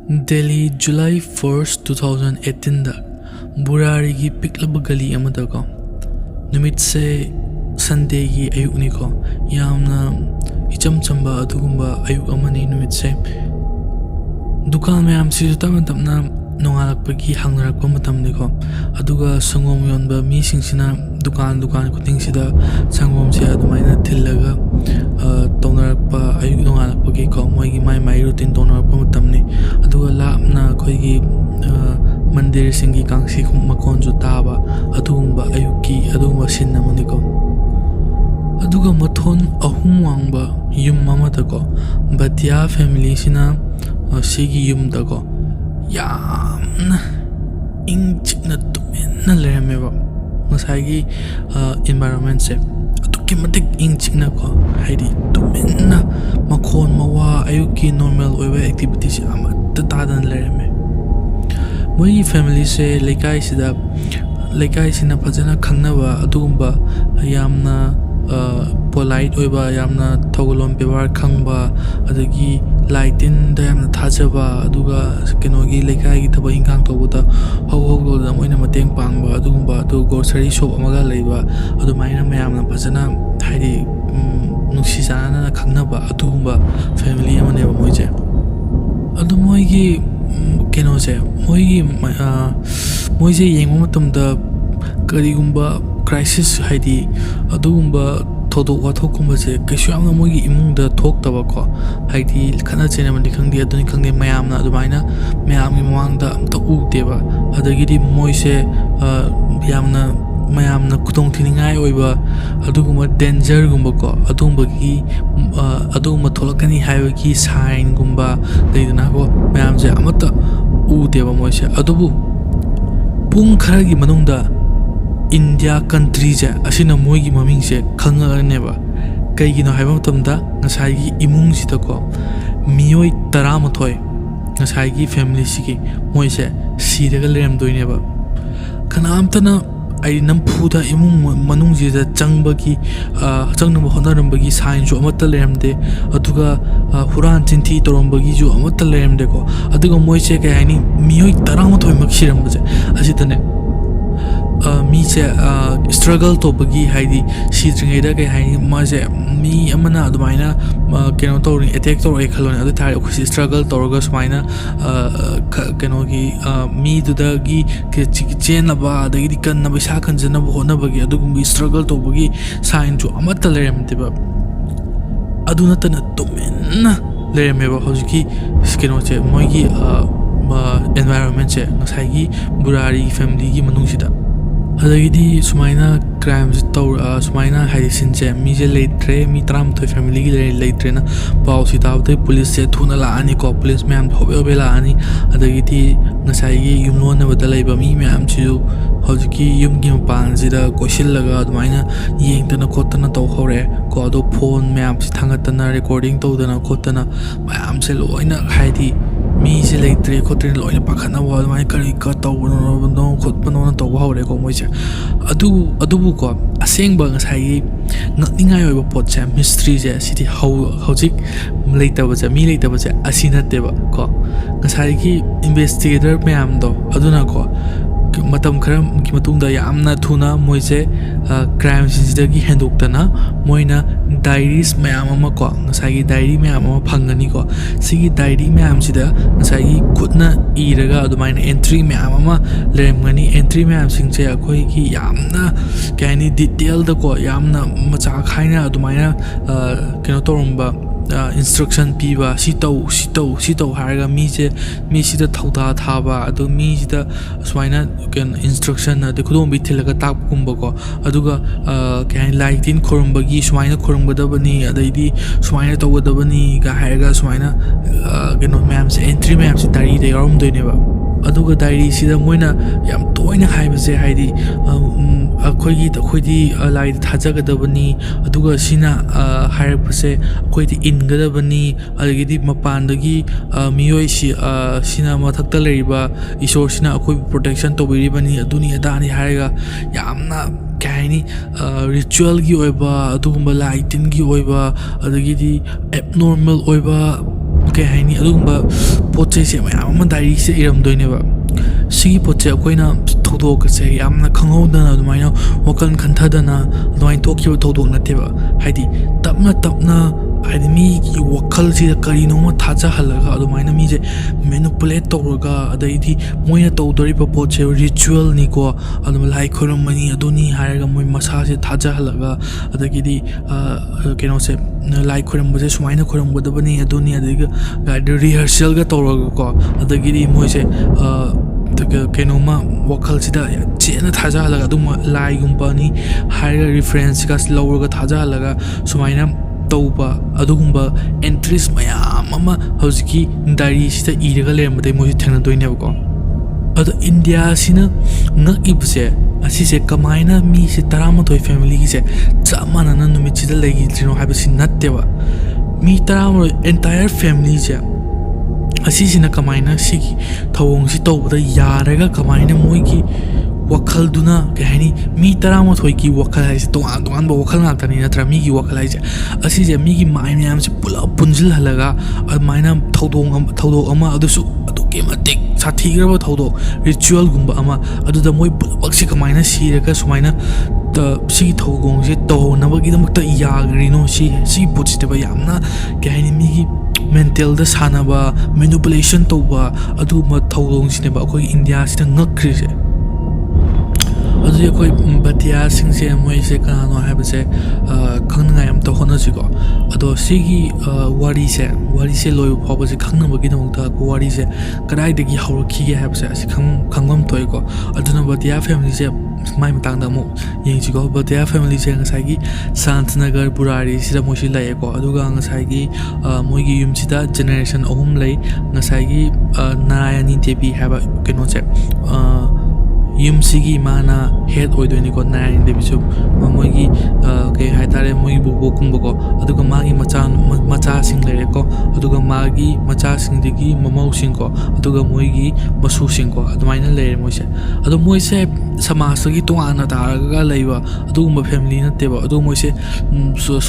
Delhi, July 1st, 2018 da Burari gi piklaba gali amada ko numit se Sunday gi ayuk ni ko yamna icham chamba adugumba ayuk amani numit se dukan mayam si tam tamna nongalakpagi hangnarakpa matam ni ko aduga sangom yonba mi singsina dukan kuting sida sangom se adumaina thillaga tawnarakpa ayuk nongalakpagi ko moigi mai routine tawnarakpa matam ni aduga lapna khoigi mandir singi kangsi makonju taba adugumba ayuki adugumba sinna mani ko aduga mathon ahum wangba yum mamata ko Bhatia family sina sigi yum da ko yamna ingchikna tumenna leremeba ngasai environment se aduki matik ingchikna ko haidi tumenna makhon mawa ayuki normal oiba activities amatta tadan lereme moi family se lekai sina fajana khangnaba adugumba yamna polite oiba yamna thogolom bewar khangba adagi lightin da yamna thajaba aduga kenogi lekai gi thaba ingkang tobuda hog da moina mateng pangba adugumba adu grocery shop amaga leiba adu maina mayamna fajana haidi nuksi sana khangnaba adugumba family amane ba moije adu moigi kenoje moije yengma matamda karigumba crisis haidi adugumba thodok wathok kumba se kaishu amna moigi imungda thoktaba ko haidi khana chena mandi khangdi aduni khangde mayamna adumaina mayamgi mamangda amta udeba adagidi moise mayamna kutong thiningai oiba adugumba danger gumba ko adugumba tholakani haibagi sign gumba leidana ko mayamje amata udeba moise adubu pung kharagi manungda India country je asina moigi maming se khanga neba kaigino haiba matamda ngasai gi imung sita ko mioi 13 ngasai gi family sigi moise siraga lerem doineba kanamtana ai namphuda imung manung ji da changbagi changnam honarambagi sign jo amata leremde aduga huran chinthi torombagi jo amata leremde ko aduga moise ka haini mioi 13 makshiramba je asitane mi se struggle to bagi haidi si dringeda kai haini ma se mi amana adumaina keno to attack to ekhalon adu thai okhisi struggle to ga sumaina keno gi mi duda gi ke chen na ba da gi kan na bisa kan jana bo na bagi adu gumbi struggle to bagi sign ju amata lerem tiba aduna tana tomenna lerem ba hojiki keno che moi gi environment che ngasai gi Burari family gi manung sida adagidi sumaina crimes to sumaina haisin che mi je leitre mi tram to family gi leitre na pau si taw te police se thuna la ani ko police ma'am hobe la ani adagidi ngasai gi yumno na badalai ba mi ma'am chu hojiki yum gi pan jida koshil laga admaina yeng tana khotana to hore ko do phone ma'am si thangatana recording to dana khotana ma'am se loina haidi mi se leitre khotrin loina pakhana wa mai kari ka to no khotpano to hore ko moi adubu ko asengba ngasai ngakningai oiba pot cha mystery je siti hojik leitaba cha mi leitaba cha asina teba ko ngasai gi investigator mayam do aduna ko matam kharam ki matungda yamna thuna moise crime sinsidagi hendoktana moina diaries mayam ama ko ngasai gi diary mayam ama phangani ko sigi diary mayam sida ngasai gi khutna iraga adumaina entry mayam ama leremgani entry mayam singche akoi gi yamna kaini detail da ko yamna macha khaina adumaina keno torumba instruction piba si tau haraga mi sida thauda thaba adu mi sida swaina ken instruction adu khudom bi thilaga tak kumba ko aduga kain lightin khorumbagi swaina khorumbadabani adaidi swaina tawgadabani ga haraga swaina keno ma'am se entry ma'am se diary de yarum doineba aduga diary sida moina yam toina haibase haidi akhoi lai thajagadabani aduga sina hairapase akhoi ingadabani adagidi mapandagi mioi sina mathakta leriba isor sina akhoi protection tobiribani aduni adani haiga yamna kaini ritual gi oiba adugumba lighting gi oiba adagidi abnormal oiba kay haini adugumba poche se mayam diary se iramdoineba sigi poche akoina thodok se yamna khanghodana adumaina wakal khanthadana adumain tokyo thodok nateba haidi tapna haidi mi ki wakal si kari no thaja halaga adumaina mi je manipulate tawraga adaidi moina tawdori pa poche ritual ni ko adum lai khorum mani aduni haraga moi masa se thaja halaga adagidi keno se lai khorum base sumaina khorum bodabani aduni adiga rehearsal ga tawraga ko adagidi moi se kenoma wakal sida chena thaja halaga adum lai gumbani haraga reference ga lawraga thaja halaga sumaina tauba adugumba entries mayam ama hojiki diary sida iraga lermade moi thengna doine ko ado India sina ngak ibse asise kamaina mi se taramatoi family gi se chamana na numit sida legi trino habisi natteba mi taramo entire family je asisina kamaina sigi thawong si tawda yaraga kamaina moi gi wakal duna kahani mi tarama thoi ki wakal hai to an ba wakal na tani natra mi gi wakal hai asi je mi gi mai myam se pula punjil halaga maina thodong ama adusu aduke matik sathi gra ba thodong ritual gumba ama adu da moi pulak si kamaina si raga sumaina ta si thogong se to na ba gi damakta yagri no si positive yamna kahani mi gi mental da sana ba manipulation to ba adu ma thodong sine ba koi India sida ngakri se adu ye koi Bhatia sing se moi se kanano ha ba se khangna yam to hona ji ko ado sigi wari se loy pho ba se khangna ba gi dong ta ko wari se kadai de gi haur khi ge ha ba se khangam toy ko adu na Bhatia family se mai matang da mo yeng ji ko Bhatia family se ngasai gi Santnagar Burari sida mo si lai ko adu ga ngasai gi moi gi yum sida generation ahum lai ngasai gi Narayani Devi ha ba keno se yum sigi mana head oidoni ko Narayani Devi su moi gi ke hai tare moi bu kum ko adu ga magi macha sing lai ko adu ga magi macha sing digi mamau sing ko adu ga moi gi masu sing ko adu maina lai moi se adu moi se samaj gi tongana tar ga laiba adu ma family na te ba adu moi se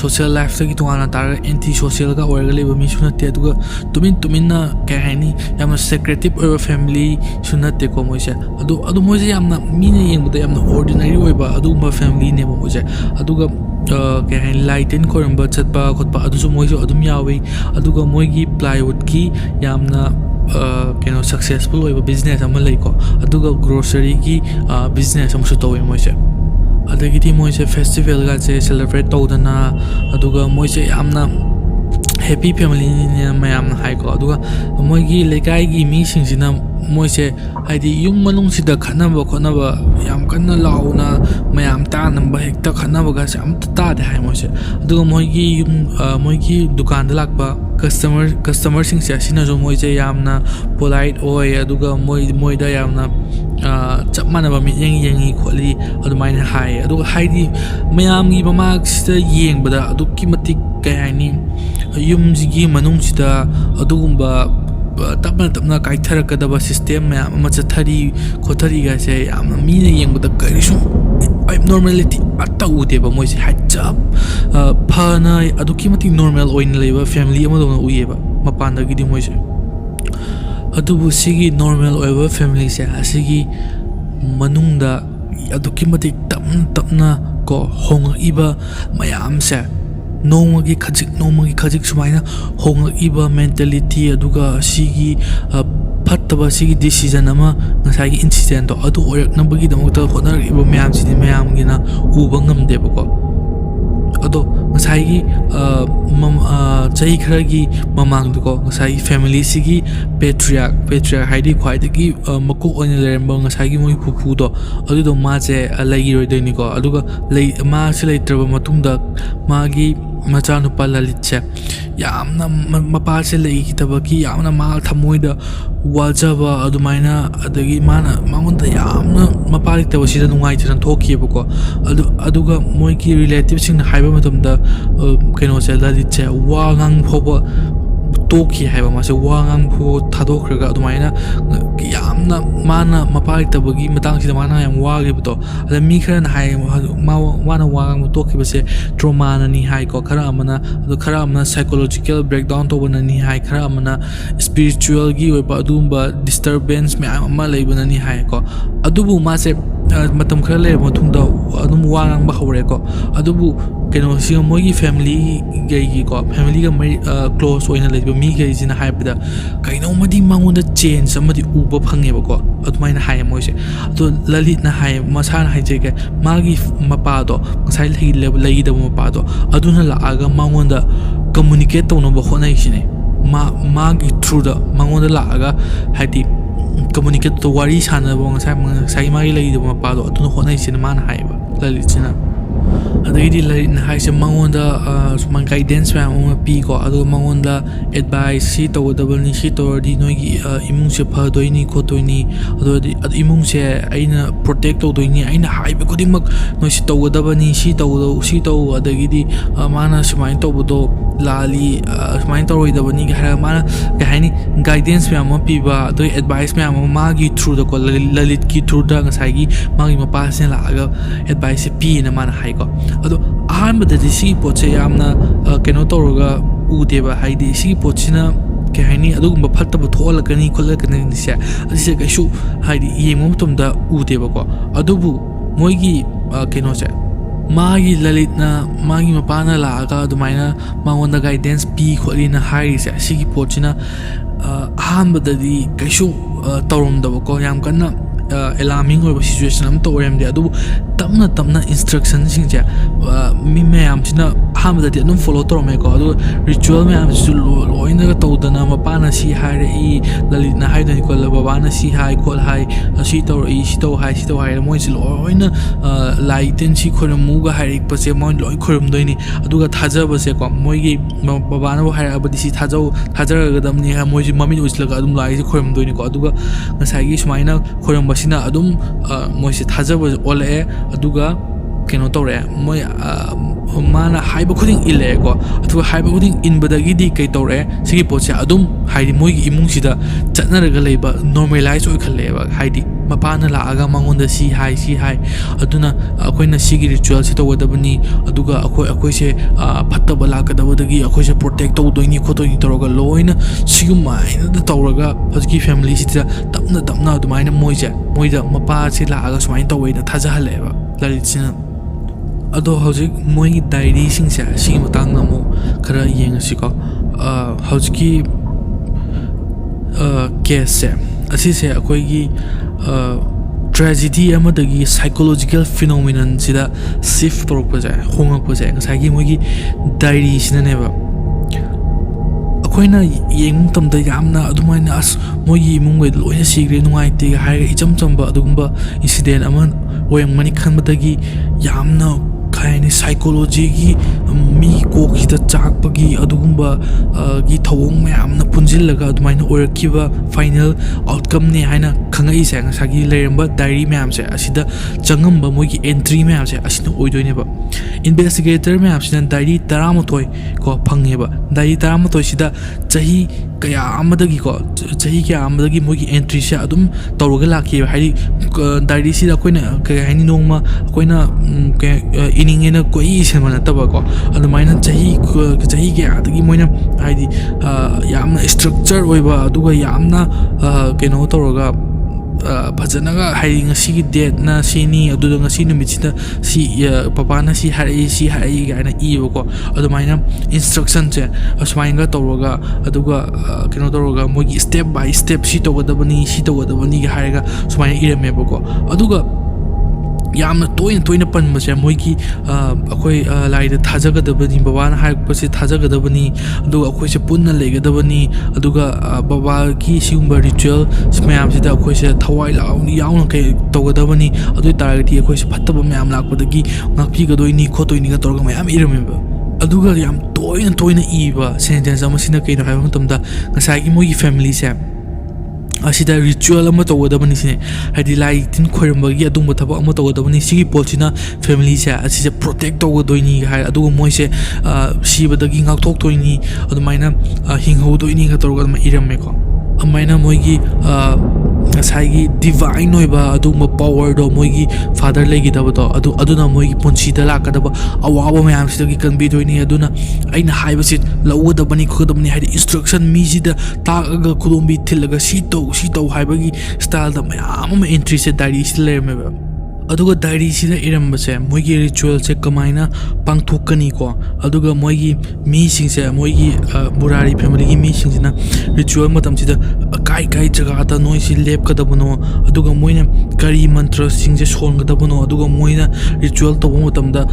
social life gi tongana tar anti social ga or ga laiba mi su na te adu ga tumin na ka hani yam secretive or family su na te ko moi se adu moi se yamna mi ne yeng da yamna ordinary oi ba adu ma family ne mo se adu ga ke hani lighten ko ram ba chat ba khot ba adu su moi se adum yawi adu ga moi gi plywood ki yamna keno successful oi ba business ama lai ko adu ga grocery ki business am su to moi se adagidi moi se festival ga se celebrate to dana adu ga moi se yamna happy family ne mayam hai ko adu ga moi gi lekai gi mi sing sina moi se haidi yum manung sida khana ba yam kanna launa mayam ta namba hekta khana ba ga sam ta de hai moi se adu moi gi dukan da lak ba customer sing se sina jo moi se yamna polite oi adu ga moi da yamna chapmana ba mi yengi kholi adu maina hai adu haidi mayam gi mama sida yeng ba da adu ki matik kai ani yum ji manung sida adu gumba tapna kai tharaka da ba system ma ama chathari khothari ga se amna mi ne yeng da kai su abnormality atta u de ba moi se hajab phana aduki mati normal oin leba family ama dona uye ba mapan da gi di moi se adubu sigi normal oiba family se asigi manungda aduki mati tapna ko honga iba mayam se nomagi khajik sumaina honga iba mentality aduga sigi fattaba sigi decision ama ngasai incident to adu oyak nabagi damota honar iba mayam sidi mayam gina uba ngamde bako ado ngasai gi chai kharagi mamang ko ngasai family sigi patriarch haidi khwai dagi mako oina leramba ngasai gi moi phupu do adu do ma je lagi roi deni ko aduga lei ma se leitraba matungda magi macha nupa Lalit che yamna mapa se lei kitabaki yamna ma thamoida wajaba adumaina adagi mana mangonda yamna mapa likta wasida nungai chan thoki bako aduga moi ki relative sing haiba matamda keno se Lalit che wa ngang phoba ꯇꯣꯛꯈꯤ ꯍꯥꯏꯕ ꯃꯥꯁꯦ ꯋꯥ ꯉꯥꯡꯕ ꯊꯥꯗꯣꯛꯈ꯭ꯔꯒ ꯑꯗꯨꯃꯥꯏꯅ ꯌꯥꯝꯅ ꯃꯥꯅ ꯃꯄꯥ ꯂꯩꯇꯕꯒꯤ ꯃꯇꯥꯡꯁꯤꯗ ꯃꯥꯅ ꯌꯥꯝ ꯋꯥꯈꯤꯕꯗꯣ ꯑꯗ ꯃꯤ ꯈꯔꯅ ꯍꯥꯏ ꯃꯥꯅ ꯋꯥ ꯉꯥꯡꯕ ꯇꯣꯛꯈꯤꯕꯁꯦ ꯇ꯭ꯔꯣꯃꯥꯅꯅꯤ ꯍꯥꯏꯀꯣ ꯈꯔ ꯑꯃꯅ ꯑꯗꯣ ꯈꯔ ꯑꯃꯅ ꯁꯥꯏꯀꯣꯂꯣꯖꯤꯀꯦꯜ ꯕ꯭ꯔꯦꯛꯗꯥꯎꯟ ꯇꯧꯕꯅꯅꯤ ꯍꯥꯏ ꯈꯔ ꯑꯃꯅ ꯁ꯭ꯄꯤꯔꯤꯆꯨꯋꯦꯜꯒꯤ ꯑꯣꯏꯕ ꯑꯗꯨꯒꯨꯝꯕ ꯗꯤꯁꯇꯔꯕꯦꯟꯁ ꯃꯌꯥꯝ ꯑꯃ ꯂꯩꯕꯅꯅꯤ ꯍꯥꯏꯀꯣ ꯑꯗꯨꯕꯨ ꯃꯥꯁꯦ ꯃꯇꯝ ꯈꯔ ꯂꯩꯔꯕ ꯃꯇꯨꯡꯗ ꯑꯗꯨꯝ ꯋꯥ ꯉꯥꯡꯕ ꯍꯧꯔꯦꯀꯣ ꯑꯗꯨꯕꯨ ꯀꯩꯅꯣꯁꯤꯒ ꯃꯣꯏꯒꯤ ꯐꯦꯃꯤꯂꯤꯒꯩꯒꯤꯀꯣ ꯐꯦꯃꯤꯂꯤꯒ ꯃꯔꯤ ꯀ꯭ꯂꯣꯁ ꯑꯣꯏꯅ ꯂꯩꯕ ꯃꯤꯈꯩꯁꯤꯅ ꯍꯥꯏꯕꯗ ꯀꯩꯅꯣꯃꯗꯤ ꯃꯉꯣꯟꯗ ꯆꯦꯟꯖ ꯑꯃꯗꯤ ꯎꯕ ꯐꯪꯉꯦꯕꯀꯣ ꯑꯗꯨꯃꯥꯏꯅ ꯍꯥꯏꯌꯦ ꯃꯣꯏꯁꯦ ꯑꯗꯣ ꯂꯂꯤꯠꯅ ꯍꯥꯏꯌꯦ ꯃꯁꯥꯅ ꯍꯥꯏꯖꯒꯦ ꯃꯥꯒꯤ ꯃꯄꯥꯗꯣ ꯉꯁꯥꯏ ꯂꯩꯒꯗꯕ ꯃꯄꯥꯗꯣ ꯑꯗꯨꯅ ꯂꯥꯛꯑꯒ ꯃꯉꯣꯟꯗ ꯀꯝꯃꯨꯅꯤꯀꯦꯠ ꯇꯧꯅꯕ ꯍꯣꯠꯅꯩꯁꯤꯅꯦ ꯃꯥꯒꯤ ꯊ꯭ꯔꯨꯗ ꯃꯉꯣꯟꯗ ꯂꯥꯛꯑꯒ ꯍꯥꯏꯗꯤ ꯀꯝꯃꯨꯅꯤꯀꯦꯠ ꯋꯥꯔꯤ ꯁꯥꯟꯅꯕ ꯉꯁꯥꯏ ꯃꯥꯒꯤ ꯂꯩꯒꯗꯕ ꯃꯄꯥꯗꯣ ꯑꯗꯨꯅ ꯍꯣꯠꯅꯩꯁꯤꯅ ꯃꯥꯅ ꯍꯥꯏꯌꯦꯕ ꯂꯂꯤꯠꯁꯤꯅ ꯑꯗꯒꯤꯗꯤ ꯂꯂꯤꯠꯅ ꯍꯥꯏꯁꯦ ꯃꯉꯣꯟꯗ ꯁꯨꯃꯥꯏꯅ ꯒꯥꯏꯗꯦꯟꯁ ꯃꯌꯥꯝ ꯑꯃ ꯄꯤꯀꯣ ꯑꯗꯨꯒ ꯃꯉꯣꯟꯗ ꯑꯦꯗꯚꯥꯏꯁ ꯁꯤ ꯇꯧꯒꯗꯕꯅꯤ ꯁꯤ ꯇꯧꯔꯗꯤ ꯅꯣꯏꯒꯤ ꯏꯃꯨꯡꯁꯦ ꯐꯗꯣꯏꯅꯤ ꯈꯣꯠꯇꯣꯏꯅꯤ ꯑꯗꯨꯗꯤ ꯏꯃꯨꯡꯁꯦ ꯑꯩꯅ ꯄ꯭ꯔꯣꯇꯦꯛ ꯇꯧꯗꯣꯏꯅꯤ ꯑꯩꯅ ꯍꯥꯏꯕ ꯈꯨꯗꯤꯡꯃꯛ ꯅꯣꯏ ꯁꯤ ꯇꯧꯒꯗꯕꯅꯤ ꯁꯤ ꯇꯧ ꯑꯗꯒꯤꯗꯤ ꯃꯥꯅ ꯁꯨꯃꯥꯏꯅ ꯇꯧꯕꯗꯣ ꯂꯥꯜꯂꯤ ꯁꯨꯃꯥꯏꯅ ꯇꯧꯔꯣꯏꯗꯕꯅꯤ ꯍꯥꯏꯔꯒ ꯃꯥꯅ ꯀꯩ ꯍꯥꯏꯅꯤ ꯒꯥꯏꯗꯦꯟꯁ ꯃꯌꯥꯝ ꯑꯃ ꯄꯤꯕ ꯑꯗꯨꯒꯤ ꯑꯦꯗꯚꯥꯏꯁ ꯃꯌꯥꯝ ꯑꯃ ꯃꯥꯒꯤ ꯊ꯭ꯔꯨꯗꯀꯣ ꯂꯂꯤꯠꯀꯤ ꯊ꯭ꯔꯨꯗ ꯉꯁꯥꯏꯒꯤ ꯃꯥꯒꯤ ꯃꯄꯥꯁꯤꯅ ꯂꯥꯛꯑꯒ ꯑꯦꯗꯚꯥꯏꯁꯁꯦ ꯄꯤꯌꯦꯅ ꯃꯥꯅ ꯍꯥꯏꯀꯣ ꯑꯗꯣ ꯑꯍꯥꯟꯕꯗꯗꯤ ꯁꯤꯒꯤ ꯄꯣꯠꯁꯦ ꯌꯥꯝꯅ ꯀꯩꯅꯣ ꯇꯧꯔꯒ ꯎꯗꯦꯕ ꯍꯥꯏꯗꯤ ꯁꯤꯒꯤ ꯄꯣꯠꯁꯤꯅ ꯀꯩ ꯍꯥꯏꯅꯤ ꯑꯗꯨꯒꯨꯝꯕ ꯐꯠꯇꯕ ꯊꯣꯛꯍꯜꯂꯛꯀꯅꯤ ꯈꯣꯠꯂꯛꯀꯅꯤꯁꯦ ꯑꯁꯤꯁꯦ ꯀꯩꯁꯨ ꯍꯥꯏꯗꯤ ꯌꯦꯡꯕ ꯃꯇꯝꯗ ꯎꯗꯦꯕꯀꯣ ꯑꯗꯨꯕꯨ ꯃꯣꯏꯒꯤ ꯀꯩꯅꯣꯁꯦ ꯃꯥꯒꯤ ꯂꯂꯤꯠꯅ ꯃꯥꯒꯤ ꯃꯄꯥꯅ ꯂꯥꯛꯑꯒ ꯑꯗꯨꯃꯥꯏꯅ ꯃꯉꯣꯟꯗ ꯒꯥꯏꯗꯦꯟꯁ ꯄꯤ ꯈꯣꯠꯂꯤꯅ ꯍꯥꯏꯔꯤꯁꯦ ꯁꯤꯒꯤ ꯄꯣꯠꯁꯤꯅ ꯑꯍꯥꯟꯕꯗꯗꯤ ꯀꯩꯁꯨ ꯇꯧꯔꯝꯗꯕꯀꯣ ꯌꯥꯝ ꯀꯟꯅ ꯑꯦꯂꯥꯔꯃꯤꯡ ꯑꯣꯏꯕ ꯁꯤꯆꯨꯋꯦꯁꯟ ꯑꯃꯇ ꯑꯣꯏꯔꯝꯗꯦ ꯑꯗꯨꯕꯨ ꯇꯞꯅ ꯇꯞꯅ ꯏꯟꯁꯇ꯭ꯔꯛꯁꯟꯁꯤꯡꯁꯦ ꯃꯤ ꯃꯌꯥꯝꯁꯤꯅ ꯑꯍꯥꯟꯕꯗꯗꯤ ꯑꯗꯨꯝ ꯐꯣꯂꯣ ꯇꯧꯔꯝꯃꯦꯀꯣ ꯑꯗꯨꯒ ꯔꯤꯆꯨꯋꯦꯜ ꯃꯌꯥꯝꯁꯤꯁꯨ ꯂꯣꯏꯅꯒ ꯇꯧꯗꯅ ꯃꯄꯥꯅ ꯁꯤ ꯍꯥꯏꯔꯛꯏ ꯂꯂꯤꯠꯅ ꯍꯥꯏꯗꯣꯏꯅꯤꯀꯣ ꯕꯕꯥꯅ ꯁꯤ ꯍꯥꯏ ꯈꯣꯠ ꯍꯥꯏ ꯁꯤ ꯇꯧꯔꯛꯏ ꯁꯤ ꯇꯧ ꯍꯥꯏ ꯃꯣꯏꯁꯦ ꯂꯣꯏꯅ ꯂꯥꯏ ꯇꯤꯟ ꯁꯤ ꯈꯣꯏꯔꯝꯃꯨꯒ ꯍꯥꯏꯔꯛꯄꯁꯦ ꯃꯣꯏ ꯂꯣꯏ ꯈꯣꯏꯔꯝꯗꯣꯏꯅꯤ ꯑꯗꯨꯒ ꯊꯥꯖꯕꯁꯦꯀꯣ ꯃꯣꯏꯒꯤ ꯕꯕꯥꯅꯕꯨ ꯍꯥꯏꯔꯛꯑꯕꯗꯤ ꯁꯤ ꯊꯥꯖꯔꯒꯗꯕꯅꯤ ꯃꯣꯏꯁꯦ ꯃꯃꯤꯠ ꯎꯏꯁꯤꯜꯂꯒ ꯑꯗꯨꯝ ꯂꯥꯏꯁꯦ ꯈꯣꯏꯔꯝꯗꯣꯏꯅꯤꯀꯣ ꯑꯗꯨꯒ ꯉꯁꯥꯏꯒꯤ ꯁꯨꯃꯥꯏꯅ ꯈꯣꯏꯔꯝꯕꯁꯤꯅ ꯑꯗꯨꯝ ꯃꯣꯏꯁꯦ ꯊꯥꯖꯕꯁꯦ ꯑꯣꯜꯂꯛꯑꯦ ꯑꯗꯨꯒ ꯀꯩꯅꯣ ꯇꯧꯔꯛꯑꯦ ꯃꯣꯏ ꯃꯥꯅ ꯍꯥꯏꯕ ꯈꯨꯗꯤꯡ ꯏꯜꯂꯛꯑꯦꯀꯣ ꯑꯗꯨꯒ ꯍꯥꯏꯕ ꯈꯨꯗꯤꯡ ꯏꯟꯕꯗꯒꯤꯗꯤ ꯀꯩ ꯇꯧꯔꯛꯑꯦ ꯁꯤꯒꯤ ꯄꯣꯠꯁꯦ ꯑꯗꯨꯝ ꯍꯥꯏꯗꯤ ꯃꯣꯏꯒꯤ ꯏꯃꯨꯡꯁꯤda ꯆꯠꯅꯔꯒ ꯂꯩꯕ ꯅꯣꯔꯃꯦꯂꯥꯏꯁ ꯑꯣꯏꯈꯠꯂꯛꯑꯦꯕ ꯍꯥꯏꯗꯤ ꯃꯄꯥꯅ ꯂꯥꯛꯑꯒ ꯃꯉꯣꯟꯗ ꯁꯤ ꯍꯥꯏ ꯑꯗꯨꯅ ꯑꯩꯈꯣꯏꯅ ꯁꯤꯒꯤ ꯔꯤꯆꯨꯋꯦꯜꯁꯤ ꯇꯧꯒꯗꯕꯅꯤ ꯑꯗꯨꯒ ꯑꯩꯈꯣꯏꯁꯦ ꯐꯠꯇꯕ ꯂꯥꯛꯀꯗꯕꯗꯒꯤ ꯑꯩꯈꯣꯏꯁꯦ ꯄ꯭ꯔꯣꯇꯦꯛ ꯇꯧꯗꯣꯏꯅꯤ ꯈꯣꯠꯇꯣꯏꯅꯤ ꯇꯧꯔꯒ ꯂꯣꯏꯅ ꯁꯤꯒꯨꯝꯃꯥꯏꯅꯗ ꯇꯧꯔꯒ ꯍꯧꯖꯤꯛꯀꯤ ꯐꯦꯃꯤꯂꯤꯁꯤꯗ ꯇꯞꯅ ꯑꯗꯨꯃꯥꯏꯅ ꯃꯣꯏꯗ ꯃꯄꯥꯁꯤ ꯂꯥꯛꯑꯒ ꯁꯨꯃꯥꯏꯅ ꯇꯧꯋꯦꯅ ꯊꯥꯖꯍꯜꯂꯛꯑꯦꯕ ꯂꯂꯤꯠꯁꯤꯅ ꯑꯗꯣ ꯍꯧꯖꯤꯛ ꯃꯣꯏꯒꯤ ꯗꯥꯏꯔꯤꯁꯤꯡꯁꯦ ꯁꯤꯒꯤ ꯃꯇꯥꯡꯗ ꯑꯃꯨꯛ ꯈꯔ ꯌꯦꯡꯉꯁꯤꯀꯣ ꯍꯧꯖꯤꯛꯀꯤ ꯀꯦꯁꯁꯦ ꯑꯁꯤꯁꯦ ꯑꯩꯈꯣꯏꯒꯤ ꯇ꯭ꯔꯦꯖꯤꯗꯤ ꯑꯃꯗꯒꯤ ꯁꯥꯏꯀꯣꯂꯣꯖꯤꯀꯦꯜ ꯐꯤꯅꯣꯃꯤꯅꯟꯁꯤꯗ ꯁꯤꯐ ꯇꯧꯔꯛꯄꯁꯦ ꯍꯣꯡꯉꯛꯄꯁꯦ ꯉꯁꯥꯏꯒꯤ ꯃꯣꯏꯒꯤ ꯗꯥꯏꯔꯤꯁꯤꯅꯅꯦꯕ ꯑꯩꯈꯣꯏꯅ ꯌꯦꯡꯕ ꯃꯇꯝꯗ ꯌꯥꯝꯅ ꯑꯗꯨꯃꯥꯏꯅ ꯃꯣꯏꯒꯤ ꯏꯃꯨꯡꯈꯩꯗ ꯂꯣꯏꯅ ꯁꯤꯈ꯭ꯔꯦ ꯅꯨꯡꯉꯥꯏꯇꯦꯒ ꯍꯥꯏꯔꯒ ꯏꯆꯝ ꯆꯝꯕ ꯑꯗꯨꯒꯨꯝꯕ ꯏꯟꯁꯤꯗꯦꯟ ꯑꯃ ꯑꯣꯏꯔꯝꯒꯅꯤ ꯈꯟꯕꯗꯒꯤ ꯌꯥꯝꯅ ꯀꯩ ꯍꯥꯏꯅꯤ ꯁꯥꯏꯀꯣꯂꯣꯖꯤꯒꯤ ꯃꯤ ꯀꯣꯛꯁꯤꯗ ꯆꯥꯛꯄꯒꯤ ꯑꯗꯨꯒꯨꯝꯕ ꯒꯤ ꯊꯧꯑꯣꯡ ꯃꯌꯥꯝꯅ ꯄꯨꯟꯁꯤꯜꯂꯒ ꯑꯗꯨꯃꯥꯏꯅ ꯑꯣꯏꯔꯛꯈꯤꯕ ꯐꯥꯏꯅꯦꯜ ꯑꯥꯎꯠꯀꯝꯅꯦ ꯍꯥꯏꯅ ꯈꯪꯉꯛꯏꯁꯦ ꯉꯁꯥꯏꯒꯤ ꯂꯩꯔꯝꯕ ꯗꯥꯏꯔꯤ ꯃꯌꯥꯝꯁꯦ ꯑꯁꯤꯗ ꯆꯪꯉꯝꯕ ꯃꯣꯏꯒꯤ ꯑꯦꯟꯇ꯭ꯔꯤ ꯃꯌꯥꯝꯁꯦ ꯑꯁꯤꯅ ꯑꯣꯏꯗꯣꯏꯅꯦꯕ ꯏꯟꯚꯦꯁꯇꯤꯒꯦꯇꯔ ꯃꯌꯥꯝꯁꯤꯅ ꯗꯥꯏꯔꯤ 11 ꯀꯣ ꯐꯪꯉꯦꯕ ꯗꯥꯏꯔꯤ 11ꯁꯤꯗ ꯆꯍꯤ ꯀꯌꯥ ꯑꯃꯗꯒꯤ ꯃꯣꯏꯒꯤ ꯑꯦꯟꯇ꯭ꯔꯤꯁꯦ ꯑꯗꯨꯝ ꯇꯧꯔꯒ ꯂꯥꯛꯈꯤꯕ ꯍꯥꯏꯗꯤ ꯗꯥꯏꯔꯤꯁꯤꯗ ꯑꯩꯈꯣꯏꯅ ꯀꯩ ꯍꯥꯏꯅꯤ ꯅꯣꯡꯃ ꯑꯩꯈꯣꯏꯅ ꯏꯅꯤꯡꯉꯦꯅ ꯀꯣꯏ ꯏꯁꯟꯕ ꯅꯠꯇꯕꯀꯣ ꯑꯗꯨꯃꯥꯏꯅ ꯆꯍꯤ ꯀꯌꯥꯗꯒꯤ ꯃꯣꯏꯅ ꯍꯥꯏꯗꯤ ꯌꯥꯝꯅ ꯏꯁꯇ꯭ꯔꯛꯆꯔ ꯑꯣꯏꯕ ꯑꯗꯨꯒ ꯌꯥꯝꯅ ꯀꯩꯅꯣ ꯇꯧꯔꯒ ꯐꯖꯅꯒ ꯍꯥꯏꯗꯤ ꯉꯁꯤꯒꯤ ꯗꯦꯠꯅ ꯁꯤꯅꯤ ꯑꯗꯨꯗ ꯉꯁꯤ ꯅꯨꯃꯤꯠꯁꯤꯗ ꯄꯄꯥꯅ ꯁꯤ ꯍꯥꯏꯔꯛꯏ ꯀꯥꯏꯅ ꯏꯕꯀꯣ ꯑꯗꯨꯃꯥꯏꯅ ꯏꯟꯁꯇ꯭ꯔꯛꯁꯟꯁꯦ ꯑꯁꯨꯃꯥꯏꯅꯒ ꯇꯧꯔꯒ ꯑꯗꯨꯒ ꯀꯩꯅꯣ ꯇꯧꯔꯒ ꯃꯣꯏꯒꯤ ꯁ꯭ꯇꯦꯞ ꯕꯥꯏ ꯁ꯭ꯇꯦꯞ ꯁꯤ ꯇꯧꯒꯗꯕꯅꯤꯒ ꯍꯥꯏꯔꯒ ꯁꯨꯃꯥꯏꯅ ꯏꯔꯝꯃꯦꯕꯀꯣ ꯑꯗꯨꯒ ꯌꯥꯝꯅ ꯇꯣꯏꯅ ꯄꯟꯕꯁꯦ ꯃꯣꯏꯒꯤ ꯑꯩꯈꯣꯏ ꯂꯥꯏꯗ ꯊꯥꯖꯒꯗꯕꯅꯤ ꯕꯕꯥꯅ ꯍꯥꯏꯔꯛꯄꯁꯦ ꯊꯥꯖꯒꯗꯕꯅꯤ ꯑꯗꯨꯒ ꯑꯩꯈꯣꯏꯁꯦ ꯄꯨꯟꯅ ꯂꯩꯒꯗꯕꯅꯤ ꯑꯗꯨꯒ ꯕꯕꯥꯒꯤ ꯁꯤꯒꯨꯝꯕ ꯔꯤꯆꯨꯋꯦꯜ ꯃꯌꯥꯝꯁꯤꯗ ꯑꯩꯈꯣꯏꯁꯦ ꯊꯋꯥꯏ ꯌꯥꯎꯅ ꯇꯧꯒꯗꯕꯅꯤ ꯑꯗꯨ ꯑꯣꯏꯇꯥꯔꯒꯗꯤ ꯑꯩꯈꯣꯏꯁꯦ ꯐꯠꯇꯕ ꯃꯌꯥꯝ ꯂꯥꯛꯄꯗꯒꯤ ꯉꯥꯛꯄꯤꯒꯗꯣꯏꯅꯤ ꯈꯣꯠꯇꯣꯏꯅꯤꯒ ꯇꯧꯔꯒ ꯃꯌꯥꯝ ꯏꯔꯝꯃꯦꯕ ꯑꯗꯨꯒ ꯌꯥꯝ ꯇꯣꯏꯅ ꯏꯕ ꯁꯦꯟꯇꯦꯟꯁ ꯑꯃꯁꯤꯅ ꯀꯩꯅꯣ ꯍꯥꯏꯕ ꯃꯇꯝꯗ ꯉꯁꯥꯏꯒꯤ ꯃꯣꯏꯒꯤ ꯐꯦꯃꯤꯂꯤꯁꯦ asida ritual ama tawgadabani sine hadi lai tin khoirambagi adungba thaba ama tawgadabani sigi pochina family se asise protect tawgadoini hai aduga moise sibadagi ngakthok toini adumaina hinghodoini ga torga ma iramme ko amaina moigi ngasai divine oiba adungba power do moigi father legi dabato aduna moigi ponchi da lakadaba awawa mayam sidagi kanbi doini aduna aina haibasi lawgadabani khodabani hadi instruction mi sida taga khudumbi thilaga si to haibagi style da mayam ma entry se diary si lermeba aduga diary sida irambase moigi ritual se kamaina pangthokani ko aduga moigi mi singse moigi burari family gi mi singsina ritual matam sida kai jaga ta noi si lep kadabano aduga moina kari mantra singse son kadabano aduga moina ritual to matam da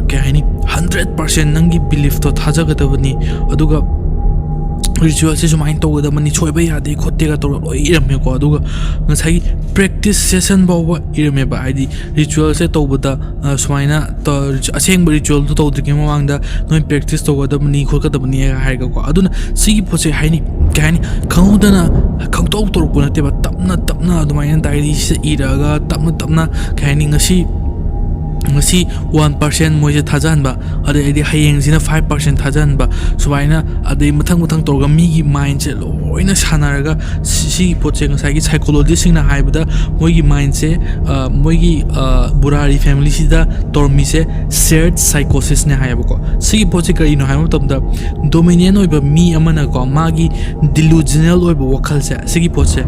kahani 100% nangi belief to thaja kadabani aduga ritual se sumain to da mani choiba yade khotte ga to irame ko aduga ngasai practice session bawa irame ba id ritual se to bada sumaina to aseng ritual to dike mawang da noi practice to da mani khol ka da mani ha ga ko aduna sigi pose haini kahani khangudana khangto to ko na te ba tapna adumaina diary se iraga tapna kahani ngasi 1% moise thajanba adi hayengzina 5% thajanba subaina adi mathang torga mi gi mind se loina sanaraga si poche ngasai gi psychologist singna haibada moigi mind se moigi burari family sida tormi se shared psychosis ne haibako si poche kari no haimo tamda dominion oiba mi amana ko magi delusional oiba wakal se sigi poche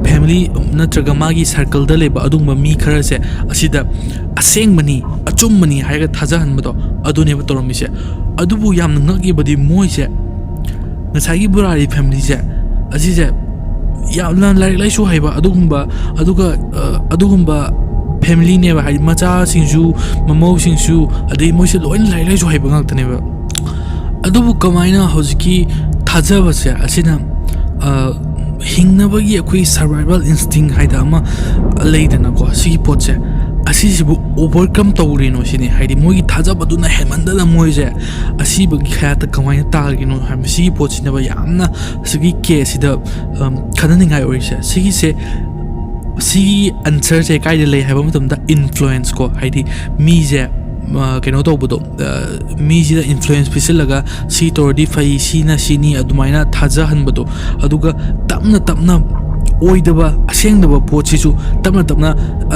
family natraga magi circle da leba adungba mi khara se asida aseng mani achum mani haiga thajahan mado adune ba toromise adubu yam ngaki badi moise ngasagi burari family se asise yamna lai shu haiba adugumba family ne ba hai macha singju mamau singju adei moise loin lai shu haiba ngaktane ba adubu kamaina hojiki thajaba se asina hingnabagi akoi survival instinct haida ama leidana ko si potse asisibu overcome tawrino sini haidi mogi thajabaduna hemandala moise asibagi khayata kamaina tagino ham si potsi naba yamna sigi ke sida khananingai orise sigi se si answer se kai le haba matamda influence ko haidi mi je keno to bodo mi sida influence pisalaga si tordi fai sina sini adumaina thaja hanbado aduga tapna oidaba asengdaba pochisu tapna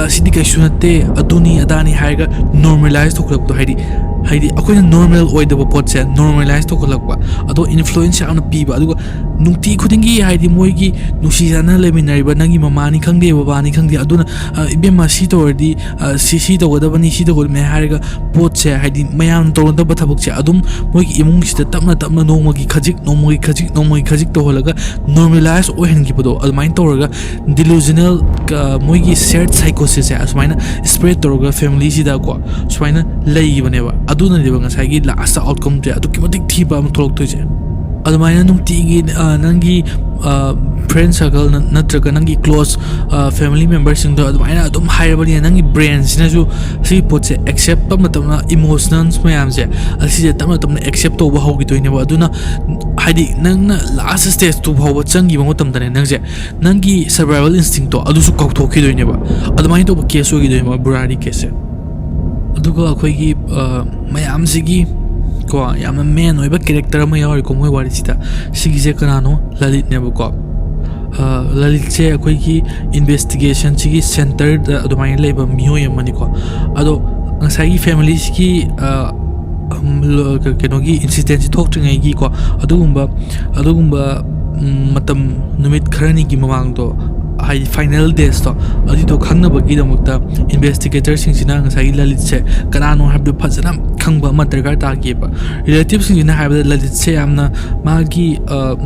sidi kaisu nate aduni adani haiga normalize toklakdo haidi akoina normal oidaba potse normalize toklakba ado influence ana piba aduga nungti khudingi haidi moigi nusijana leminariba nangi mamani khangde babani khangde aduna ibema si tordi si to godabani si to god me haiga potse haidi mayam toronda bathabukche adum moigi imung sida tapna nomogi khajik to holaga normalize ohengi bodo almain toraga delusional moigi shared psychosis asmaina spread toraga family sida ko smaina leibaneba aduna deba ngasai last outcome je adu kimatik thiba am tholok toje admaina nungti nangi friend circle natraga nangi close family members sing do admaina adum hairabani nangi brains na ju si potse accept pamatamna emotions mayam je asije tamna accept to ba hogi toine ba aduna haidi nangna last stage to bawa changi ba tamdane nangje nangi survival instinct to adusu kauthoki doine ba admaina to ba case ogi doine ba burari case aduga akhoi mayam sigi ko yamna main oiba character ma yawri ko moi wari sita sigi je kanano lalit ne ba ko lalit che akhoi ki investigation sigi center da adumai leba mio yamani ko ado ngasai family sigi kenogi incident thoktingai gi ko adugumba matam numit kharani gi mamang do hai final days to adi to khangna bagi damukta investigator singsina ngasai lalit se kanano habdu phajana khangba ma dargar ta gi ba relatives singsina habda lalit se amna magi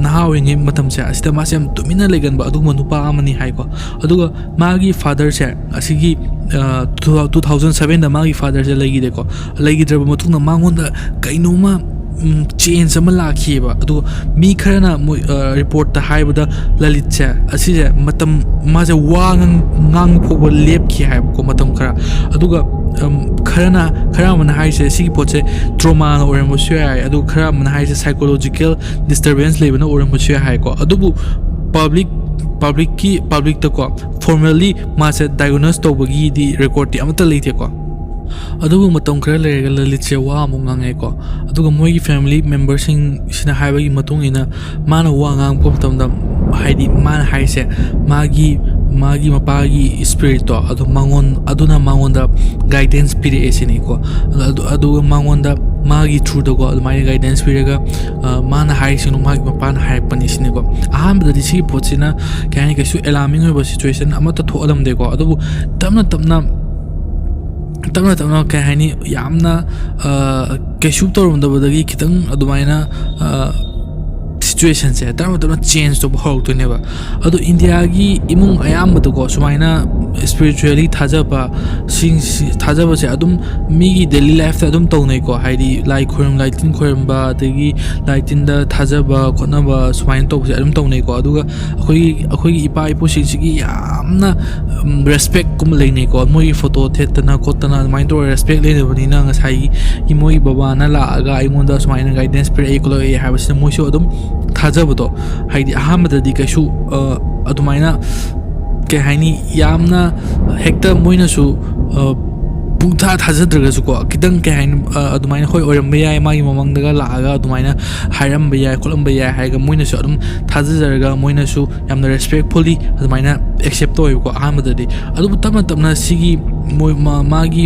nahawingi matam se asida ma sem tumina legan ba adugma nupa amani hai ko aduga magi father se asigi 2007 da magi father se legi de ko legi draba matungna mangonda kainoma change ama lakhiba adu mi kharana report ta haibada lalit cha asije matam ma je wangang phoba lep ki haib ko matam khara aduga khara man haise sigi poche trauma na oram shuai adu khara man haise psychological disturbance lebana oram shuai hai ko adubu public ꯄꯕ꯭ꯂꯤꯛꯇꯀꯣ ꯐꯣꯔꯃꯦꯜꯂꯤ ꯃꯥꯁꯦ diagnose ꯇꯧꯕꯒꯤꯗꯤ ꯔꯦꯀꯣꯔꯗꯇꯤ ꯑꯃꯠꯇ ꯂꯩꯇꯦꯀꯣ ꯑꯗꯨꯕꯨ ꯃꯇꯝ ꯈꯔ ꯂꯩꯔꯒ ꯂꯂꯤꯠꯁꯦ ꯋꯥ ꯑꯃꯨꯛ ꯉꯥꯡꯉꯦꯀꯣ ꯑꯗꯨꯒ ꯃꯣꯏꯒꯤ ꯐꯦꯃꯤꯂꯤ ꯃꯦꯝꯕꯔꯁꯤꯡꯁꯤꯅ ꯍꯥꯏꯕꯒꯤ ꯃꯇꯨꯡ ꯏꯟꯅ ꯃꯥꯅ ꯋꯥ ꯉꯥꯡꯉꯛꯄ ꯃꯇꯝꯗ ꯍꯥꯏꯗꯤ ꯃꯥꯅ ꯍꯥꯏꯁꯦ ꯃꯥꯒꯤ ꯃꯄꯥꯒꯤ ꯁ꯭ꯄꯤꯔꯤꯠꯇꯣ ꯑꯗꯨꯅ ꯃꯉꯣꯟꯗ ꯒꯥꯏꯗꯦꯟꯁ ꯄꯤꯔꯛꯑꯦ ꯁꯤꯅꯤꯀꯣ ꯑꯗꯨꯒ ꯃꯉꯣꯟꯗ ꯃꯥꯒꯤ ꯊ꯭ꯔꯨꯗꯀꯣ ꯑꯗꯨꯃꯥꯏꯅ ꯒꯥꯏꯗꯦꯟꯁ ꯄꯤꯔꯒ ꯃꯥꯅ ꯍꯥꯏꯔꯤꯁꯤꯡꯗꯣ ꯃꯥꯒꯤ ꯃꯄꯥꯅ ꯍꯥꯏꯔꯛꯄꯅꯤ ꯁꯤꯅꯤꯀꯣ ꯑꯍꯥꯟꯕꯗꯗꯤ ꯁꯤꯒꯤ ꯄꯣꯠꯁꯤꯅ ꯀꯩ ꯍꯥꯏꯅꯤ ꯀꯩꯁꯨ ꯑꯦꯂꯥꯔꯃꯤꯡ ꯑꯣꯏꯕ ꯁꯤꯆꯨꯋꯦꯁꯟ ꯑꯃꯠꯇ ꯊꯣꯛꯍꯜꯂꯝꯗꯦꯀꯣ ꯑꯗꯨꯕꯨ ꯇꯞꯅ ꯇꯞꯅ ꯀꯩ ꯍꯥꯏꯅꯤ ꯌꯥꯝꯅ ꯀꯩꯁꯨ ꯇꯧꯔꯝꯗꯕꯗꯒꯤ ꯈꯤꯇꯪ ꯑꯗꯨꯃꯥꯏꯅ सिचुएशन से तब चेंज तो हौरक्तोनेबा अदो इंडिया की इमुंग अयामबदको सुमाइना स्पिरिचुअली थाजबसे अदुम मीगी डेली लाइफ ता अदुम तौनेको हाइदी लाई खोरम लाइटिन खोरमबा अदगी लाइटिन दा थाजबा खोनबा सुमाइन तौबसे अदुम तौनेको अदुगा अखोई इपा इपुसिंसिगी यामना रेस्पेक्ट कुम लेनेको मोई फोटो थेतना खोतना माइन तो respect लेनेबनिना ngasai gi moi baba na la aga aingonda sumaina guidance per ekolo e habase moisu adum थाजबदो हाइदी अहमददी कैसु अदुमाइना के हाइनी यामना हेक्ता मोइनसु पुंथा थाजद्रगसुको किदंग के हाइन अदुमाइना होय ओरमबे याय मागी ममंगदगा लागा अदुमाइना हाइरमबे याय खोलमबे याय हाइगा मोइनसु अदुम थाजजरगा मोइनसु यामना रेस्पेक्टफुली अदुमाइना एक्सेप्ट तोयको अहमददी अदुबु तमना सिगी मोय मागी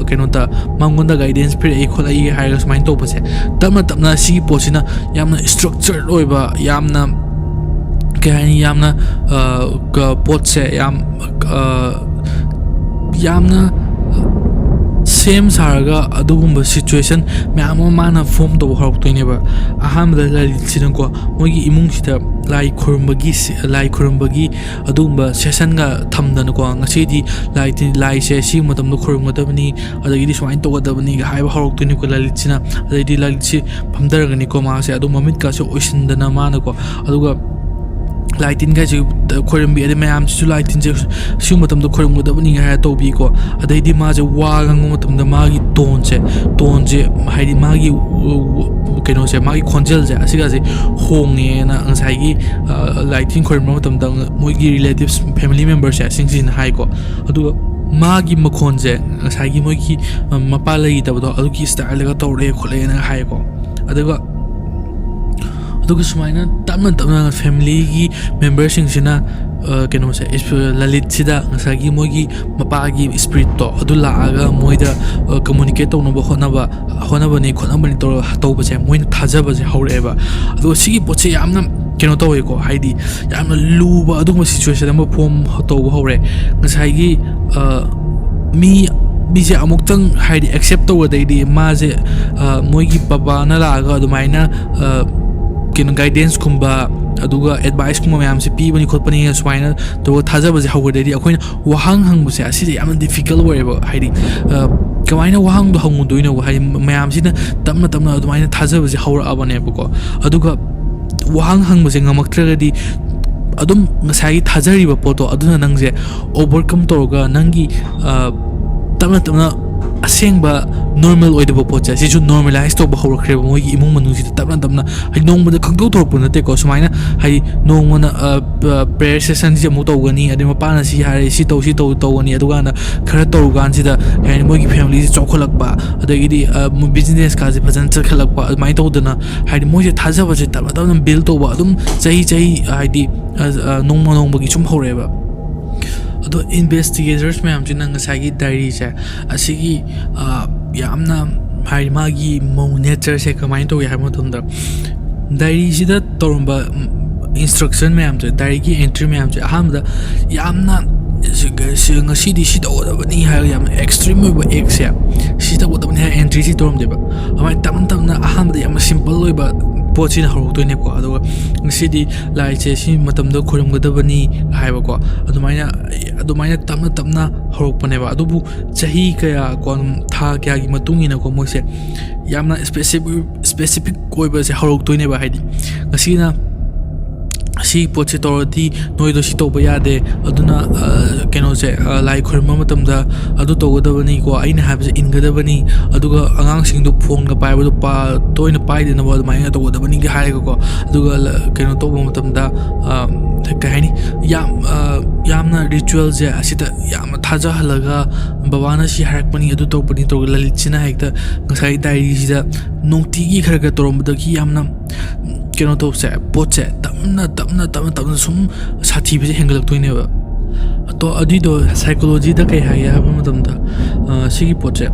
केनोता मांगोंदा गाइडेंस पिर ए खोलाई हाइगा सुमाइन तोबसे तमना सिगी पोसिना यामना स्ट्रक्चर्ड ओइबा यामना के हाइनी यामना पोटसे यामना सेम सारगा अदुगुंबा सिचुएशन मैम माना फॉर्म तो हरक्तोइनेबा अहामदा लाइसिनको मोगी इमुंगसिदा लाई खुरमबगी अदुगुंबा सेशनगा थमदनको ngasiदी लाइसे सि मतमदो खुरमगदबनी अदगिदी सुमाइन तोगदबनी हाइबा हरक्तोइनेको लाइसिना अदगिदी लाइसि फमदरगनिको मासे अदु ममित कासे ओइसिनदना मानको अदुगा लाइटिन गाइसे खोरमबी अदे मैम सिसु लाइटिन जे सि मतमदो खोरमगदबनी हाय तोबीको अदैदी माजे वागांग मतमदो मागी टोनसे हाइदी मागी केनोसे मागी खोंजल जे असिगासे होंगेना ngसाइगी लाइटिन खोरम मतमदो मोइगी रिलेटिव्स फैमिली मेंबर्स सिंगसिन हाइको अदुगा मागी मखोनजे ngसाइगी मोइगी मपा लगी तबदो अदुगी स्टाइल गा तौरे खोलेना हाइको अदुगा सुमाइना तमना फैमिली की मेंबरसिंगसिना केनोसे ललितसिदा ngसागी मोगी मपागी स्पिरिट तो अदु लागा मोइदा कम्युनिकेट तौनबा होनबनी तौबसे मोइन थाजबसे हौरेबा अदु सिगी पोचे यामना केनो तौयको हाइदी यामना लुबा अदुगम सिचुएशन अमा फॉर्म तौबा हौरे ngसागी मीसे अमुक्तंग हाइदी एक्सेप्ट तौगदैदी माजे मोइगी बाबा ना लागा अदुमाइना केनो गाइडेंस कुंबा अदुगा एडवाइस कुंबा मैम से पीबनी खोपनी सुमाइना तो थाजबसे हौगदैदी अखोइन वहांग हंगबसे असिदे याम डिफिकल्ट ओइबा हाइदी कमाइना वहांग दो हंगुदोइनो हाइ मैम सिना तमना अदुमाइना थाजबसे हौरअबनेबको अदुगा वहांग हंगबसे ngamaktregadi adum ngasai thajariba poto aduna nangje overcome toroga nangi tamna असेंबा नॉर्मल ओइदबो पोचे सिजु नॉर्मलाइज तो बहौरख्रेब मोइगी इमुंग मनुसि तपना हाइ नोंगमदा खंगदो थोरपु नतेको सुमाइना हाइ नोंगमना प्रेयर सेशन जे मु तौगनी अदे मपाना सि हारे सि तौगनी अदुगाना खरा तौगान सिदा हाइ मोइगी फैमिली से चौखलकबा अदगिदी बिजनेस का जे फजन चखलकबा माइ तौदना हाइ मोइजे थाजबसे तपना बिल्ड तौबा अदुम चाही हाइदी नोंगमगी सुम हौरेबा अदो इन्वेस्टिगेटर्स मैम जी ngसागी डायरी से असिगी यामना हाइ मागी मौ नेचर से कमाइन तो याम मतंदा डायरी सिदा तोरंबा इंस्ट्रक्शन मैम जे डायरी की एंट्री मैम जे अहमदा यामना ngasiदी सि तौदबनी हाइ याम एक्सट्रीम ओइबा एक से सि तौदबनी हाइ एंट्री सि तोरमदेबा अमाइ तमना अहमदा याम सिंपल ओइबा पोचिन हरक्तोइनेको अदुगा ngasiदी लाइचे सि मतमदो खुरमगदबनी हाइबको अदुमाइना तमना हरक्पनेबा अदुबु चाही कया कोन था क्या की मतुंगिनको मोइसे यामना स्पेसिफिक कोइबसे हरक्तोइनेबा हाइदी ngasiना si poche toradi noi do si to ba yade aduna keno se lai khorma matamda adu to godabani ko aina habse ingadabani aduga angang sing do phone ga pai bu pa toina pai de na ba mai to godabani ga hai ko aduga keno to ba matamda ka hani yamna ritual je asita yam thaja halaga babana si harakpani adu to pani to lalit china hekta ngasai diary sida nongti gi khara ga toromda ki yamna keno to se poche tamna sum sathi bi hengal toine ba to adi do psychology da kai haya ba matam da sigi poche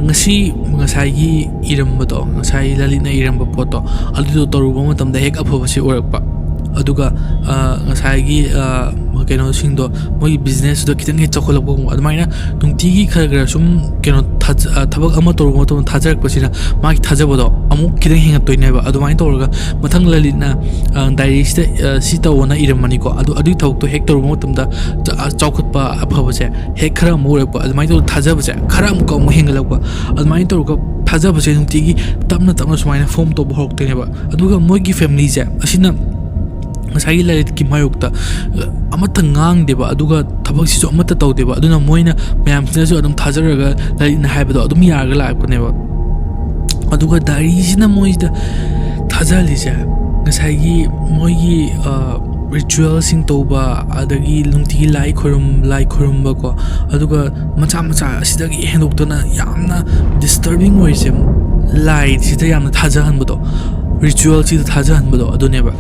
ngasi ngasai gi iramba do ngasai lalina iramba poto adi do toru ba matam da hek apho se orakpa aduga ngasai gi keno sing do moi business do kitang he chokholak bo admaina tungti gi khara sum keno thabak ama toru mo to thajarak pasina ma ki thajabo do amuk kitang hinga toine ba adumai torga mathang lalina diary si ta wona iramani ko adu thok to hek toru mo tamda chaukhut pa apha se hek khara mo re pa adumai to thajaba se khara am ko mo hingalak ba adumai torga thajaba se tungti gi tamna sumaina form to bhok toine ba aduga moi gi family je asina ngasai lalit ki mayukta amata ngang deba aduga thabak si so amata taw deba aduna moina mayam sina so adum thajaraga lalit na haibado adum yarga la ko neba aduga diary sina moida thajali ja ngasai gi moi gi ritual sing toba adagi lungti lai khorum ba ko aduga macha asidagi hendoktana yamna disturbing oise lai sida yamna thajahan bado ritual sida thajahan bado aduneba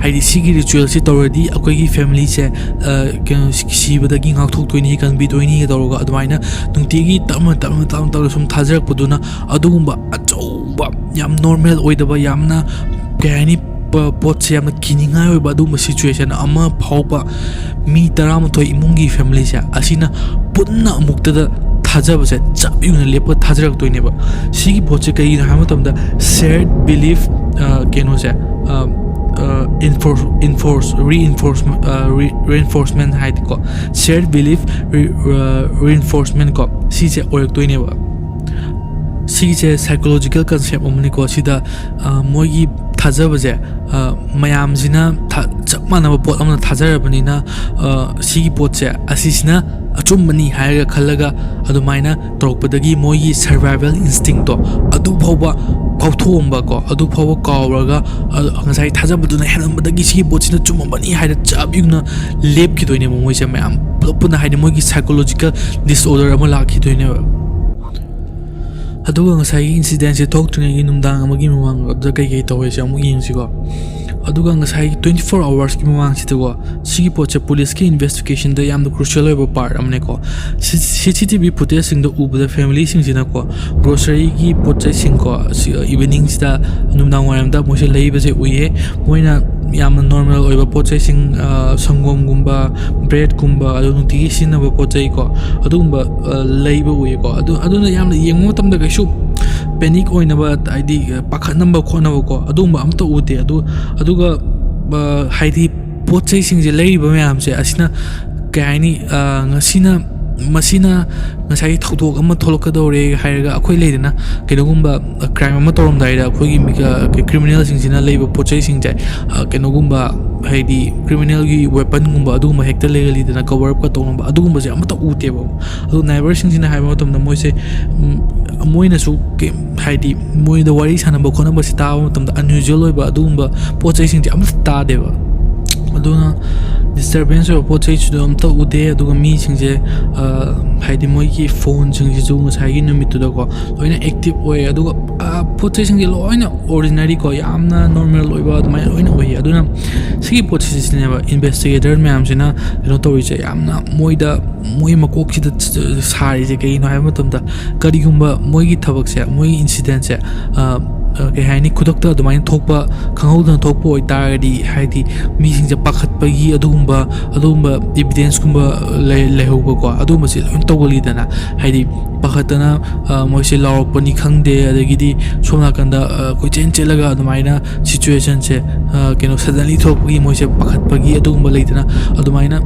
haidi sigi ritual si toradi akoi gi family se sibada gi ngak thok toini kan bi toini ga doroga admaina nungti gi tamma sum thajarak puduna adugumba achouba yam normal oidaba yamna kani pot se yamna kininga oiba aduma situation ama phauba mi taramthoi imungi family se asina punna muktada thajaba se chapyuna lepa thajarak toine ba sigi poche kai na hamatamda shared belief keno se reinforcement haid ko shared belief reinforcement ko si je orak toine ba si je psychological concept omni ko sida mogi thajaba je mayam jina chap manaba pot amna thajarabani na si pot je asisina achumani haiga khalaga adumaina torokpadagi mogi survival instinct to adu phawba kauthomba ko adu phawba kawraga ngasai thajabaduna henambadagi si pochina chumambani haida chabyugna lepki doine mo moise mayam pulapuna haida mogi psychological disorder ama lakhi doine aduga ngasai incident se thoktrine numdang amagi mamang da kai tawai se amu yingsi ko aduga ngasai 24 hours ki mamang sitago sigi poche police ki investigation da yam crucial over part amne ko CCTV footage sing da uba family sing sina ko grocery ki poche sing ko evening sta numdang waram da moise leiba se uye moina yam normal oiba poche sing sangom gumba bread gumba adu nuti sina ba poche ko adumba leiba uye ko aduna yam yengo tam da shu panic oina ba id pakhat number khona ko adumba amta ute aduga haidi poche sing je leiba mayam se asina kaini ngasina masina ngasai thokdok ama tholokadore hairaga akhoi leidena kenogumba crime ama torom daira akhoi gi criminal singina leiba poche sing jai kenogumba haidi criminal gi weapon gumba adugumba hekta legally dena cover up ka tongba adugumba je amata uteba adu neighbor singina haiba matamna moise moina su haidi moida wari sanaba khona ba sita matamda unusual oiba adugumba poche sing je amata ta deba aduna disturbance of poche chu amta ude aduga mi singje haidi moi ki phone singje ju ngasai gi numit to ko loina active oi aduga poche singje loina ordinary ko yamna normal oiba adumai loina oi aduna sigi poche singje ba investigator myam sina no to ri yamna moi makok sida sari je kai no ha matamda kari gumba moi gi thabak se moi incident se ke haini khudakta adumai thokpa khanghodna thokpa oi taradi haidi mi singje pakhatpa gi adumba evidence kumba lehoba ko adumba se loin tawali dana haidi pakhatana moise lawpani khangde adagidi somna kanda koi chen chelaga adumaina situation se keno suddenly thokpi moise pakhatpa gi adumba leidana adumaina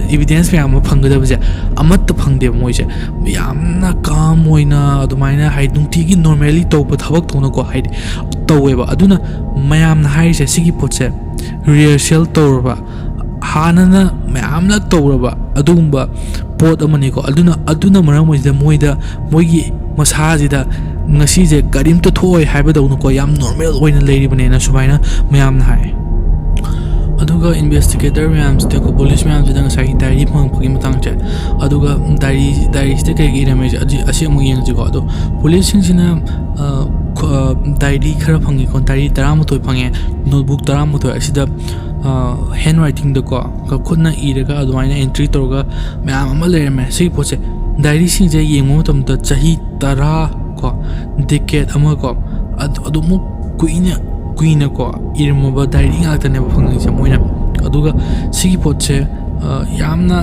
evidence me am phangda bja amat phangde moise yamna calm oina adumaina hai nungti gi normally to pa thabak tona ko hai tꯧꯋꯦꯕ ꯑꯗꯨꯅ ꯃꯌꯥꯝꯅ ꯍꯥꯏꯔꯤꯁꯦ ꯁꯤꯒꯤ ꯄꯣꯠꯁꯦ rehearsal ꯇꯧꯔꯕ ꯍꯥꯟꯅꯅ ꯃꯌꯥꯝꯂꯛ ꯇꯧꯔꯕ ꯑꯗꯨꯒꯨꯝꯕ ꯄꯣꯠ ꯑꯃꯅꯤꯀꯣ ꯑꯗꯨꯅ ꯃꯔꯝ ꯑꯣꯏꯁꯤꯗ ꯃꯣꯏꯒꯤ ꯃꯁꯥꯁꯤꯗ ngasize karimta thoi haibadawnu ko yam normal oina leiribane na sumaina mayam na hai aduga investigator mayam ste ko police mayam jida ngasai diary phangpagi matang che aduga diary ste kai gi rame asi amu yeng ji ko ado police sing sina diary khara phangi ko diary 13 phange notebook 13 asida handwriting da ko khudna iraga adumaina entry torga mayam ama leirame sei poche diary sing je yengmo tam da chahi 10 ko decade ama ko adumu kuina ko irmaba diary ngakta ne phangi se moina aduga sigi potse yamna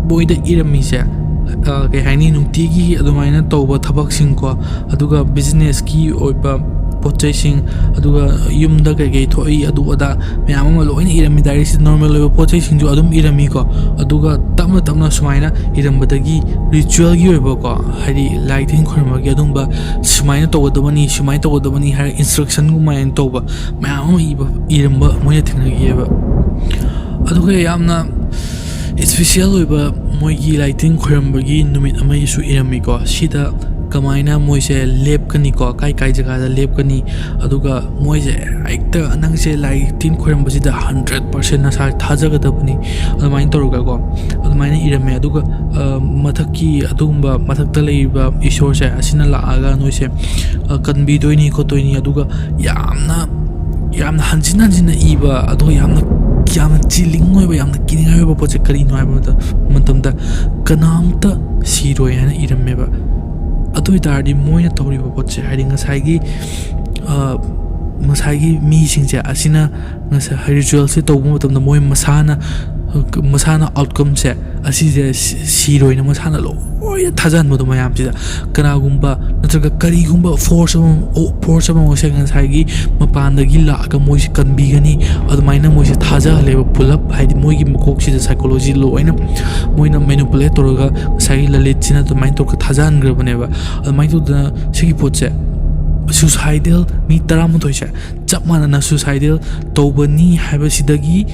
boida irami se ke haini nungti gi adumaina tawba thabak sing ko aduga business ki oiba potchai sing aduga yumda ke thoi adu ada myam ama loina irami diary se normal oiba potchai sing ju adum irami ko aduga tamna sumaina irambadagi ritual gi oiba ko hari lighting khorma gi adumba sumaina tawdabani har instruction gu main tawba myam iramba moina thingna gi eba aduga yamna special oiba moigi lighting khorma gi numit ama isu irami ko sida kamaina moise lab kani ko kai jaga da lab kani aduga moise aikta nangse lighting khoram basida 100% na sa thajaga da bani admain toruga ko admaina irame aduga mathaki adumba mathakta leiba ishor se asina la aga noise kanbi doini ko toini aduga yamna hanjina iba aduga yamna chilling oiba yamna kining oiba poche kari no aiba matamda kanamta siroi hana irame ba adu itardi moina tawriba potche hari ngasai gi mi singje asina ngasa ritual se tawbu matamda moi masana outcome se asije siroina masana loi thajan modu mayam sida kana gumba natraga kari gumba force ama se ngasai gi mapanda gi la ga moi kanbi gani adumaina moi se thaja leba pull up haidi moi gi makok sida psychology loina moina manipulate toraga sai lalit china to main to ka thajan grabane ba adumai to da sigi potche suicidal mi taram toise chapmana na suicidal tobani haiba sidagi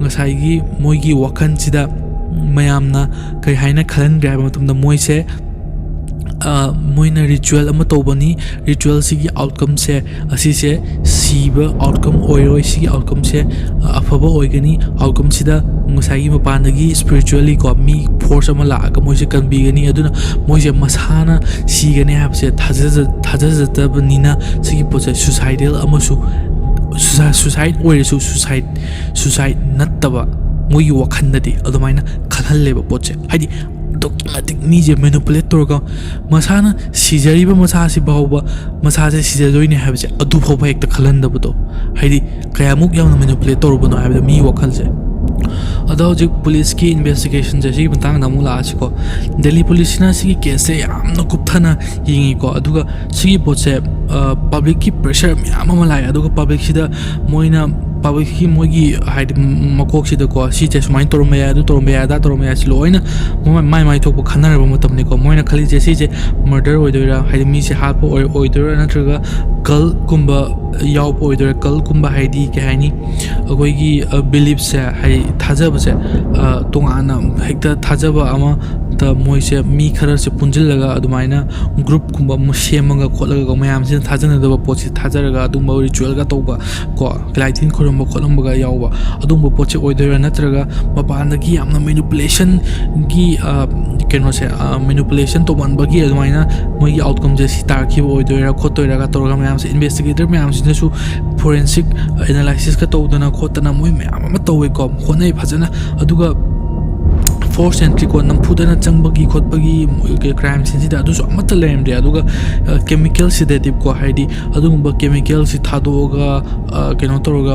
ngasai gi moi gi wakan sida mayamna kai haina khalan grab matumda moise moina ritual ama tobani ritual sigi outcome se asise siba outcome oiroi sigi outcome se afaba oigani outcome sida ngasai mapandagi spiritually ko mi force ama la ga moise kanbi gani aduna moise masana sigani habse thajajatabnina sigi poche suicidal amasu suicide oiresu suicide nattaba moi wakhandadi adumaina khalhalleba poche haidi documentic nije manipulate torga masana sijariba masasi bawba masase sijadoine habse adu phawba ekta khalandabdo haidi kayamuk yamna manipulate torbono habda mi wakhalse ado jik police ki investigation je sigi bantang namu la achiko Delhi police na sigi case yamna kupthana yingi ko aduga sigi poche public ki pressure yamama lai aduga public sida moina public ki moigi haid makok sida ko si che sumain toromya si loina mai thok khanar ba matam ne ko moina khali je si je murder oidoira haid mi se hat po oidoira natraga kal kumba yaw po oidoira kal kumba haidi ke haini agoi gi belief se hai thajaba se tongana hekta thajaba ama ta moise mi khara se punjillaga adumaina group kumba musemaga kholaga ko mayam sin thajana da pochi thajaraga adumba ritual ga toba ko lighting khoramba kholamba yawba adumba pochi oidera natraga mapandagi amna manipulation gi keno se manipulation to banbagi adumaina moi outcome je sitar ki oidera khotoira ga torga mayam se investigator mayam sin su forensic analysis ka todana khotana moi mayam ma towe ko khonai phajana aduga force entry ko namphudana changbagi khotbagi crime sin sida adu so amata lemde aduga chemical sedative ko haidi adugumba chemical si thadoga keno toroga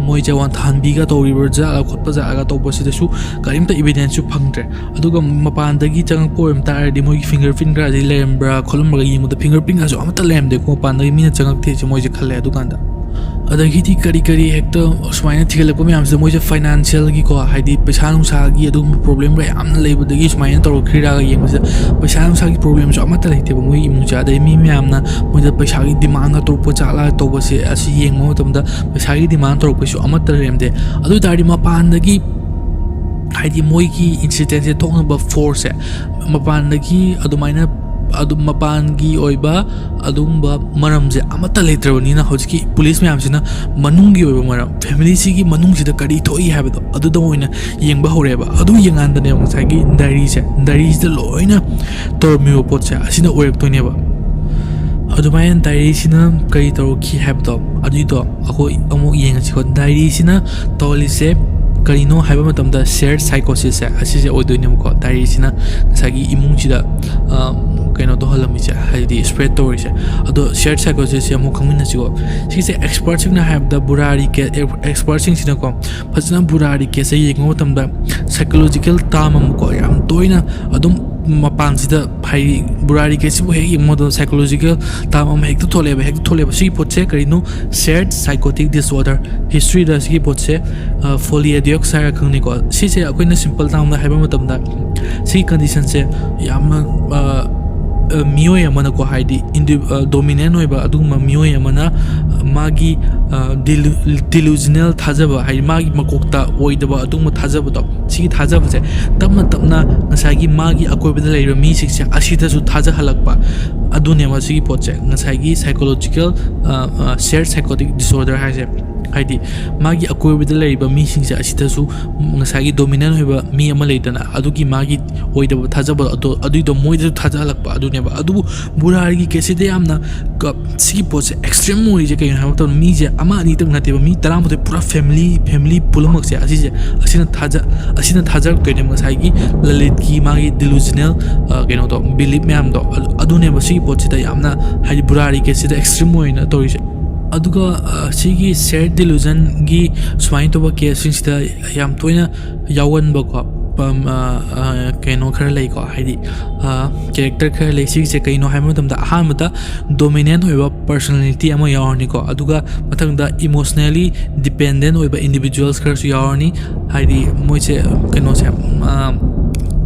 moije wan thanbi ga toriber ja khotpa ja ga tobo sida su karimta evidence su phangre aduga mapandagi chang poem tardi moi fingerprint ga lembra kholumba ga yimu da fingerprint ga so amata lemde ko pandagi mina changak the moije khalle aduganda ꯑꯗꯒꯤꯗꯤ ꯀꯔꯤ ꯍꯦꯛꯇ ꯁꯨꯃꯥꯏꯅ ꯊꯤꯒꯠꯂꯛꯄ ꯃꯌꯥꯝꯁꯤꯗ ꯃꯣꯏꯁꯦ ꯐꯥꯏꯅꯥꯟꯁꯤꯌꯦꯜꯒꯤꯀꯣ ꯍꯥꯏꯗꯤ ꯄꯩꯁꯥ ꯅꯨꯡꯁꯥꯒꯤ ꯑꯗꯨꯒꯨꯝꯕ ꯄ꯭ꯔꯣꯕ꯭ꯂꯦꯝꯒ ꯌꯥꯝꯅ ꯂꯩꯕꯗꯒꯤ ꯁꯨꯃꯥꯏꯅ ꯇꯧꯔꯛꯈ꯭ꯔꯤꯔꯥꯒ ꯌꯦꯡꯕꯁꯤꯗ ꯄꯩꯁꯥ ꯅꯨꯡꯁꯥꯒꯤ ꯄ꯭ꯔꯣꯕ꯭ꯂꯦꯝꯁꯨ ꯑꯃꯠꯇ ꯂꯩꯇꯦꯕ ꯃꯣꯏ ꯏꯃꯨꯡꯁꯦ ꯑꯗꯩ ꯃꯤ ꯃꯌꯥꯝꯅ ꯃꯣꯏꯗ ꯄꯩꯁꯥꯒꯤ ꯗꯤꯃꯥꯟꯒ ꯇꯧꯔꯛꯄ ꯆꯥꯠꯂ ꯇꯧꯕꯁꯦ ꯑꯁꯤ ꯌꯦꯡꯕ ꯃꯇꯝꯗ ꯄꯩꯁꯥꯒꯤ ꯗꯤꯃꯥꯟ ꯇꯧꯔꯛꯄꯁꯨ ꯑꯃꯠꯇ ꯂꯩꯔꯝꯗꯦ ꯑꯗꯨ ꯑꯣꯏꯇꯥꯔꯗꯤ ꯃꯄꯥꯟꯗꯒꯤ ꯍꯥꯏꯗꯤ ꯃꯣꯏꯒꯤ ꯏꯟꯁꯤꯗꯦꯟꯁꯦ ꯊꯣꯛꯅꯕ ꯐꯣꯔꯁꯁꯦ ꯃꯄꯥꯟꯗꯒꯤ ꯑꯗꯨꯃꯥꯏꯅ ꯑꯗꯨꯝ ꯃꯄꯥꯟꯒꯤ ꯑꯣꯏꯕ ꯑꯗꯨꯒꯨꯝꯕ ꯃꯔꯝꯁꯦ ꯑꯃꯠꯇ ꯂꯩꯇ꯭ꯔꯕꯅꯤꯅ ꯍꯧꯖꯤꯛꯀꯤ ꯄꯨꯂꯤꯁ ꯃꯌꯥꯝꯁꯤꯅ ꯃꯅꯨꯡꯒꯤ ꯑꯣꯏꯕ ꯃꯔꯝ ꯐꯦꯃꯤꯂꯤꯁꯤꯒꯤ ꯃꯅꯨꯡꯁꯤꯗ ꯀꯔꯤ ꯊꯣꯛꯏ ꯍꯥꯏꯕꯗꯣ ꯑꯗꯨꯗ ꯑꯣꯏꯅ ꯌꯦꯡꯕ ꯍꯧꯔꯛꯑꯦꯕ ꯑꯗꯨ ꯌꯦꯡꯀꯥꯟꯗꯅꯦꯕ ꯉꯁꯥꯏꯒꯤ ꯗꯥꯏꯔꯤꯁꯤꯗ ꯂꯣꯏꯅ ꯇꯧꯔꯝꯃꯤꯕ ꯄꯣꯠꯁꯦ ꯑꯁꯤꯅ ꯑꯣꯏꯔꯛꯇꯣꯏꯅꯦꯕ ꯑꯗꯨꯃꯥꯏꯅ ꯗꯥꯏꯔꯤꯁꯤꯅ ꯀꯔꯤ ꯇꯧꯔꯛꯈꯤ ꯍꯥꯏꯕꯗꯣ ꯑꯗꯨꯏꯗꯣ ꯑꯩꯈꯣꯏ ꯑꯃꯨꯛ ꯌꯦꯡꯉꯁꯤꯀꯣ ꯗꯥꯏꯔꯤꯁꯤꯅ ꯇꯧꯍꯜꯂꯤꯁꯦ ꯀꯔꯤꯅꯣ ꯍꯥꯏꯕ ꯃꯇꯝꯗ ꯁꯦꯌꯔ ꯁꯥꯏꯀꯣꯁꯤꯁꯁꯦ ꯑꯁꯤꯁꯦ ꯑꯣꯏꯗꯣꯏꯅꯦꯕꯀꯣ ꯗꯥꯏꯔꯤꯁꯤꯅ ꯉꯁꯥꯏꯒꯤ ꯏꯃꯨꯡꯁꯤꯗ ꯀꯩꯅꯣ ꯇꯧꯍꯜꯂꯝꯃꯤꯁꯦ ꯍꯥꯏꯗꯤ ꯁ꯭ꯄ꯭ꯔꯦꯗ ꯇꯧꯔꯤꯁꯦ ꯑꯗꯣ ꯁꯦꯌꯔ ꯁꯥꯏꯀꯣꯁꯤꯁꯁꯦ ꯑꯃꯨꯛ ꯈꯪꯃꯤꯟꯅꯁꯤꯀꯣ ꯁꯤꯁꯦ ꯑꯦꯛꯁꯄꯔꯠꯁꯤꯡꯅ ꯍꯥꯏꯕꯗ ꯕꯨꯔꯥꯔꯤ ꯀꯦꯁ ꯑꯦꯛꯁꯄꯔꯠꯁꯤꯡꯁꯤꯅꯀꯣ ꯐꯖꯅ ꯕꯨꯔꯥꯔꯤ ꯀꯦꯁꯁꯦ ꯌꯦꯡꯕ ꯃꯇꯝꯗ ꯁꯥꯏꯀꯣꯂꯣꯖꯤꯀꯦꯜ ꯇꯥꯔꯝ ꯑꯃꯀꯣ ꯌꯥꯝ ꯇꯣꯏꯅ ꯑꯗꯨꯝ ꯃꯄꯥꯟꯁꯤꯗ ꯍꯥꯏꯗꯤ ꯕꯨꯔꯥꯔꯤ ꯀꯦꯁꯁꯤꯕꯨ ꯍꯦꯛ ꯌꯦꯡꯕ ꯃꯇꯝꯗ ꯁꯥꯏꯀꯣꯂꯣꯖꯤꯀꯦꯜ ꯇꯥꯔꯝ ꯑꯃ ꯍꯦꯛꯇ ꯊꯣꯛꯂꯛꯑꯦꯕ ꯁꯤꯒꯤ ꯄꯣꯠꯁꯦ ꯀꯔꯤꯅꯣ ꯁꯦꯌꯔড ꯁꯥꯏꯀꯣꯇꯤꯛ ꯗꯤꯁꯑꯣꯔꯗꯔ ꯍꯤꯁꯇ꯭ꯔꯤꯗ ꯁꯤꯒꯤ ꯄꯣꯠꯁꯦ ꯐꯣꯂꯤꯑꯦꯗꯤꯌꯣꯛꯁ ꯍꯥꯏꯔ ꯈꯪꯅꯤꯀꯣ ꯁꯤꯁꯦ ꯑꯩꯈꯣꯏꯅ ꯁꯤꯝꯄꯜ ꯇꯥꯔꯝꯗ ꯍꯥꯏꯕ ꯃꯇꯝꯗ ꯁꯤꯒꯤ ꯀꯟꯗꯤꯁꯟꯁꯦ ꯌꯥꯝꯅ ꯃꯤꯑꯣꯏ ꯑꯃꯅꯀꯣ ꯍꯥꯏꯗꯤ ꯗꯣꯃꯤꯅꯦꯟ ꯑꯣꯏꯕ ꯑꯗꯨꯒꯨꯝꯕ ꯃꯤꯑꯣꯏ ꯑꯃꯅ ꯃꯥꯒꯤ ꯗꯤꯂꯨꯖꯅꯦꯜ ꯊꯥꯖꯕ ꯍꯥꯏꯗꯤ ꯃꯥꯒꯤ ꯃꯀꯣꯛꯇ ꯑꯣꯏꯗꯕ ꯑꯗꯨꯒꯨꯝꯕ ꯊꯥꯖꯕꯗꯣ ꯁꯤꯒꯤ ꯊꯥꯖꯕꯁꯦ ꯇꯞꯅ ꯇꯞꯅ ꯉꯁꯥꯏꯒꯤ ꯃꯥꯒꯤ ꯑꯀꯣꯏꯕꯗ ꯂꯩꯔꯤꯕ ꯃꯤꯁꯤꯡꯁꯦ ꯑꯁꯤꯗꯁꯨ ꯊꯥꯖꯍꯜꯂꯛꯄ ꯑꯗꯨꯅꯦꯕ ꯁꯤꯒꯤ ꯄꯣꯠꯁꯦ ꯉꯁꯥꯏꯒꯤ ꯁꯥꯏꯀꯣꯂꯣꯖꯤꯀꯦꯜ ꯁꯦꯌꯔ ꯁꯥꯏꯀꯣꯇꯤꯛ ꯗꯤꯁꯑꯣꯔꯗꯔ ꯍꯥꯏꯁꯦ ꯍꯥꯏꯗꯤ ꯃꯥꯒꯤ ꯑꯀꯣꯏꯕꯗ ꯂꯩꯔꯤꯕ ꯃꯤꯁꯤꯡꯁꯦ ꯑꯁꯤꯗꯁꯨ ꯉꯁꯥꯏꯒꯤ ꯗꯣꯃꯤꯅꯦꯟ ꯑꯣꯏꯕ ꯃꯤ ꯑꯃ ꯂꯩꯗꯅ ꯑꯗꯨꯒꯤ ꯃꯥꯒꯤ ꯑꯣꯏꯗꯕ ꯊꯥꯖꯕꯗꯣ ꯑꯗꯨꯏꯗꯣ ꯃꯣꯏꯗꯁꯨ ꯊꯥꯖꯍꯜꯂꯛꯄ ꯑꯗꯨꯅꯦꯕ ꯑꯗꯨꯕꯨ ꯕꯨꯔꯥꯔꯤꯒꯤ ꯀꯦꯁꯁꯤꯗ ꯌꯥꯝꯅ ꯁꯤꯒꯤ ꯄꯣꯠꯁꯦ ꯑꯦꯛꯁꯇ꯭ꯔꯤꯝ ꯑꯣꯏꯔꯤꯁꯦ ꯀꯩꯅꯣ ꯍꯥꯏꯕ ꯃꯇꯝꯗ ꯃꯤꯁꯦ ꯑꯃ ꯑꯅꯤꯇꯪ ꯅꯠꯇꯦꯕ ꯃꯤ 19 ꯄꯨꯔꯥ ꯐꯦꯃꯤꯂꯤ ꯄꯨꯝꯅꯃꯛꯁꯦ ꯑꯁꯤꯅ ꯊꯥꯖꯔꯛꯇꯣꯏꯅꯦꯕ ꯉꯁꯥꯏꯒꯤ ꯂꯂꯤꯠꯀꯤ ꯃꯥꯒꯤ ꯗꯤꯂꯨꯖꯅꯦꯜ ꯀꯩꯅꯣꯗꯣ ꯕꯤꯂꯤꯞ ꯃꯌꯥꯝꯗꯣ ꯑꯗꯨꯅꯦꯕ ꯁꯤꯒꯤ ꯄꯣꯠꯁꯤꯗ ꯌꯥꯝꯅ ꯍꯥꯏꯗꯤ ꯕꯨꯔꯥꯔꯤ ꯀꯦꯁꯁꯤꯗ ꯑꯦꯛꯁꯇ꯭रीम ꯑꯣꯏꯅ ꯇꯧꯔꯤꯁꯦ ꯑꯗꯨꯒ ꯁꯤꯒꯤ ꯁꯦꯌꯔ ꯗꯤꯂꯨꯖꯟꯒꯤ ꯁꯨꯃꯥꯏꯅ ꯇꯧꯕ ꯀꯦꯁꯁꯤꯡꯁꯤꯗ ꯌꯥꯝ ꯇꯣꯏꯅ ꯌꯥꯎꯒꯟꯕꯀꯣ ꯀꯩꯅꯣ ꯈꯔ ꯂꯩꯀꯣ ꯍꯥꯏꯗꯤ ꯀꯦꯔꯦꯛꯇꯔ ꯈꯔ ꯂꯩ ꯁꯤꯒꯤꯁꯦ ꯀꯩꯅꯣ ꯍꯥꯏꯕ ꯃꯇꯝꯗ ꯑꯍꯥꯟꯕꯗ ꯗꯣꯃꯤꯅꯦꯟ ꯑꯣꯏꯕ ꯄꯔꯁꯣꯅꯦꯂꯤꯇꯤ ꯑꯃ ꯌꯥꯎꯔꯅꯤꯀꯣ ꯑꯗꯨꯒ ꯃꯊꯪꯗ ꯏꯃꯣꯁꯅꯦꯜꯂꯤ ꯗꯤꯄꯦꯟꯗꯦꯟ ꯑꯣꯏꯕ ꯏꯟꯗꯤꯕꯤꯖꯨꯋꯦꯜꯁ ꯈꯔꯁꯨ ꯌꯥꯎꯔꯅꯤ ꯍꯥꯏꯗꯤ ꯃꯣꯏꯁꯦ ꯀꯩꯅꯣꯁꯦ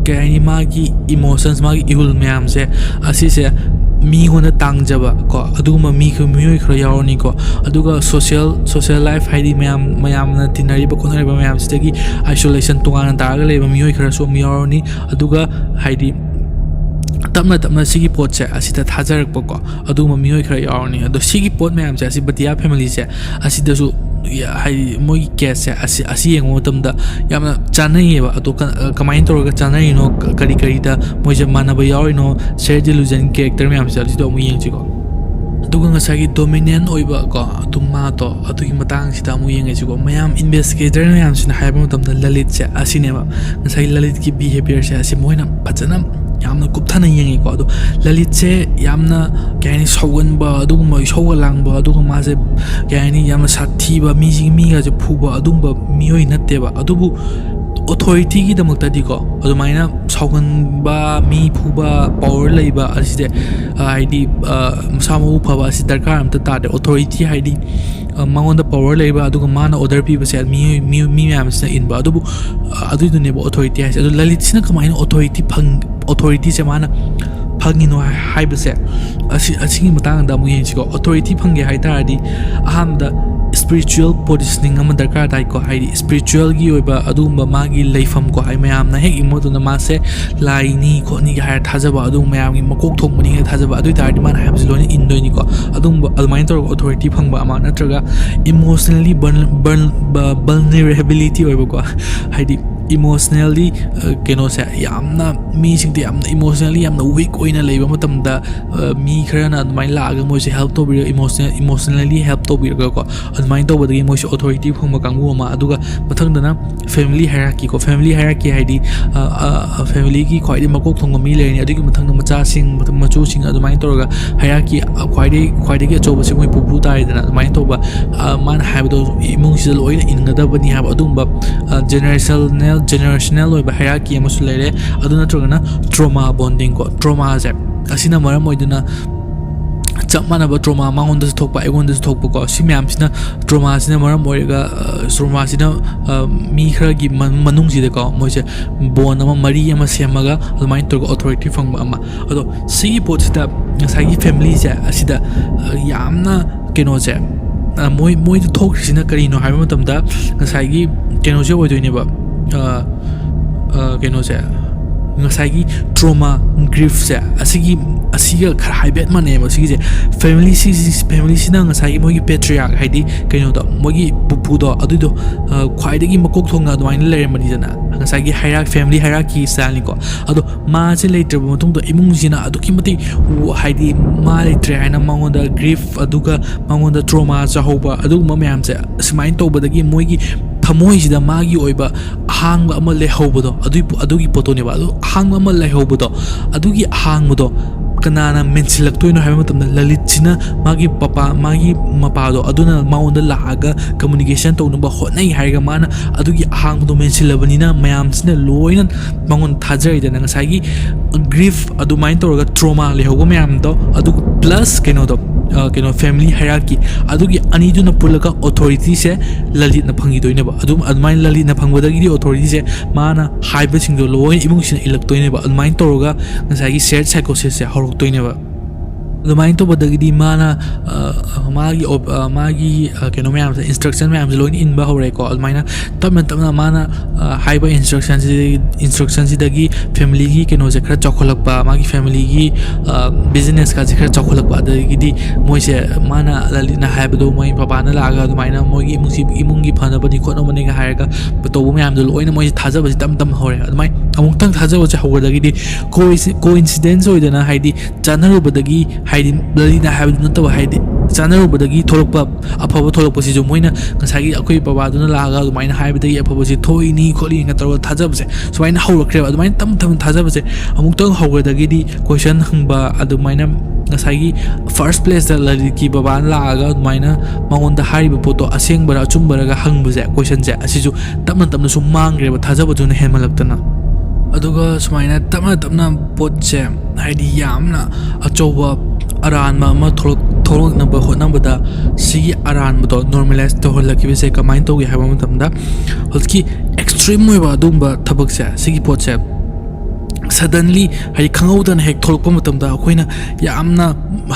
ꯀꯩ ꯍꯥꯏꯅꯤ ꯃꯥꯒꯤ ꯏꯃꯣꯁꯟꯁ ꯃꯥꯒꯤ ꯏꯍꯨꯜ ꯃꯌꯥꯝꯁꯦ ꯑꯁꯤꯁꯦ ꯃꯤꯉꯣꯟꯗ ꯇꯥꯡꯖꯕ ꯀꯣ ꯑꯗꯨꯒꯨꯝꯕ ꯃꯤꯑꯣꯏ ꯈꯔ ꯌꯥꯎꯔꯅꯤꯀꯣ ꯑꯗꯨꯒ ꯁꯣꯁꯤꯌꯦꯜ ꯂꯥꯏꯐ ꯍꯥꯏꯗꯤ ꯃꯌꯥꯝꯅ ꯇꯤꯟꯅꯔꯤꯕ ꯈꯣꯠꯅꯔꯤꯕ ꯃꯌꯥꯝꯁꯤꯗꯒꯤ ꯑꯥꯏꯁꯣꯂꯦꯁꯟ ꯇꯣꯉꯥꯟꯅ ꯇꯥꯔꯒ ꯂꯩꯕ ꯃꯤꯑꯣꯏ ꯈꯔꯁꯨ ꯑꯃꯨꯛ ꯌꯥꯎꯔꯅꯤ ꯑꯗꯨꯒ ꯍꯥꯏꯗꯤ ꯇꯞꯅ ꯁꯤꯒꯤ ꯄꯣꯠꯁꯦ ꯑꯁꯤꯗ ꯊꯥꯖꯔꯛꯄꯀꯣ ꯑꯗꯨꯒꯨꯝꯕ ꯃꯤꯑꯣꯏ ꯈꯔ ꯌꯥꯎꯔꯅꯤ ꯑꯗꯣ ꯁꯤꯒꯤ ꯄꯣꯠ ꯃꯌꯥꯝꯁꯦ ꯑꯁꯤ ꯕꯇꯤꯌꯥ ꯐꯦꯃꯤꯂꯤꯁꯦ ꯑꯁꯤꯗꯁꯨ ꯍꯥꯏꯗꯤ ꯃꯣꯏꯒꯤ ꯀꯦꯁꯁꯦ ꯑꯁꯤ ꯌꯦꯡꯕ ꯃꯇꯝꯗ ꯌꯥꯝꯅ ꯆꯥꯅꯩꯌꯦꯕ ꯑꯗꯣ ꯀꯃꯥꯏꯅ ꯇꯧꯔꯒ ꯆꯥꯅꯔꯤꯅꯣ ꯀꯔꯤꯗ ꯃꯣꯏꯁꯦ ꯃꯥꯟꯅꯕ ꯌꯥꯎꯔꯤꯅꯣ ꯁꯦꯌꯔ ꯗꯤꯂꯨꯖꯟ ꯀꯦꯔꯦꯛꯇꯔ ꯃꯌꯥꯝꯁꯦ ꯑꯁꯤꯗꯣ ꯑꯃꯨꯛ ꯌꯦꯡꯁꯤꯀꯣ ꯑꯗꯨꯒ ꯉꯁꯥꯏꯒꯤ ꯗꯣꯃꯤꯅꯦꯟ ꯑꯣꯏꯕ ꯀꯣ ꯑꯗꯨꯝ ꯃꯥꯗꯣ ꯑꯗꯨꯒꯤ ꯃꯇꯥꯡꯁꯤꯗ ꯑꯃꯨꯛ ꯌꯦꯡꯉꯁꯤꯀꯣ ꯃꯌꯥꯝ ꯏꯟꯚꯦꯁꯇꯤꯒꯦꯇꯔ ꯃꯌꯥꯝꯁꯤꯅ ꯍꯥꯏꯕ ꯃꯇꯝꯗ ꯂꯂꯤꯠꯁꯦ ꯑꯁꯤꯅꯦꯕ ꯉꯁꯥꯏꯒꯤ ꯂꯂꯤꯠꯀꯤ ꯕꯤꯍꯦꯕꯤꯌꯔꯁꯦ ꯑꯁꯤ ꯃꯣꯏꯅ ꯐꯖꯅ ꯌꯥꯝꯅ ꯀꯨꯞꯊꯅ ꯌꯦꯡꯉꯤꯀꯣ ꯑꯗꯣ ꯂꯂꯤꯠꯁꯦ ꯌꯥꯝꯅ ꯀꯩ ꯍꯥꯏꯅꯤ ꯁꯧꯒꯟꯕ ꯑꯗꯨꯒꯨꯝꯕ ꯏꯁꯧꯒ ꯂꯥꯡꯕ ꯑꯗꯨꯒ ꯃꯥꯁꯦ ꯀꯩ ꯍꯥꯏꯅꯤ ꯌꯥꯝꯅ ꯁꯥꯊꯤꯕ ꯃꯤꯒꯁꯦ ꯐꯨꯕ ꯑꯗꯨꯒꯨꯝꯕ ꯃꯤꯑꯣꯏ ꯅꯠꯇꯦꯕ ꯑꯗꯨꯕꯨ ꯑꯣꯊꯣꯔꯤꯇꯤꯒꯤꯗꯃꯛꯇꯗꯤꯀꯣ ꯑꯗꯨꯃꯥꯏꯅ ꯁꯥꯎꯒꯟꯕ ꯃꯤ ꯐꯨꯕ ꯄꯋꯔ ꯂꯩꯕ ꯑꯁꯤꯁꯦ ꯍꯥꯏꯗꯤ ꯃꯁꯥ ꯃꯎ ꯐꯕ ꯑꯁꯤ ꯗꯔꯀꯥꯔ ꯑꯝꯇ ꯇꯥꯗꯦ ꯑꯣꯊꯣꯔꯤꯇꯤ ꯍꯥꯏꯗꯤ ꯃꯉꯣꯟꯗ ꯄꯋꯔ ꯂꯩꯕ ꯑꯗꯨꯒ ꯃꯥꯅ ꯑꯣꯔꯗꯔ ꯄꯤꯕꯁꯦ ꯃꯤ ꯃꯌꯥꯝꯁꯤꯅ ꯏꯟꯕ ꯑꯗꯨꯕꯨ ꯑꯗꯨꯏꯗꯨꯅꯦꯕ ꯑꯣꯊꯣꯔꯤꯇꯤ ꯍꯥꯏꯁꯦ ꯑꯗꯣ ꯂꯂꯤꯠꯁꯤꯅ ꯀꯃꯥꯏꯅ ꯑꯣꯊꯣꯔꯤꯇꯤꯁꯦ ꯃꯥꯅ ꯐꯪꯉꯤꯅꯣ ꯍꯥꯏꯕꯁꯦ ꯑꯁꯤꯒꯤ ꯃꯇꯥꯡꯗ ꯑꯃꯨꯛ ꯌꯦꯡꯁꯤꯀꯣ ꯑꯣꯊꯣꯔꯤꯇꯤ ꯐꯪꯒꯦ ꯍꯥꯏ ꯇꯥꯔꯗꯤ ꯑꯍꯥꯟꯕꯗ ꯁ꯭ꯄꯤꯔꯤꯆꯨꯋꯦꯜ ꯄꯣꯖꯤꯁꯅꯤꯡ ꯑꯃ ꯗꯔꯀꯥꯔ ꯇꯥꯏꯀꯣ ꯍꯥꯏꯗꯤ ꯁ꯭ꯄꯤꯔꯤꯆꯨꯋꯦꯜꯒꯤ ꯑꯣꯏꯕ ꯑꯗꯨꯒꯨꯝꯕ ꯃꯥꯒꯤ ꯂꯩꯐꯝ ꯀꯣ ꯍꯥꯏ ꯃꯌꯥꯝꯅ ꯍꯦꯛ ꯌꯦꯡꯕ ꯃꯇꯝꯗ ꯃꯥꯁꯦ ꯂꯥꯏꯅꯤ ꯈꯣꯠꯅꯤꯒ ꯍꯥꯏꯔ ꯊꯥꯖꯕ ꯑꯗꯨꯒꯨꯝꯕ ꯃꯌꯥꯝꯒꯤ ꯃꯀꯣꯛ ꯊꯣꯡꯕꯅꯤꯒ ꯊꯥꯖꯕ ꯑꯗꯨ ꯑꯣꯏꯇꯥꯔꯗꯤ ꯃꯥꯅ ꯍꯥꯏꯕꯁꯦ ꯂꯣꯏꯅ ꯏꯟꯗꯣꯏꯅꯤꯀꯣ ꯑꯗꯨꯒꯨꯝꯕ ꯑꯗꯨꯃꯥꯏꯅ ꯇꯧꯔꯒ ꯑꯣꯊꯣꯔꯤꯇꯤ ꯐꯪꯕ ꯑꯃ ꯅꯠꯇ꯭ꯔꯒ ꯏꯃꯣꯁꯅꯦꯜꯂꯤ ꯕꯜꯅꯦꯔꯦꯕꯤꯂꯤꯇꯤ ꯑꯣꯏꯕꯀꯣ ꯍꯥꯏꯗꯤ ꯏꯃꯣꯁꯅꯦꯜꯂꯤ ꯀꯩꯅꯣꯁꯦ ꯌꯥꯝꯅ ꯃꯤꯁꯤꯡꯗꯤ ꯌꯥꯝꯅ ꯏꯃꯣꯁꯅꯦꯜꯂꯤ ꯌꯥꯝꯅ ꯋꯤꯛ ꯑꯣꯏꯅ ꯂꯩꯕ ꯃꯇꯝꯗ ꯃꯤ ꯈꯔꯅ ꯑꯗꯨꯃꯥꯏꯅ ꯂꯥꯛꯑꯒ ꯃꯣꯏꯁꯦ ꯍꯦꯜꯞ ꯇꯧꯕꯤꯔꯒ ꯏꯃꯣꯁꯅꯦꯜꯂꯤ ꯍꯦꯜꯞ ꯇꯧꯕꯤꯔꯒꯀꯣ ꯑꯗꯨꯃꯥꯏꯅ ꯇꯧꯕꯗꯒꯤ ꯃꯣꯏꯁꯦ ꯑꯣꯊꯣꯔꯤꯇꯤ ꯐꯪꯕ ꯀꯥꯡꯕꯨ ꯑꯃ ꯑꯗꯨꯒ ꯃꯊꯪꯗꯅ ꯐꯦꯃꯤꯂꯤ ꯍꯥꯏꯔꯥꯔꯀꯤ ꯐꯦꯃꯤꯂꯤ ꯍꯥꯏꯔꯥꯔꯀꯤ ꯍꯥꯏꯗꯤ ꯐꯦꯃꯤꯂꯤꯒꯤ ꯈ꯭ꯋꯥꯏꯗꯒꯤ ꯃꯀꯣꯛ ꯊꯣꯡꯕ ꯃꯤ ꯂꯩꯔꯅꯤ ꯑꯗꯨꯒꯤ ꯃꯊꯪꯗ ꯃꯆꯥꯁꯤꯡ ꯃꯆꯨꯁꯤꯡ ꯑꯗꯨꯃꯥꯏꯅ ꯇꯧꯔꯒ ꯍꯥꯏꯔꯥꯔꯀꯤ ꯈ꯭ꯋꯥꯏꯗꯒꯤ ꯑꯆꯧꯕꯁꯦ ꯃꯣꯏ ꯄꯨꯄꯨ ꯇꯥꯔꯦꯗꯅ ꯑꯗꯨꯃꯥꯏꯅ ꯇꯧꯕ ꯃꯥꯅ ꯍꯥꯏꯕꯗꯣ ꯏꯃꯨꯡꯁꯤꯗ ꯂꯣꯏꯅ ꯏꯟꯒꯗꯕꯅꯤ ꯍꯥꯏꯕ ꯑꯗꯨꯒꯨꯝꯕ ꯖꯦꯅꯦꯔꯦꯁꯅꯦꯜ ꯑꯣꯏꯕ ꯍꯥꯏꯔꯥꯔꯀꯤ ꯑꯃꯁꯨ ꯂꯩꯔꯦ ꯑꯗꯨ ꯅꯠꯇ꯭ꯔꯒꯅ ꯇ꯭ꯔꯣꯃꯥ ꯕꯣꯟꯗꯤꯡ ꯀꯣ ꯇ꯭ꯔꯣꯃꯥꯁꯦ ꯑꯁꯤꯅ ꯃꯔꯝ ꯑꯣꯏꯗꯨꯅ ꯆꯞ ꯃꯥꯟꯅꯕ ꯇ꯭ꯔꯣꯃꯥ ꯃꯉꯣꯟꯗꯁꯨ ꯊꯣꯛꯄ ꯑꯩꯉꯣꯟꯗꯁꯨ ꯊꯣꯛꯄꯀꯣ ꯁꯤ ꯃꯌꯥꯝꯁꯤꯅ ꯇ꯭ꯔꯣꯃꯥꯁꯤꯅ ꯃꯔꯝ ꯑꯣꯏꯔꯒ ꯇ꯭ꯔꯣꯃꯥꯁꯤꯅ ꯃꯤ ꯈꯔꯒꯤ ꯃꯅꯨꯡꯁꯤꯗꯀꯣ ꯃꯣꯏꯁꯦ ꯕꯣꯟ ꯑꯃ ꯃꯔꯤ ꯑꯃ ꯁꯦꯝꯃꯒ ꯑꯗꯨꯃꯥꯏꯅ ꯇꯧꯔꯒ ꯑꯣꯊꯣꯔꯤꯇꯤ ꯐꯪꯕ ꯑꯃ ꯑꯗꯣ ꯁꯤꯒꯤ ꯄꯣꯠꯁꯤꯗ ꯉꯁꯥꯏꯒꯤ ꯐꯦꯃꯤꯂꯤꯁꯦ ꯑꯁꯤꯗ ꯌꯥꯝꯅ ꯀꯩꯅꯣꯁꯦ ꯃꯣꯏꯗ ꯊꯣꯛꯈ꯭ꯔꯤꯁꯤꯅ ꯀꯔꯤꯅꯣ ꯍꯥꯏꯕ ꯃꯇꯝꯗ ꯉꯁꯥꯏꯒꯤ ꯀꯩꯅꯣꯁꯦ ꯑꯣꯏꯗꯣꯏꯅꯦꯕ ꯀꯩꯅꯣꯁꯦ ꯉꯁꯥꯏꯒꯤ ꯇ꯭ꯔꯣꯃꯥ ꯒ꯭ꯔꯤꯐꯁꯦ ꯑꯁꯤꯒ ꯈꯔ ꯍꯥꯏꯐꯦꯠ ꯃꯥꯟꯅꯩꯕ ꯁꯤꯒꯤꯁꯦ ꯐꯦꯃꯤꯂꯤꯁꯤꯅ ꯉꯁꯥꯏꯒꯤ ꯃꯣꯏꯒꯤ ꯄꯦꯇ꯭ꯔꯤꯌꯥꯔꯛ ꯍꯥꯏꯗꯤ ꯀꯩꯅꯣꯗꯣ ꯃꯣꯏꯒꯤ ꯄꯨꯄꯨꯗꯣ ꯑꯗꯨꯏꯗꯣ ꯈ꯭ꯋꯥꯏꯗꯒꯤ ꯃꯀꯣꯛ ꯊꯣꯡꯅ ꯑꯗꯨꯃꯥꯏꯅ ꯂꯩꯔꯝꯕꯅꯤꯗꯅ ꯉꯁꯥꯏꯒꯤ ꯐꯦꯃꯤꯂꯤ ꯍꯥꯏꯔꯥꯔꯀꯤ ꯁ꯭ꯇꯥꯏꯜꯅꯤꯀꯣ ꯑꯗꯣ ꯃꯥꯁꯦ ꯂꯩꯇ꯭ꯔꯕ ꯃꯇꯨꯡꯗ ꯏꯃꯨꯡꯁꯤꯅ ꯑꯗꯨꯛꯀꯤ ꯃꯇꯤꯛ ꯍꯥꯏꯗꯤ ꯃꯥ ꯂꯩꯇ꯭ꯔꯦ ꯍꯥꯏꯅ ꯃꯉꯣꯟꯗ ꯒ꯭ꯔꯤꯐ ꯑꯗꯨꯒ ꯃꯉꯣꯟꯗ ꯇ꯭ꯔꯣꯃꯥ ꯆꯥꯍꯧꯕ ꯑꯗꯨꯒꯨꯝꯕ ꯃꯌꯥꯝꯁꯦ ꯑꯁꯨꯃꯥꯏꯅ ꯇꯧꯕꯗꯒꯤ ꯃꯣꯏꯒꯤ ꯊꯃꯣꯏꯁꯤꯗ ꯃꯥꯒꯤ ꯑꯣꯏꯕ ꯑꯍꯥꯡꯕ ꯑꯃ ꯂꯩꯍꯧꯕꯗꯣ ꯑꯗꯨꯒꯤ ꯄꯣꯠꯇꯨꯅꯦꯕ ꯑꯗꯨ ꯑꯍꯥꯡꯕ ꯑꯃ ꯂꯩꯍꯧꯕꯗꯣ ꯑꯗꯨꯒꯤ ꯑꯍꯥꯡꯕꯗꯣ ꯀꯅꯥꯅ ꯃꯦꯟꯁꯤꯜꯂꯛꯇꯣꯏꯅꯣ ꯍꯥꯏꯕ ꯃꯇꯝꯗ ꯂꯂꯤꯠꯁꯤꯅ ꯃꯥꯒꯤ ꯃꯄꯥꯗꯣ ꯑꯗꯨꯅ ꯃꯉꯣꯟꯗ ꯂꯥꯛꯑꯒ ꯀꯝꯃꯨꯅꯤꯀꯦꯁꯟ ꯇꯧꯅꯕ ꯍꯣꯠꯅꯩ ꯍꯥꯏꯔꯒ ꯃꯥꯅ ꯑꯗꯨꯒꯤ ꯑꯍꯥꯡꯕꯗꯣ ꯃꯦꯟꯁꯤꯜꯂꯕꯅꯤꯅ ꯃꯌꯥꯝꯁꯤꯅ ꯂꯣꯏꯅ ꯃꯉꯣꯟꯗ ꯊꯥꯖꯔꯤꯗꯅ ꯉꯁꯥꯏꯒꯤ ꯒ꯭ꯔꯤꯐ ꯑꯗꯨꯃꯥꯏꯅ ꯇꯧꯔꯒ ꯇ꯭ꯔꯣꯃꯥ ꯂꯩꯍꯧꯕ ꯃꯌꯥꯝꯗꯣ ꯑꯗꯨꯒ ꯄ꯭ꯂꯁ ꯀꯩꯅꯣ ꯐꯦꯃꯤꯂꯤ ꯍꯥꯏꯔꯥꯔꯀꯤ ꯑꯗꯨꯒꯤ ꯑꯅꯤꯗꯨꯅ ꯄꯨꯜꯂꯒ ꯑꯣꯊꯣꯔꯤꯇꯤꯁꯦ ꯂꯂꯤꯠꯅ ꯐꯪꯈꯤꯗꯣꯏꯅꯦꯕ ꯑꯗꯨꯃꯥꯏꯅ ꯂꯂꯤꯠꯅ ꯐꯪꯕꯗꯒꯤꯗꯤ ꯑꯣꯊꯣꯔꯤꯇꯤꯁꯦ ꯃꯥꯅ ꯍꯥꯏꯕꯁꯤꯡꯗꯣ ꯂꯣꯏꯅ ꯏꯃꯨꯡꯁꯤꯅ ꯏꯜꯂꯛꯇꯣꯏꯅꯦꯕ ꯑꯗꯨꯃꯥꯏꯅ ꯇꯧꯔꯒ ꯉꯁꯥꯏꯒꯤ ꯁꯦꯌꯔ ꯁꯥꯏꯀꯣꯁꯤꯁꯁꯦ ꯍꯧꯔꯛꯇꯣꯏꯅꯦꯕ ꯑꯗꯨꯃꯥꯏꯅ ꯇꯧꯕꯗꯒꯤꯗꯤ ꯃꯥꯅ ꯃꯥꯒꯤ ꯀꯩꯅꯣ ꯃꯌꯥꯝꯁꯦ ꯏꯟꯁꯇ꯭ꯔꯛꯁꯟ ꯃꯌꯥꯝꯁꯦ ꯂꯣꯏꯅ ꯏꯟꯕ ꯍꯧꯔꯦꯀꯣ ꯑꯗꯨꯃꯥꯏꯅ ꯇꯞꯅ ꯇꯞꯅ ꯃꯥꯅ ꯍꯥꯏꯕ ꯏꯟꯁꯇ꯭ꯔꯛꯁꯟꯁꯤꯗꯒꯤ ꯐꯦꯃꯤꯂꯤꯒꯤ ꯀꯩꯅꯣꯁꯦ ꯈꯔ ꯆꯥꯎꯈꯠꯂꯛꯄ ꯃꯥꯒꯤ ꯐꯦꯃꯤꯂꯤꯒꯤ ꯕꯤꯖꯤꯅꯦꯁꯀꯥꯁꯦ ꯈꯔ ꯆꯥꯎꯈꯠꯂꯛꯄ ꯑꯗꯒꯤꯗꯤ ꯃꯣꯏꯁꯦ ꯃꯥꯅ ꯂꯂꯤꯠꯅ ꯍꯥꯏꯕꯗꯣ ꯃꯣꯏ ꯕꯕꯥꯅ ꯂꯥꯛꯑꯒ ꯑꯗꯨꯃꯥꯏꯅ ꯃꯣꯏꯒꯤ ꯏꯃꯨꯡꯒꯤ ꯐꯅꯕꯅꯤ ꯈꯣꯠꯅꯕꯅꯤꯒ ꯍꯥꯏꯔꯒ ꯇꯧꯕ ꯃꯌꯥꯝꯗꯣ ꯂꯣꯏꯅ ꯃꯣꯏꯁꯦ ꯊꯥꯖꯕꯁꯦ ꯇꯞ ꯇꯞꯅ ꯍꯧꯔꯦ ꯑꯗꯨꯃꯥꯏꯅ ꯑꯃꯨꯛꯇꯪ ꯊꯥꯖꯕꯁꯦ ꯍꯧꯒ꯭ꯔꯗꯒꯤꯗꯤ ꯀꯣꯏꯟꯁꯤꯗꯦꯟꯁ ꯑꯣꯏꯗꯅ ꯍꯥꯏꯗꯤ ꯆꯥꯟꯅꯔꯨꯕꯗꯒꯤ ꯍꯥꯏꯗꯤ ꯂꯂꯤꯠꯅ ꯍꯥꯏꯕꯗꯨ ꯅꯠꯇꯕ ꯍꯥꯏꯗꯤ ꯆꯥꯟꯅꯔꯨꯕꯗꯒꯤ ꯊꯣꯛꯂꯛꯄ ꯑꯐꯕ ꯊꯣꯛꯂꯛꯄꯁꯤꯁꯨ ꯃꯣꯏꯅ ꯉꯁꯥꯏꯒꯤ ꯑꯩꯈꯣই ꯕꯕꯥꯗꯨꯅ ꯂꯥꯛꯑꯒ ꯑꯗꯨꯃꯥꯏꯅ ꯍꯥꯏꯕꯗꯒꯤ ꯑꯐꯕꯁꯤ ꯊꯣꯛꯏꯅꯤ ꯈꯣꯠꯂꯤꯅ ꯇꯧꯔꯒ ꯊꯥꯖꯕꯁꯦ ꯁꯨꯃꯥꯏꯅ ꯍꯧꯔꯛꯈ꯭ꯔꯦꯕ ꯑꯗꯨꯃꯥꯏꯅ ꯇꯞ ꯇꯞꯅ ꯊꯥꯖꯕꯁꯦ ꯑꯃꯨꯛꯇꯪ ꯍꯧꯒ꯭ꯔꯗꯒꯤꯗꯤ ꯀꯣꯏꯁꯟ ꯍꯪꯕ ꯑꯗꯨꯃꯥꯏꯅ ꯉꯁꯥꯏꯒꯤ ꯐꯥꯔꯁ ꯄ꯭ꯂꯦꯁꯇ ꯂꯂꯤꯠꯀꯤ ꯕꯕꯥꯅ ꯂꯥꯛꯑꯒ ꯑꯗꯨꯃꯥꯏꯅ ꯃꯉꯣꯟꯗ ꯍꯥꯏꯔꯤꯕ ꯄꯣꯠꯇꯣ ꯑꯁꯦꯡꯕꯔ ꯑꯆꯨꯝꯕꯔꯒ ꯍꯪꯕꯁꯦ ꯀꯣꯏꯁꯟꯁꯦ ꯑꯁꯤꯁꯨ ꯇꯞꯅ ꯇꯞꯅ ꯁꯨꯝ ꯃꯥꯡꯈ꯭ꯔꯦꯕ ꯊꯥꯖꯕꯗꯨꯅ ꯍꯦꯟꯃꯜꯂꯛꯇꯅ ꯑꯗꯨꯒ ꯁꯨꯃꯥꯏꯅ ꯇꯞꯅ ꯇꯞꯅ ꯄꯣꯠꯁꯦ ꯍꯥꯏꯗꯤ ꯌꯥꯝꯅ ꯑꯆꯧꯕ ꯑꯔꯥꯟꯕ ꯑꯃ ꯊꯣꯛꯂꯛꯅꯕ ꯍꯣꯠꯅꯕꯗ ꯁꯤꯒꯤ ꯑꯔꯥꯟꯕꯗꯣ ꯅꯣꯔꯃꯦꯂꯥꯏꯁ ꯇꯧꯍꯜꯂꯛꯈꯤꯕꯁꯦ ꯀꯃꯥꯏꯅ ꯇꯧꯒꯦ ꯍꯥꯏꯕ ꯃꯇꯝꯗ ꯍꯧꯖꯤꯛꯀꯤ ꯑꯦꯛꯁꯇ꯭रीम ꯑꯣꯏꯕ ꯑꯗꯨꯒꯨꯝꯕ ꯊꯕꯛꯁꯦ ꯁꯤꯒꯤ ꯄꯣꯠꯁꯦ ꯁꯗꯟꯂꯤ ꯍꯥꯏꯗꯤ ꯈꯪꯍꯧꯗꯅ ꯍꯦꯛ ꯊꯣꯛꯂꯛꯄ ꯃꯇꯝꯗ ꯑꯩꯈꯣꯏꯅ ꯌꯥꯝꯅ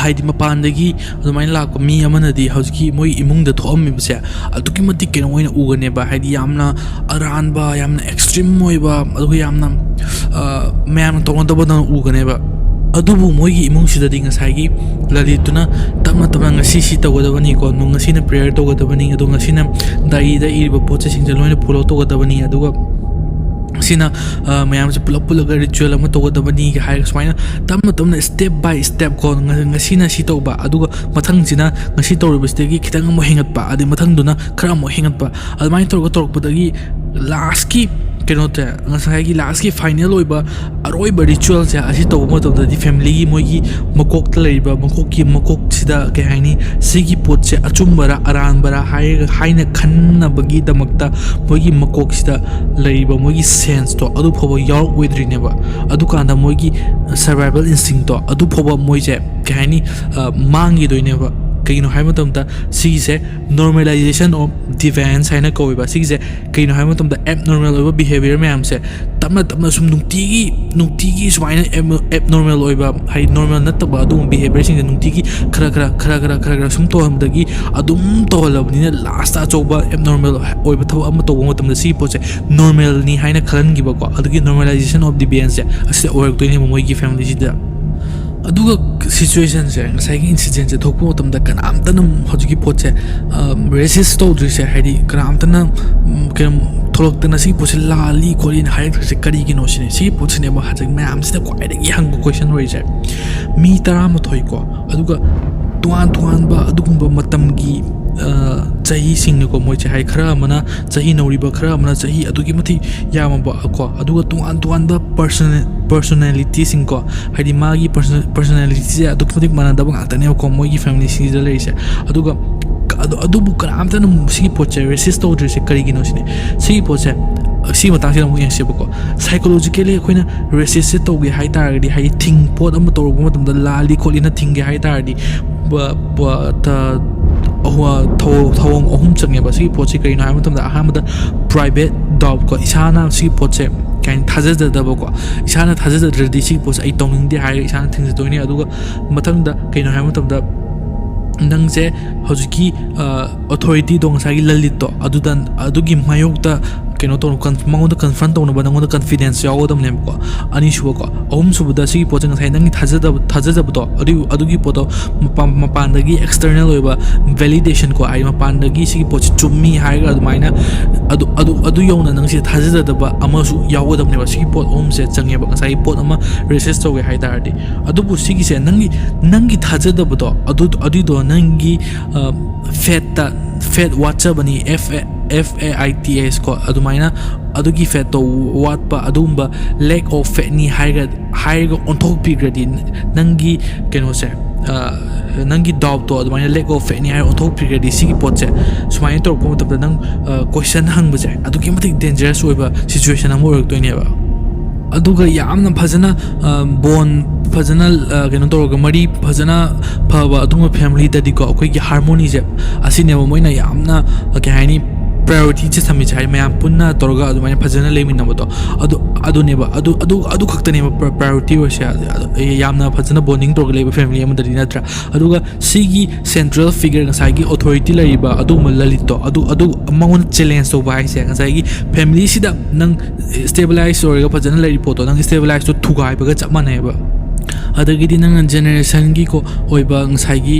ꯍꯥꯏꯗꯤ ꯃꯄꯥꯟꯗꯒꯤ ꯑꯗꯨꯃꯥꯏꯅ ꯂꯥꯛꯄ ꯃꯤ ꯑꯃꯅꯗꯤ ꯍꯧꯖꯤꯛꯀꯤ ꯃꯣꯏ ꯏꯃꯨꯡꯗ ꯊꯣꯛꯑꯝꯃꯤꯕꯁꯦ ꯑꯗꯨꯛꯀꯤ ꯃꯇꯤꯛ ꯀꯩꯅꯣ ꯑꯣꯏꯅ ꯎꯒꯅꯦꯕ ꯍꯥꯏꯗꯤ ꯌꯥꯝꯅ ꯑꯔꯥꯟꯕ ꯌꯥꯝꯅ ꯑꯦꯛꯁꯇ꯭रीम ꯑꯣꯏꯕ ꯑꯗꯨꯒ ꯌꯥꯝꯅ ꯃꯌꯥꯝꯅ ꯇꯧꯅꯗꯕꯗꯧꯅ ꯎꯒꯅꯦꯕ ꯑꯗꯨꯕꯨ ꯃꯣꯏꯒꯤ ꯏꯃꯨꯡꯁꯤꯗꯗꯤ ꯉꯁꯥꯏꯒꯤ ꯂꯂꯤꯠꯇꯨꯅ ꯇꯞꯅ ꯇꯞꯅ ꯉꯁꯤ ꯁꯤ ꯇꯧꯒꯗꯕꯅꯤꯀꯣ ꯉꯁꯤꯅ ꯄ꯭ꯔꯦꯌꯔ ꯇꯧꯒꯗꯕꯅꯤ ꯑꯗꯣ ꯉꯁꯤꯅ ꯗꯥꯏꯔꯤꯗ ꯏꯔꯤꯕ ꯄꯣꯠꯆꯩꯁꯤꯡꯁꯦ ꯂꯣꯏꯅ ꯐꯣꯂꯣ ꯇꯧꯒꯗꯕꯅꯤ ꯑꯗꯨꯒ ꯁꯤꯅ ꯃꯌꯥꯝꯁꯦ ꯄꯨꯜꯂꯒ ꯔꯤꯆꯨꯋꯦꯜ ꯑꯃ ꯇꯧꯒꯗꯕꯅꯤ ꯍꯥꯏꯔꯒ ꯁꯨꯃꯥꯏꯅ ꯇꯞꯅ ꯇꯞꯅ ꯁ꯭ꯇꯦꯞ ꯕꯥꯏ ꯁ꯭ꯇꯦꯞ ꯀꯣ ꯉꯁꯤꯅ ꯁꯤ ꯇꯧꯕ ꯑꯗꯨꯒ ꯃꯊꯪꯁꯤꯅ ꯉꯁꯤ ꯇꯧꯔꯤꯕꯁꯤꯗꯒꯤ ꯈꯤꯇꯪ ꯑꯃꯨꯛ ꯍꯦꯟꯒꯠꯄ ꯑꯗꯩ ꯃꯊꯪꯗꯨꯅ ꯈꯔ ꯑꯃꯨꯛ ꯍꯦꯟꯒꯠꯄ ꯑꯗꯨꯃꯥꯏꯅ ꯇꯧꯔꯛꯄꯗꯒꯤ ꯂꯥꯁꯀꯤ ꯀꯩꯅꯣꯁꯦ ꯉꯁꯥꯏꯒꯤ ꯂꯥꯁꯀꯤ ꯐꯥꯏꯅꯦꯜ ꯑꯣꯏꯕ ꯑꯔꯣꯏꯕ ꯔꯤꯆꯨꯋꯦꯜꯁꯦ ꯑꯁꯤ ꯇꯧꯕ ꯃꯇꯝꯗꯗꯤ ꯐꯦꯃꯤꯂꯤꯒꯤ ꯃꯣꯏꯒꯤ ꯃꯀꯣꯛꯇ ꯂꯩꯔꯤꯕ ꯃꯀꯣꯛꯁꯤda ꯀꯩ ꯍꯥꯏꯅꯤ ꯁꯤꯒꯤ ꯄꯣꯠꯁꯦ ꯑꯆꯨꯝꯕꯔ ꯑꯔꯥꯟꯕꯔ ꯍꯥꯏꯅ ꯈꯟꯅꯕꯒꯤꯗꯃꯛꯇ ꯃꯣꯏꯒꯤ ꯃꯀꯣꯛꯁꯤꯗ ꯂꯩꯔꯤꯕ ꯃꯣꯏꯒꯤ ꯁꯦꯟꯁꯇꯣ ꯑꯗꯨ ꯐꯥꯎꯕ ꯌꯥꯎꯔꯛꯑꯣꯏꯗ꯭ꯔꯤꯅꯦꯕ ꯑꯗꯨꯀꯥꯟꯗ ꯃꯣꯏꯒꯤ ꯁꯔꯚꯥꯏꯚꯦꯜ ꯏꯟꯁꯇꯤꯡꯇꯣ ꯑꯗꯨ ꯐꯥꯎꯕ ꯃꯣꯏꯁꯦ ꯀꯩ ꯍꯥꯏꯅꯤ ꯃꯥꯡꯈꯤꯗꯣꯏꯅꯦꯕ ꯀꯩꯒꯤꯅꯣ ꯍꯥꯏꯕ ꯃꯇꯝꯗ ꯁꯤꯒꯤꯁꯦ ꯅꯣꯔꯃꯦꯂꯥꯏꯖꯦꯁꯟ ꯑꯣꯐ ꯗꯤꯚꯦꯟꯁ ꯍꯥꯏꯅ ꯀꯧꯋꯦꯕ ꯁꯤꯒꯤꯁꯦ ꯀꯩꯅꯣ ꯍꯥꯏꯕ ꯃꯇꯝꯗ ꯑꯦꯕꯅꯣꯔꯃꯦꯜ ꯑꯣꯏꯕ ꯕꯤꯍꯦꯕꯤꯌꯔ ꯃꯌꯥꯝꯁꯦ ꯇꯞꯅ ꯇꯞꯅ ꯁꯨꯝ ꯅꯨꯡꯇꯤꯒꯤ ꯁꯨꯃꯥꯏꯅ ꯑꯦꯕꯅꯣꯔꯃꯦꯜ ꯑꯣꯏꯕ ꯍꯥꯏꯗꯤ ꯅꯣꯔꯃꯦꯜ ꯅꯠꯇꯕ ꯑꯗꯨꯒꯨꯝꯕ ꯕꯤꯍꯦꯕꯤꯌꯔꯁꯤꯡꯁꯦ ꯅꯨꯡꯇꯤꯒꯤ ꯈꯔ ꯁꯨꯝ ꯇꯧꯍꯟꯕꯗꯒꯤ ꯑꯗꯨꯝ ꯇꯧꯍꯜꯂꯕꯅꯤꯅ ꯂꯥꯁꯇ ꯑꯆꯧꯕ ꯑꯦꯕꯅꯣꯔꯃꯦꯜ ꯑꯣꯏꯕ ꯊꯕꯛ ꯑꯃ ꯇꯧꯕ ꯃꯇꯝꯗ ꯁꯤꯒꯤ ꯄꯣꯠꯁꯦ ꯅꯣꯔꯃꯦꯜꯅꯤ ꯍꯥꯏꯅ ꯈꯜꯍꯟꯈꯤꯕꯀꯣ ꯑꯗꯨꯒꯤ ꯅꯣꯔꯃꯦꯂꯥꯏꯖꯦꯁꯟ ꯑꯣꯐ ꯗꯤꯚꯦꯟꯁꯁꯦ ꯑꯁꯤꯗ ꯑꯣꯏꯔꯛꯇꯣꯏꯅꯦꯕ ꯃꯣꯏꯒꯤ ꯐꯦꯃꯤꯂꯤꯁꯤꯗ ꯑꯗꯨꯒ ꯁꯤꯆꯨꯋꯦꯁꯟꯁꯦ ꯉꯁꯥꯏꯒꯤ ꯏꯟꯁꯤꯗꯦꯟꯁꯦ ꯊꯣꯛꯄ ꯃꯇꯝꯗ ꯀꯅꯥꯝꯇꯅ ꯍꯧꯖꯤꯛꯀꯤ ꯄꯣꯠꯁꯦ ꯔꯦꯁꯤꯁ ꯇꯧꯗ꯭ꯔꯤꯁꯦ ꯍꯥꯏꯗꯤ ꯀꯅꯥꯝꯇꯅ ꯀꯩꯅꯣ ꯊꯣꯛꯂꯛꯇꯅ ꯁꯤꯒꯤ ꯄꯣꯠꯁꯦ ꯂꯥꯜꯂꯤ ꯈꯣꯠꯂꯤꯅ ꯍꯥꯏꯔꯛꯇ꯭ꯔꯤꯁꯦ ꯀꯔꯤꯒꯤꯅꯣ ꯁꯤꯅꯤ ꯁꯤꯒꯤ ꯄꯣꯠꯁꯤꯅꯦꯕ ꯍꯧꯖꯤꯛ ꯃꯌꯥꯝꯁꯤꯗ ꯈ꯭ꯋꯥꯏꯗꯒꯤ ꯍꯪꯕ ꯀꯣꯏꯁꯟ ꯑꯣꯏꯔꯤꯁꯦ ꯃꯤ 11 ꯀꯣ ꯑꯗꯨꯒ ꯇꯣꯉꯥꯟꯕ ꯑꯗꯨꯒꯨꯝꯕ ꯃꯇꯝꯒꯤ ꯆꯍꯤꯁꯤꯡꯅꯤꯀꯣ ꯃꯣꯏꯁꯦ ꯍꯥꯏ ꯈꯔ ꯑꯃꯅ ꯆꯍꯤ ꯅꯧꯔꯤꯕ ꯈꯔ ꯑꯃꯅ ꯆꯍꯤ ꯑꯗꯨꯛꯀꯤ ꯃꯇꯤꯛ ꯌꯥꯝꯃꯕ ꯀꯣ ꯑꯗꯨꯒ ꯇꯣꯉꯥꯟꯕ ꯄꯔꯁꯣꯅꯦꯂꯤꯇꯤꯁꯤꯡ ꯀꯣ ꯍꯥꯏꯗꯤ ꯃꯥꯒꯤ ꯄꯔꯁꯣꯅꯦꯂꯤꯇꯤꯁꯦ ꯑꯗꯨꯛꯀꯤ ꯃꯇꯤꯛ ꯃꯥꯟꯅꯗꯕ ꯉꯥꯛꯇꯅꯦꯕꯀꯣ ꯃꯣꯏꯒꯤ ꯐꯦꯃꯤꯂꯤꯁꯤꯡꯁꯤꯗ ꯂꯩꯔꯤꯁꯦ ꯑꯗꯨꯒ ꯑꯗꯨꯕꯨ ꯀꯅꯥꯝꯇꯅ ꯁꯤꯒꯤ ꯄꯣꯠꯁꯦ ꯔꯦꯁꯤꯁ ꯇꯧꯗ꯭ꯔꯤꯁꯦ ꯀꯔꯤꯒꯤꯅꯣ ꯁꯤꯅꯤ ꯁꯤꯒꯤ ꯄꯣꯠꯁꯦ ꯁꯤꯒꯤ ꯃꯇꯥꯡꯁꯤꯗ ꯑꯃꯨꯛ ꯌꯦꯡꯁꯦꯕꯀꯣ ꯁꯥꯏꯀꯣꯂꯣꯖꯤꯀꯦꯜꯂꯤ ꯑꯩꯈꯣꯏꯅ ꯔꯦꯁꯤꯁꯁꯦ ꯇꯧꯒꯦ ꯍꯥꯏ ꯇꯥꯔꯒꯗꯤ ꯍꯥꯏꯗꯤ ꯄꯣꯠ ꯑꯃ ꯇꯧꯔꯛꯄ ꯃꯇꯝꯗ ꯂꯥꯜꯂꯤ ꯈꯣꯠꯂꯤꯅ ꯊꯤꯡꯒꯦ ꯍꯥꯏ ꯇꯥꯔꯗꯤ thawong ahum changneba sigi potse karino hai matamda ahamada private doubt ko isana sigi potse kain thajadaba ko isana thajadadrdi sigi potse ai tongning de hai isana thingse doini aduga mathangda kaino hai matamda nangse hojiki authority dong sagi lalit to adudan adugi mayokta keno to mangoda confront to ba nangoda confidence yagodam nem ko ani shuba ko ahum subuda sigi potse ngai nangi thajadaba to adugi poto mapandagi external oiba validation ko ai mapandagi sigi potse chummi haiga adumaina adu yona nangsi thajadaba amasu yagodam ne ba sigi pot ahum se change ba ngai pot ama resist to hai dardi adubu sigi se nangi thajadaba to adu do nangi fat watcha bani FAITS ko adumaina adugi fat to wat pa adumba lack of fat ni haiga on top pigradi nangi keno se nangi doubt to adumaina lack of fat ni haiga on top pigradi sigi pot se sumai to ko tabda nang question hang ba se adugi matik dangerous oiba situation am work to ne ba aduga yamna phajana bon phajana keno to ga mari phajana phaba aduma family dadi ko akoi gi harmony je asine moina yamna ke haini priority che sami chai mayam punna torga adumai phajana lemin namoto adu neba adu khakta neba priority wa sha yamna phajana bonding torga leba family am dadi natra aduga sigi central figure ngasai gi authority lariba adu malalito adu mangon challenge so bai se ngasai gi family sida nang stabilize orga phajana lari poto nang stabilize to thugai baga chapma neba adagidi nang generation gi ko oiba ngasai gi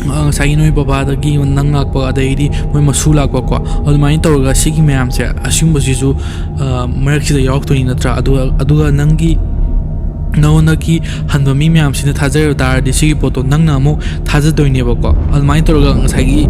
ngasai noi baba dagi nang ngakpa adagidi moi masu lakpa ko almai tawga sigi mayam se asumba sisu marak sida yok to ni natra aduga nangi naonaki hanba mi mayam sina thajar dar di sigi poto nangna mo thajar doine ba ko almai tawga ngasai gi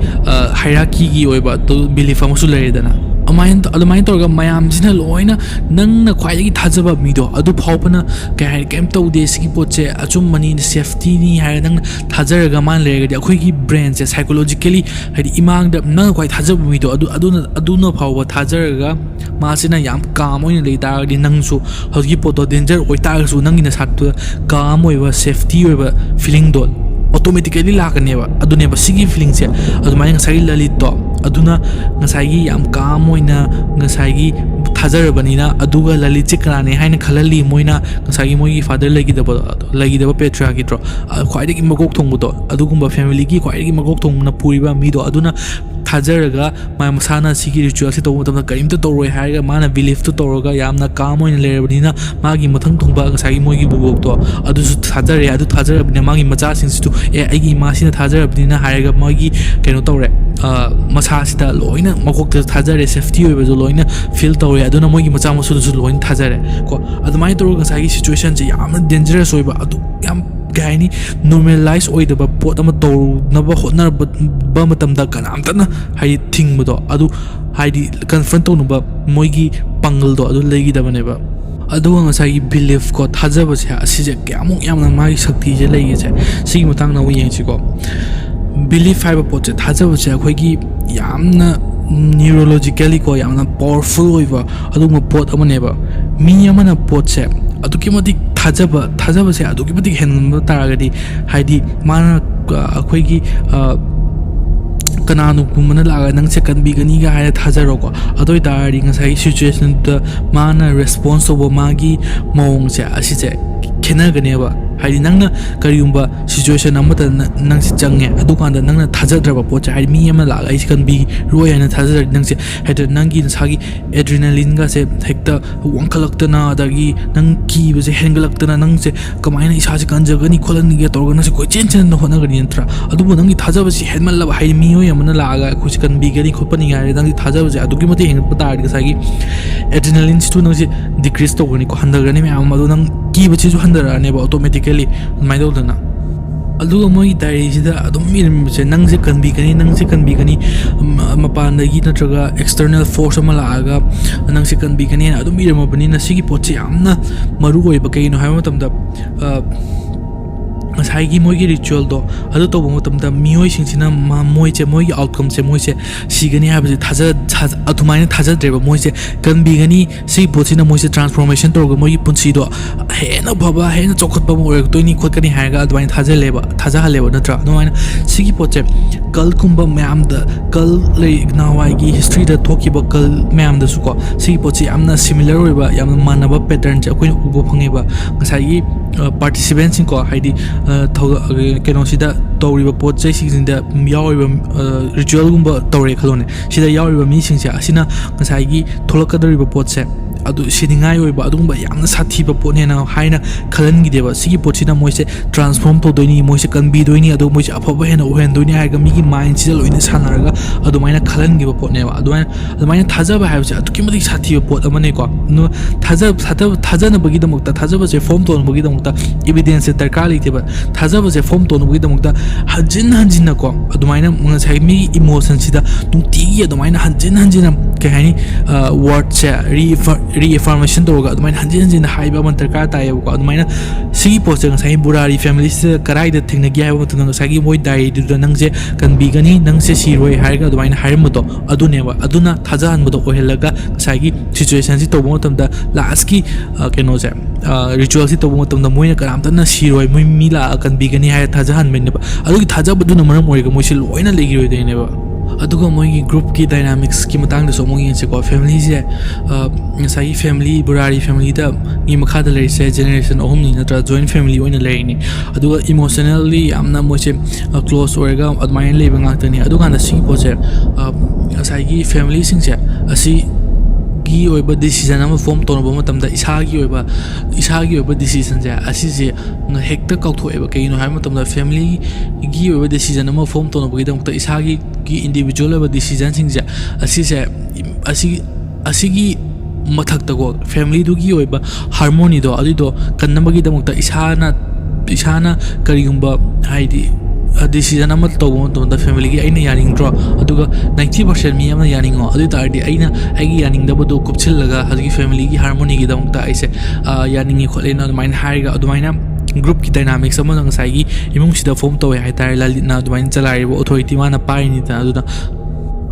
hierarchy gi oiba to belief amasu leredana almai tawga mayam sina loina nangna khwaigi thajaba mido adu phawpana kai kem tawde sigi potche achum mani safety ni hai nang thajaraga man lerega akhoi gi brain se psychologically hadi imang da nang khwai thajaba mido aduna phawba thajaraga ma sina yam calm oina leida di nangsu hogi poto danger oita su nangina sattu calm oiba safety oiba feeling dol automatically lakaneba aduneba sigi feeling se adumai ngasai lalit to aduna ngasai yam calm oina ngasai thajarabani na aduga lalit chikrane haina khalali moina ngasai moi father lagidaba patriarchy tro khwaidagi magok thongbudo adugumba family gi khwaidagi magok thongna puriba mido aduna thajaraga mai masana sigi ritual se tomo tamna karim to toroi haiga mana belief to toroga yamna calm oina lerebani na magi mathang thongba ngasai moi gi bubok to adu su thajare adu thajarabni magi macha sing situ aigi ma sina thajarabni na haiga magi keno tore masa sida loina magok te thajare safety oiba jo loina feel tore aduna moi gi macha masu su loina thajare ko adumai toroga ngasai situation je yamna dangerous oiba adu yam gaini normalize oidaba pot ama to naba hotna ba matamda kanamtana hai thingbudo adu haidi confront to nuba moigi pangal do adu legidaba neba adu ngasai belief ko thajaba se asije kyamuk yamna mai shakti je legi je sigi matang na wi yengchi ko belief fiber pot je thajaba se akhoi gi yamna neurologically ko yamna powerful oiba adu ma pot ama neba mi amana pot se aduki mati thajaba se aduki mati henba taragadi haidi mana akhoi gi kananu kumana laga nang se kan bigani ga ha thajaro ko adoi tari ngasai situation da mana response obo magi mong se asise khena ganeba haidi nangna kariumba situation amata nang se change adukanda nangna thajadraba pocha haidi mi ama laga is kan bi roi ana thajar nang se haida nangi sagi adrenaline ga se hekta wangkalaktana adagi nang ki be se hengalактana nang se kamaina isa se kanjagani kholani ge torgana se koi chen na hona gani entra adubu nangi thajaba si henmalla haidi mi oi amana laga khusi kan bi gani khopani ga nangi thajaba se adugi mate heng pata ga sagi adrenaline stu nang se decrease to gani ko handagani me amadu nang ki be chu handara ne ba automatically mai do dana aduga moi diary sida adum mirim se nang se kan bi gani mapan gi natraga external force ama laaga nang se kan bi gani adum mirim bani na sigi pochi amna maru oi ba kai no ha matam da ꯉꯁꯥꯏꯒꯤ ꯃꯣꯏꯒꯤ ꯔꯤꯆꯨꯋꯦꯜꯗꯣ ꯑꯗꯨ ꯇꯧꯕ ꯃꯇꯝꯗ ꯃꯤꯑꯣꯏꯁꯤꯡꯁꯤꯅ ꯃꯣꯏꯁꯦ ꯃꯣꯏꯒꯤ ꯑꯥꯎꯠꯀꯝꯁꯦ ꯃꯣꯏꯁꯦ ꯁꯤꯒꯅꯤ ꯍꯥꯏꯕꯁꯦ ꯑꯗꯨꯃꯥꯏꯅ ꯊꯥꯖꯗ꯭ꯔꯦꯕ ꯃꯣꯏꯁꯦ ꯀꯟꯕꯤꯒꯅꯤ ꯁꯤꯒꯤ ꯄꯣꯠꯁꯤꯅ ꯃꯣꯏꯁꯦ ꯇ꯭ꯔꯥꯟꯁꯐꯣꯔꯃꯦꯁꯟ ꯇꯧꯔꯒ ꯃꯣꯏꯒꯤ ꯄꯨꯟꯁꯤꯗꯣ ꯍꯦꯟꯅ ꯐꯕ ꯍꯦꯟꯅ ꯆꯥꯎꯈꯠꯄ ꯑꯃ ꯑꯣꯏꯔꯛꯇꯣꯏꯅꯤ ꯈꯣꯠꯀꯅꯤ ꯍꯥꯏꯔꯒ ꯑꯗꯨꯃꯥꯏꯅ ꯊꯥꯖꯍꯜꯂꯦꯕ ꯅꯠꯇ꯭ꯔꯥ ꯑꯗꯨꯃꯥꯏꯅ ꯁꯤꯒꯤ ꯄꯣꯠꯁꯦ ꯀꯜꯒꯨꯝꯕ ꯃꯌꯥꯝꯗ ꯀꯜ ꯂꯩ ꯅꯍꯥꯟꯋꯥꯏꯒꯤ ꯍꯤꯁꯇ꯭ꯔꯤꯗ ꯊꯣꯛꯈꯤꯕ ꯀꯜ ꯃꯌꯥꯝꯗꯁꯨꯀꯣ ꯁꯤꯒꯤ ꯄꯣꯠꯁꯦ ꯌꯥꯝꯅ ꯁꯤꯃꯤꯂꯔ ꯑꯣꯏꯕ ꯌꯥꯝꯅ ꯃꯥꯟꯅꯕ ꯄꯦꯇꯔꯟꯁꯦ ꯑꯩꯈꯣꯏꯅ ꯎꯕ ꯐꯪꯉꯦꯕ ꯉꯁꯥꯏꯒꯤ ꯄꯥꯔꯇꯤꯁꯤꯄꯦꯟꯁꯤꯡꯀꯣ ꯍꯥꯏꯗꯤ ꯀꯩꯅꯣꯁꯤꯗ ꯇꯧꯔꯤꯕ ꯄꯣꯠ ꯆꯩꯁꯤꯡꯁꯤꯗ ꯌꯥꯎꯔꯤꯕ ꯔꯤꯆꯨꯋꯦꯜꯒꯨꯝꯕ ꯇꯧꯔꯦ ꯈꯜꯂꯣꯅꯦ ꯁꯤꯗ ꯌꯥꯎꯔꯤꯕ ꯃꯤꯁꯤꯡꯁꯦ ꯑꯁꯤꯅ ꯉꯁꯥꯏꯒꯤ ꯊꯣꯛꯂꯛꯀꯗꯧꯔꯤꯕ ꯄꯣꯠꯁꯦ ꯑꯗꯨ ꯁꯤꯅꯤꯡꯉꯥꯏ ꯑꯣꯏꯕ ꯑꯗꯨꯒꯨꯝꯕ ꯌꯥꯝꯅ ꯁꯥꯊꯤꯕ ꯄꯣꯠꯅꯦꯅ ꯍꯥꯏꯅ ꯈꯜꯍꯟꯈꯤꯗꯦꯕ ꯁꯤꯒꯤ ꯄꯣꯠꯁꯤꯅ ꯃꯣꯏꯁꯦ ꯇ꯭ꯔꯥꯟꯁꯐꯣꯔꯝ ꯇꯧꯗꯣꯏꯅꯤ ꯃꯣꯏꯁꯦ ꯀꯟꯕꯤꯗꯣꯏꯅꯤ ꯑꯗꯨꯒ ꯃꯣꯏꯁꯦ ꯑꯐꯕ ꯍꯦꯟꯅ ꯑꯣꯏꯍꯟꯗꯣꯏꯅꯤ ꯍꯥꯏꯔꯒ ꯃꯤꯒꯤ ꯃꯥꯏꯟꯁꯤꯗ ꯂꯣꯏꯅ ꯁꯥꯟꯅꯔꯒ ꯑꯗꯨꯃꯥꯏꯅ ꯈꯜꯍꯟꯈꯤꯕ ꯄꯣꯠꯅꯦꯕ ꯑꯗꯨꯃꯥꯏꯅ ꯊꯥꯖꯕ ꯍꯥꯏꯕꯁꯦ ꯑꯗꯨꯛꯀꯤ ꯃꯇꯤꯛ ꯁꯥꯊꯤꯕ ꯄꯣꯠ ꯑꯃꯅꯦꯀꯣ ꯊꯥꯖꯅꯕꯒꯤꯗꯃꯛꯇ ꯊꯥꯖꯕꯁꯦ ꯐꯣꯔꯝ ꯇꯧꯅꯕꯒꯤꯗꯃꯛꯇ ꯏꯕꯤꯗꯦꯟꯁꯁꯦ ꯗꯔꯀꯥꯔ ꯂꯩꯇꯦꯕ ꯊꯥꯖꯕꯁꯦ ꯐꯣꯔꯝ ꯇꯧꯅꯕꯒꯤꯗꯃꯛꯇ ꯍꯟꯖꯤꯟ ꯍꯟꯖꯤꯟꯅꯀꯣ ꯑꯗꯨꯃꯥꯏꯅ ꯉꯁꯥꯏ ꯃꯤꯒꯤ ꯏꯃꯣꯁꯟꯁꯤꯗ ꯅꯨꯡꯇꯤꯒꯤ ꯑꯗꯨꯃꯥꯏꯅ ꯍꯟꯖꯤꯟ ꯍꯟꯖꯤꯟꯅ ꯀꯩ ꯍꯥꯏꯅꯤ ꯋꯥꯔꯗꯁꯦ ꯔꯤꯑꯦꯐꯥꯔꯃꯦꯁꯟ ꯇꯧꯔꯒ ꯑꯗꯨꯃꯥꯏꯅ ꯍꯟꯖꯤꯟ ꯍꯟꯖꯤꯟꯅ ꯍꯥꯏꯕ ꯑꯃ ꯗꯔꯀꯥꯔ ꯇꯥꯏꯌꯦꯕꯀꯣ ꯑꯗꯨꯃꯥꯏꯅ ꯁꯤꯒꯤ ꯄꯣꯠꯁꯦ ꯉꯁꯥꯏꯒꯤ ꯕꯨꯔꯥꯔꯤ ꯐꯦꯃꯤꯂꯤꯁꯤꯗ ꯀꯗꯥꯏꯗ ꯊꯦꯡꯅꯒꯦ ꯍꯥꯏꯕ ꯃꯇꯝꯗ ꯉꯁꯥꯏꯒꯤ ꯃꯣꯏ ꯗꯥꯏꯔꯤꯗꯨꯗ ꯅꯪꯁꯦ ꯀꯟꯕꯤꯒꯅꯤ ꯅꯪꯁꯦ ꯁꯤꯔꯣꯏ ꯍꯥꯏꯔꯒ ꯑꯗꯨꯃꯥꯏꯅ ꯍꯥꯏꯔꯝꯕꯗꯣ ꯑꯗꯨꯅꯦꯕ ꯑꯗꯨꯅ ꯊꯥꯖꯍꯟꯕꯗꯣ ꯑꯣꯏꯍꯜꯂꯒ ꯉꯁꯥꯏꯒꯤ ꯁꯤꯆꯨꯋꯦꯁꯟꯁꯤ ꯇꯧꯕ ꯃꯇꯝꯗ ꯂꯥꯁꯀꯤ ꯀꯩꯅꯣꯁꯦ ꯔꯤꯆꯨꯋꯦꯜꯁꯤ ꯇꯧꯕ ꯃꯇꯝꯗ ꯃꯣꯏꯅ ꯀꯅꯥꯝꯇꯅ ꯁꯤꯔꯣꯏ ꯃꯣꯏ ꯃꯤ ꯂꯥꯛꯑ ꯀꯟꯕꯤꯒꯅꯤ ꯍꯥꯏꯔ ꯊꯥꯖꯍꯟꯕꯅꯦꯕ ꯑꯗꯨꯒꯤ ꯊꯥꯖꯕꯗꯨꯅ ꯃꯔꯝ ꯑꯣꯏꯔꯒ ꯃꯣꯏꯁꯦ ꯂꯣꯏꯅ ꯂꯩꯈꯤꯔꯣꯏꯗꯣꯏꯅꯦꯕ ꯑꯗꯨꯒ ꯃꯣꯏꯒꯤ ꯒ꯭ꯔꯨꯞꯀꯤ ꯗꯥꯏꯅꯥꯃꯤꯛꯁꯀꯤ ꯃꯇꯥꯡꯗꯁꯨ ꯑꯃꯨꯛ ꯌꯦꯡꯁꯤꯀꯣ ꯐꯦꯃꯤꯂꯤꯁꯦ ꯉꯁꯥꯏꯒꯤ ꯐꯦꯃꯤꯂꯤ ꯕꯨꯔꯥꯔꯤ ꯐꯦꯃꯤꯂꯤꯗ ꯃꯤ ꯃꯈꯥꯗ ꯂꯩꯔꯤꯁꯦ ꯖꯦꯅꯦꯔꯦꯁꯟ ꯑꯍꯨꯝꯅꯤ ꯅꯠꯇ꯭ꯔꯒ ꯖꯣꯏꯟ ꯐꯦꯃꯤꯂꯤ ꯑꯣꯏꯅ ꯂꯩꯔꯤꯅꯤ ꯑꯗꯨꯒ ꯏꯃꯣꯁꯅꯦꯜꯂꯤ ꯌꯥꯝꯅ ꯃꯣꯏꯁꯦ ꯀ꯭ꯂꯣꯖ ꯑꯣꯏꯔꯒ ꯑꯗꯨꯃꯥꯏꯅ ꯂꯩꯕ ꯉꯥꯛꯇꯅꯤ ꯑꯗꯨꯀꯥꯟꯗ ꯁꯤꯒꯤ ꯄꯣꯠꯁꯦ ꯉꯁꯥꯏꯒꯤ ꯐꯦꯃꯤꯂꯤꯁꯤꯡꯁꯦ ꯑꯁꯤꯒꯤ ꯑꯣꯏꯕ ꯗꯤꯁꯤꯖꯟ ꯑꯃ ꯐꯣꯔꯝ ꯇꯧꯅꯕ ꯃꯇꯝꯗ ꯏꯁꯥꯒꯤ ꯑꯣꯏꯕ ꯗꯤꯁꯤꯖꯟꯁꯦ ꯑꯁꯤꯁꯦ ꯍꯦꯛꯇ ꯀꯥꯎꯊꯣꯛꯑꯦꯕ ꯀꯩꯒꯤꯅꯣ ꯍꯥꯏꯕ ꯃꯇꯝꯗ ꯐꯦꯃꯤꯂꯤꯒꯤ ꯑꯣꯏꯕ ꯗꯤꯁꯤꯖꯟ ꯑꯃ ꯐꯣꯔꯝ ꯇꯧꯅꯕꯒꯤꯗꯃꯛꯇ ꯏꯁꯥꯒꯤ ꯏꯟꯗꯤꯕꯤꯖꯨꯋꯦꯜ ꯑꯣꯏꯕ ꯗꯤꯁꯤꯖꯟꯁꯤꯡꯁꯦ ꯑꯁꯤꯒꯤ ꯃꯊꯛꯇꯀꯣ ꯐꯦꯃꯤꯂꯤꯗꯨꯒꯤ ꯑꯣꯏꯕ ꯍꯥꯔꯃꯣꯅꯤꯗꯣ ꯑꯗꯨꯏꯗꯣ ꯀꯟꯅꯕꯒꯤꯗꯃꯛꯇ ꯏꯁꯥꯅ ꯀꯔꯤꯒꯨꯝꯕ ꯍꯥꯏꯗꯤ ꯗꯤꯁꯤꯖꯟ ꯑꯃ ꯇꯧꯕ ꯃꯇꯝꯗ ꯐꯦꯃꯤꯂꯤꯒꯤ ꯑꯩꯅ ꯌꯥꯅꯤꯡꯗ꯭ꯔꯣ ꯑꯗꯨꯒ 90% ꯃꯤ ꯑꯃꯅ ꯌꯥꯅꯤꯡꯉꯣ ꯑꯗꯨ ꯑꯣꯏ ꯇꯥꯔꯗꯤ ꯑꯩꯒꯤ ꯌꯥꯅꯤꯡꯗꯕꯗꯣ ꯀꯨꯞꯁꯤꯜꯂꯒ ꯍꯧꯖꯤꯛꯀꯤ ꯐꯦꯃꯤꯂꯤꯒꯤ ꯍꯥꯔꯃꯣꯅꯤꯒꯤꯗꯃꯛꯇ ꯑꯩꯁꯦ ꯌꯥꯅꯤꯡꯉꯤ ꯈꯣꯠꯂꯦꯅ ꯑꯗꯨꯃꯥꯏꯅ ꯍꯥꯏꯔꯒ ꯑꯗꯨꯃꯥꯏꯅ ꯒ꯭ꯔꯨꯞꯀꯤ ꯗꯥꯏꯅꯥꯃꯤꯛꯁ ꯑꯃꯅ ꯉꯁꯥꯏꯒꯤ ꯏꯃꯨꯡꯁꯤꯗ ꯐꯣꯔꯝ ꯇꯧꯋꯦ ꯍꯥꯏꯇꯥꯔꯦ ꯂꯂꯤꯠꯅ ꯑꯗꯨꯃꯥꯏꯅ ꯆꯂꯥꯏꯔꯤꯕ ꯑꯣꯊꯣꯔꯤꯇꯤ ꯃꯥꯅ ꯄꯥꯏꯔꯤꯅꯤꯗꯅ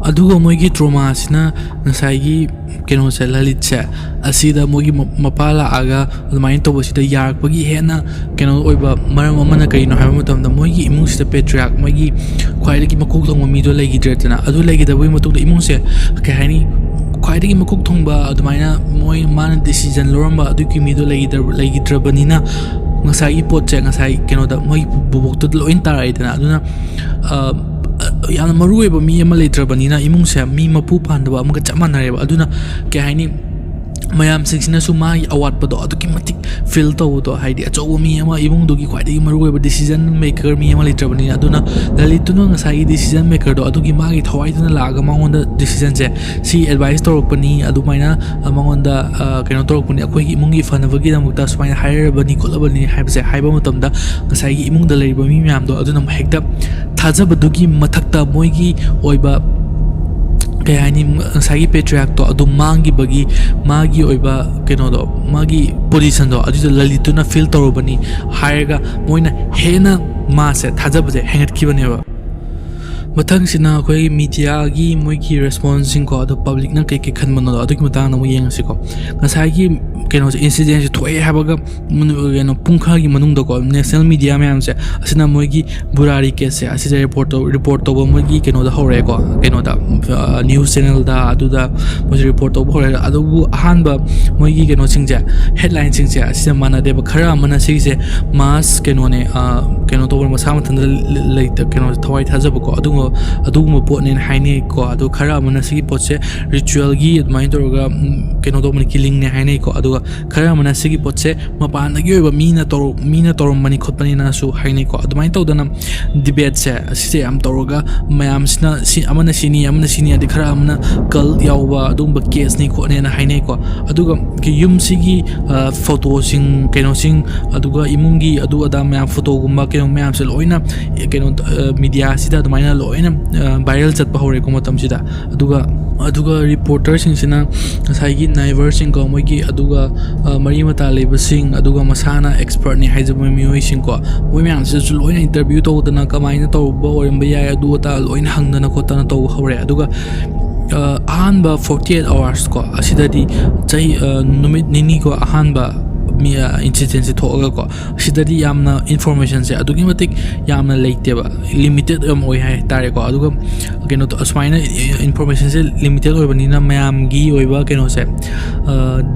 ꯑꯗꯨꯒ ꯃꯣꯏꯒꯤ ꯇ꯭ꯔꯣꯃꯥꯁꯤꯅ ꯉꯁꯥꯏꯒꯤ ꯀꯩꯅꯣꯁꯦ ꯂꯂꯤꯠꯁꯦ ꯑꯁꯤꯗ ꯃꯣꯏꯒꯤ ꯃꯄꯥ ꯂꯥꯛꯑꯒ ꯑꯗꯨꯃꯥꯏꯅ ꯇꯧꯕꯁꯤꯗ ꯌꯥꯔꯛꯄꯒꯤ ꯍꯦꯟꯅ ꯀꯩꯅꯣ ꯑꯣꯏꯕ ꯃꯔꯝ ꯑꯃꯅ ꯀꯩꯅꯣ ꯍꯥꯏꯕ ꯃꯇꯝꯗ ꯃꯣꯏꯒꯤ ꯏꯃꯨꯡꯁꯤꯗ ꯄꯦꯇ꯭ꯔꯤꯌꯥꯔꯛ ꯃꯣꯏꯒꯤ ꯈ꯭ꯋꯥꯏꯗꯒꯤ ꯃꯀꯣꯛ ꯊꯣꯡꯕ ꯃꯤꯗꯣ ꯂꯩꯈꯤꯗ꯭ꯔꯦꯗꯅ ꯑꯗꯨ ꯂꯩꯈꯤꯗꯕꯒꯤ ꯃꯇꯨꯡꯗ ꯏꯃꯨꯡꯁꯦ ꯀꯩ ꯍꯥꯏꯅꯤ ꯈ꯭ꯋꯥꯏꯗꯒꯤ ꯃꯀꯣꯛ ꯊꯣꯡꯕ ꯑꯗꯨꯃꯥꯏꯅ ꯃꯥꯅ ꯗꯤꯁꯤꯖꯟ ꯂꯧꯔꯝꯕ ꯑꯗꯨꯒꯤ ꯃꯤꯗꯣ ꯂꯩꯈꯤꯗ꯭ꯔꯕꯅꯤꯅ ꯉꯁꯥꯏꯒꯤ ꯄꯣꯠꯁꯦ ꯉꯁꯥꯏ ꯀꯩꯅꯣꯗ ꯃꯣꯏꯒꯤ ꯕꯣꯕꯣꯛꯇꯨꯗ ꯂꯣꯏꯅ ꯇꯥꯔꯛꯏꯗꯅ ꯑꯗꯨꯅ ꯌꯥꯝꯅ ꯃꯔꯨꯑꯣꯏꯕ ꯃꯤ ꯑꯃ ꯂꯩꯇ꯭ꯔꯕꯅꯤꯅ ꯏꯃꯨꯡꯁꯦ ꯃꯤ ꯃꯄꯨ ꯄꯥꯟꯗꯕ ꯑꯃꯒ ꯆꯞ ꯃꯥꯟꯅꯔꯦꯕ ꯑꯗꯨꯅ ꯀꯩ ꯍꯥꯏꯅꯤ ꯃꯌꯥꯝꯁꯤꯡꯁꯤꯅꯁꯨ ꯃꯥꯒꯤ ꯑꯋꯥꯠꯄꯗꯣ ꯑꯗꯨꯛꯀꯤ ꯃꯇꯤꯛ ꯐꯤꯜ ꯇꯧꯕꯗꯣ ꯍꯥꯏꯗꯤ ꯑꯆꯧꯕ ꯃꯤ ꯑꯃ ꯏꯃꯨꯡꯗꯨꯒꯤ ꯈ꯭ꯋꯥꯏꯗꯒꯤ ꯃꯔꯨꯑꯣꯏꯕ ꯗꯤꯁꯤꯖꯟ ꯃꯦꯀꯔ ꯃꯤ ꯑꯃ ꯂꯩꯇ꯭ꯔꯕꯅꯤꯅ ꯑꯗꯨꯅ ꯂꯂꯤꯠꯇꯨꯅ ꯉꯁꯥꯏꯒꯤ ꯗꯤꯁꯤꯖꯟ ꯃꯦꯀꯔꯗꯣ ꯑꯗꯨꯒꯤ ꯃꯥꯒꯤ ꯊꯋꯥꯏꯗꯨꯅ ꯂꯥꯛꯑꯒ ꯃꯉꯣꯟꯗ ꯗꯤꯁꯤꯖꯟꯁꯦ ꯁꯤ ꯑꯦꯗꯚꯥꯏꯁ ꯇꯧꯔꯛꯄꯅꯤ ꯑꯗꯨꯃꯥꯏꯅ ꯃꯉꯣꯟꯗ ꯀꯩꯅꯣ ꯇꯧꯔꯛꯄꯅꯤ ꯑꯩꯈꯣꯏꯒꯤ ꯏꯃꯨꯡꯒꯤ ꯐꯅꯕꯒꯤꯗꯃꯛꯇ ꯁꯨꯃꯥꯏꯅ ꯍꯥꯏꯔꯕꯅꯤ ꯈꯣꯠꯂꯕꯅꯤ ꯍꯥꯏꯕꯁꯦ ꯍꯥꯏꯕ ꯃꯇꯝꯗ ꯉꯁꯥꯏꯒꯤ ꯏꯃꯨꯡꯗ ꯂꯩꯔꯤꯕ ꯃꯤ ꯃꯌꯥꯝꯗꯣ ꯑꯗꯨꯅ ꯍꯦꯛꯇ ꯊꯥꯖꯕꯗꯨꯒꯤ ꯃꯊꯛꯇ ꯃꯣꯏꯒꯤ ꯑꯣꯏꯕ ꯀꯩ ꯍꯥꯏꯅꯤ ꯉꯁꯥꯏꯒꯤ ꯄꯦꯇ꯭ꯔꯤꯌꯥꯔꯛꯇꯣ ꯑꯗꯨꯝ ꯃꯥꯡꯈꯤꯕꯒꯤ ꯃꯥꯒꯤ ꯑꯣꯏꯕ ꯀꯩꯅꯣꯗꯣ ꯃꯥꯒꯤ ꯄꯣꯖꯤꯁꯟꯗꯣ ꯑꯗꯨꯗꯣ ꯂꯂꯤꯠꯇꯨꯅ ꯐꯤꯜ ꯇꯧꯔꯕꯅꯤ ꯍꯥꯏꯔꯒ ꯃꯣꯏꯅ ꯍꯦꯟꯅ ꯃꯥꯁꯦ ꯊꯥꯖꯕꯁꯦ ꯍꯦꯟꯒꯠꯈꯤꯕꯅꯦꯕ ꯃꯊꯪꯁꯤꯅ ꯑꯩꯈꯣꯏ ꯃꯤꯗꯤꯌꯥꯒꯤ ꯃꯣꯏꯒꯤ ꯔꯦꯁꯄꯣꯟꯁꯤꯡꯀꯣ ꯑꯗꯣ ꯄꯕ꯭ꯂꯤꯛꯅ ꯀꯩ ꯈꯟꯕꯅꯣꯗꯣ ꯑꯗꯨꯒꯤ ꯃꯇꯥꯡꯗ ꯑꯃꯨꯛ ꯌꯦꯡꯉꯁꯤꯀꯣ ꯉꯁꯥꯏꯒꯤ ꯀꯩꯅꯣꯁꯦ ꯏꯟꯁꯤꯗꯦꯟꯁꯦ ꯊꯣꯛꯑꯦ ꯍꯥꯏꯕꯒ ꯀꯩꯅꯣ ꯄꯨꯡ ꯈꯔꯒꯤ ꯃꯅꯨꯡꯗꯀꯣ ꯅꯦꯁꯅꯦꯜ ꯃꯤꯗꯤꯌꯥ ꯃꯌꯥꯝꯁꯦ ꯑꯁꯤꯅ ꯃꯣꯏꯒꯤ ꯕꯨꯔꯥꯔꯤ ꯀꯦꯁꯁꯦ ꯑꯁꯤꯁꯦ ꯔꯤꯄꯣꯔꯠ ꯇꯧꯕ ꯃꯣꯏꯒꯤ ꯀꯩꯅꯣꯗ ꯍꯧꯔꯛꯑꯦꯀꯣ ꯀꯩꯅꯣꯗ ꯅ꯭ꯌꯨꯁ ꯆꯦꯅꯦꯜꯗ ꯑꯗꯨꯗ ꯃꯣꯏꯁꯦ ꯔꯤꯄꯣꯔꯠ ꯇꯧꯕ ꯍꯧꯔꯛꯑꯦ ꯑꯗꯨꯕꯨ ꯑꯍꯥꯟꯕ ꯃꯣꯏꯒꯤ ꯀꯩꯅꯣꯁꯤꯡꯁꯦ ꯍꯦꯗꯂꯥꯏꯟꯁꯤꯡꯁꯦ ꯑꯁꯤꯗ ꯃꯥꯟꯅꯗꯦꯕ ꯈꯔ ꯑꯃꯅ ꯁꯤꯒꯤꯁꯦ ꯃꯥꯁ ꯀꯩꯅꯣꯅꯦ ꯀꯩꯅꯣ ꯇꯧꯕ ꯃꯁꯥ ꯃꯊꯟꯇ ꯀꯩꯅꯣ ꯊꯋꯥꯏ ꯊꯥꯖꯕꯀꯣ ꯑꯗꯨꯒꯨꯝꯕ ꯄꯣꯠꯅꯦꯅ ꯍꯥꯏꯅꯩꯀꯣ ꯑꯗꯨ ꯈꯔ ꯑꯃꯅ ꯁꯤꯒꯤ ꯄꯣꯠꯁꯦ ꯔꯤꯆꯨꯋꯦꯜꯒꯤ ꯑꯗꯨꯃꯥꯏꯅ ꯇꯧꯔꯒ ꯀꯩꯅꯣ ꯇꯧꯕꯅꯤ ꯀꯤꯂꯤꯡꯅꯦ ꯍꯥꯏꯅꯩꯀꯣ ꯑꯗꯨꯒ ꯈꯔ ꯑꯃꯅ ꯁꯤꯒꯤ ꯄꯣꯠꯁꯦ ꯃꯄꯥꯟꯗꯒꯤ ꯑꯣꯏꯕ ꯃꯤꯅ ꯇꯧꯔꯝꯕꯅꯤ ꯈꯣꯠꯄꯅꯤꯅꯁꯨ ꯍꯥꯏꯅꯩꯀꯣ ꯑꯗꯨꯃꯥꯏꯅ ꯇꯧꯗꯅ ꯗꯤꯕꯦꯠꯁꯦ ꯑꯁꯤꯁꯦ ꯌꯥꯝ ꯇꯧꯔꯒ ꯃꯌꯥꯝꯁꯤꯅ ꯑꯃꯅ ꯁꯤꯅꯤ ꯑꯗꯩ ꯈꯔ ꯑꯃꯅ ꯀꯜ ꯌꯥꯎꯕ ꯑꯗꯨꯒꯨꯝꯕ ꯀꯦꯁꯅꯤ ꯈꯣꯠꯅꯦꯅ ꯍꯥꯏꯅꯩꯀꯣ ꯑꯗꯨꯒ ꯌꯨꯝꯁꯤꯒꯤ ꯐꯣꯇꯣꯁꯤꯡ ꯀꯩꯅꯣꯁꯤꯡ ꯑꯗꯨꯒ ꯏꯃꯨꯡꯒꯤ ꯑꯗꯨ ꯑꯗꯥ ꯃꯌꯥꯝ ꯐꯣꯇꯣꯒꯨꯝꯕ ꯀꯩꯅꯣ ꯃꯌꯥꯝꯁꯦ ꯂꯣꯏꯅ ꯀꯩꯅꯣ ꯃꯤꯗꯤꯌꯥꯁꯤꯗ ꯑꯗꯨꯃꯥꯏꯅ ꯂꯣꯏꯅ ꯚꯥꯏꯔꯦꯜ ꯆꯠꯄ ꯍꯧꯔꯦꯀꯣ ꯃꯇꯝꯁꯤꯗ ꯑꯗꯨꯒ aduga reporter singsina ngasai neighbor sing ko moigi aduga mari mata leba sing aduga masana expert ni haijaba mioi sing ko moi myam se loina interview to dana kamaina to ba orimba ya adu ta loina hangdana ko tana to hore aduga ahanba 48 hours ko asidadi chai numit nini ko ahanba mi incident se thoga ko asidadi yamna information se adugi matik yamna leiteba limited oi hai tare ko aduga keno to asmaina information se limited oi banina mayam gi oiba keno se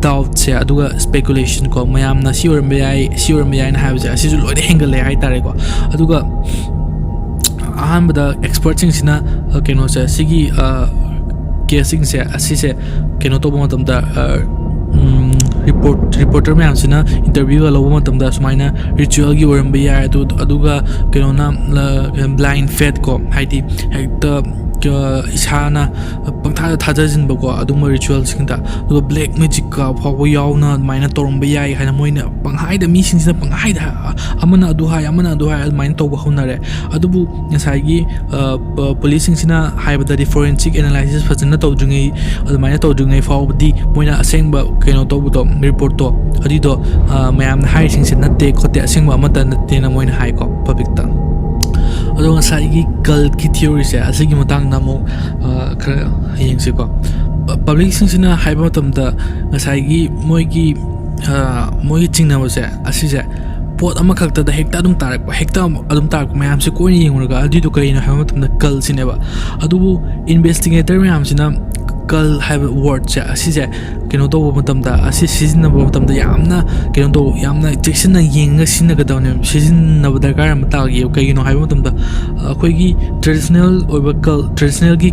doubt se aduga speculation ko mayam na sure me ai na have se asisu loi hengale hai tare ko aduga ahanba expert sing sina keno se sigi casing se asise keno to matam da reporter ma'am से ना interview का लोगों में तमदा सुमाइना ritual की Oram भी यार तो अदुगा कनो ना ब्लाइंड फेथ को हाइडी हेक्ट इसाना पंथा थाजजिन बको अदुम रिचुअल सिंदा अदुगा ब्लैक मैजिक का फाव यावना माइना तोरम भी याय हाइना मोइना पंहाइदा मी सिंसिना पंहाइदा अमना अदु हाय माइन तो बहुनरे अदुबु नसाइगी पुलिस सिंसिना हाइबदा फोरेंसिक एनालिसिस फजना तौजुंगै अदुमाइना तौजुंगै फावदी मोइना असेंबा कनो तौबुतो रिपोर्ट तो अदिदो मैम हाई सिंसे नते खोते असेंबा अमता नते ना मोइना हाइ को पब्लिक ता अदो ngasai कल की theory से असगी मतंग नमो खर यंग से को पब्लिक सिंसिना हाइबा मतमदा ngasai मोई चिंगना बसे असिसे पोट अमा खक्ता द हेक्ता अदुम तारक मैम से कोई यंगरगा अदिदो करिना हाइबा मतमदा कल सिनेबा अदुबु इन्वेस्टिगेटर मैम सिना कल हाइब वर्ड से असिसे कनो तो मतमदा असि सिजन मतमदा यामना कनो तो यामना चेक्सन येंग सिनगदवने सिजन दरकार मतागी कइनो हाइब मतमदा अखोइगी ट्रेडिशनल ओइबा ट्रेडिशनल की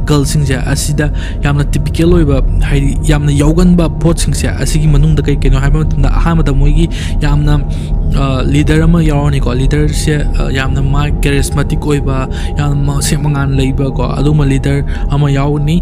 कल सिंग से असिदा यामना टिपिकल ओइबा हाइदि यामना यौगनबा पोट सिंग से असिगी मनुंग द कइनो हाइब मतमदा अहामदा मोइगी यामना लीडर अमा यावनी को लीडर से यामना मा कैरिस्मेटिक ओइबा यामना सेमंगान लेबा को अदुमा लीडर अमा यावनी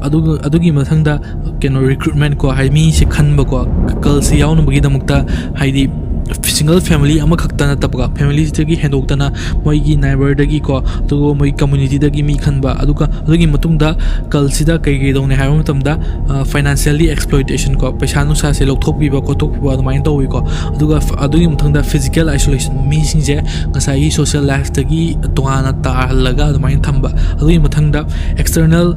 अदुगी मथंगदा केनो रिक्रूटमेंट को हाइमी से खनबा को कल से यावनबगी दमुक्ता हाइदि सिंगल फैमिली अमा खक्ता नतबगा फैमिली दगी हेंदोक्तना मोइगी नाइबर दगी को तो मोइ कम्युनिटी दगी मी खनबा अदुगी मतुंगदा कल सिदा कई दौने हाइबा मतमदा फाइनेंशियली एक्सप्लॉइटेशन को पैसा नुसा से लोकथोकबिबा कोतोकबिबा अदुमाइन तौवी को अदुगी मतुंगदा फिजिकल आइसोलेशन मी सिंजे ngasai social life dagi tongana tarlaga अदुमाइन थंबा अदुगी मतंगदा एक्सटर्नल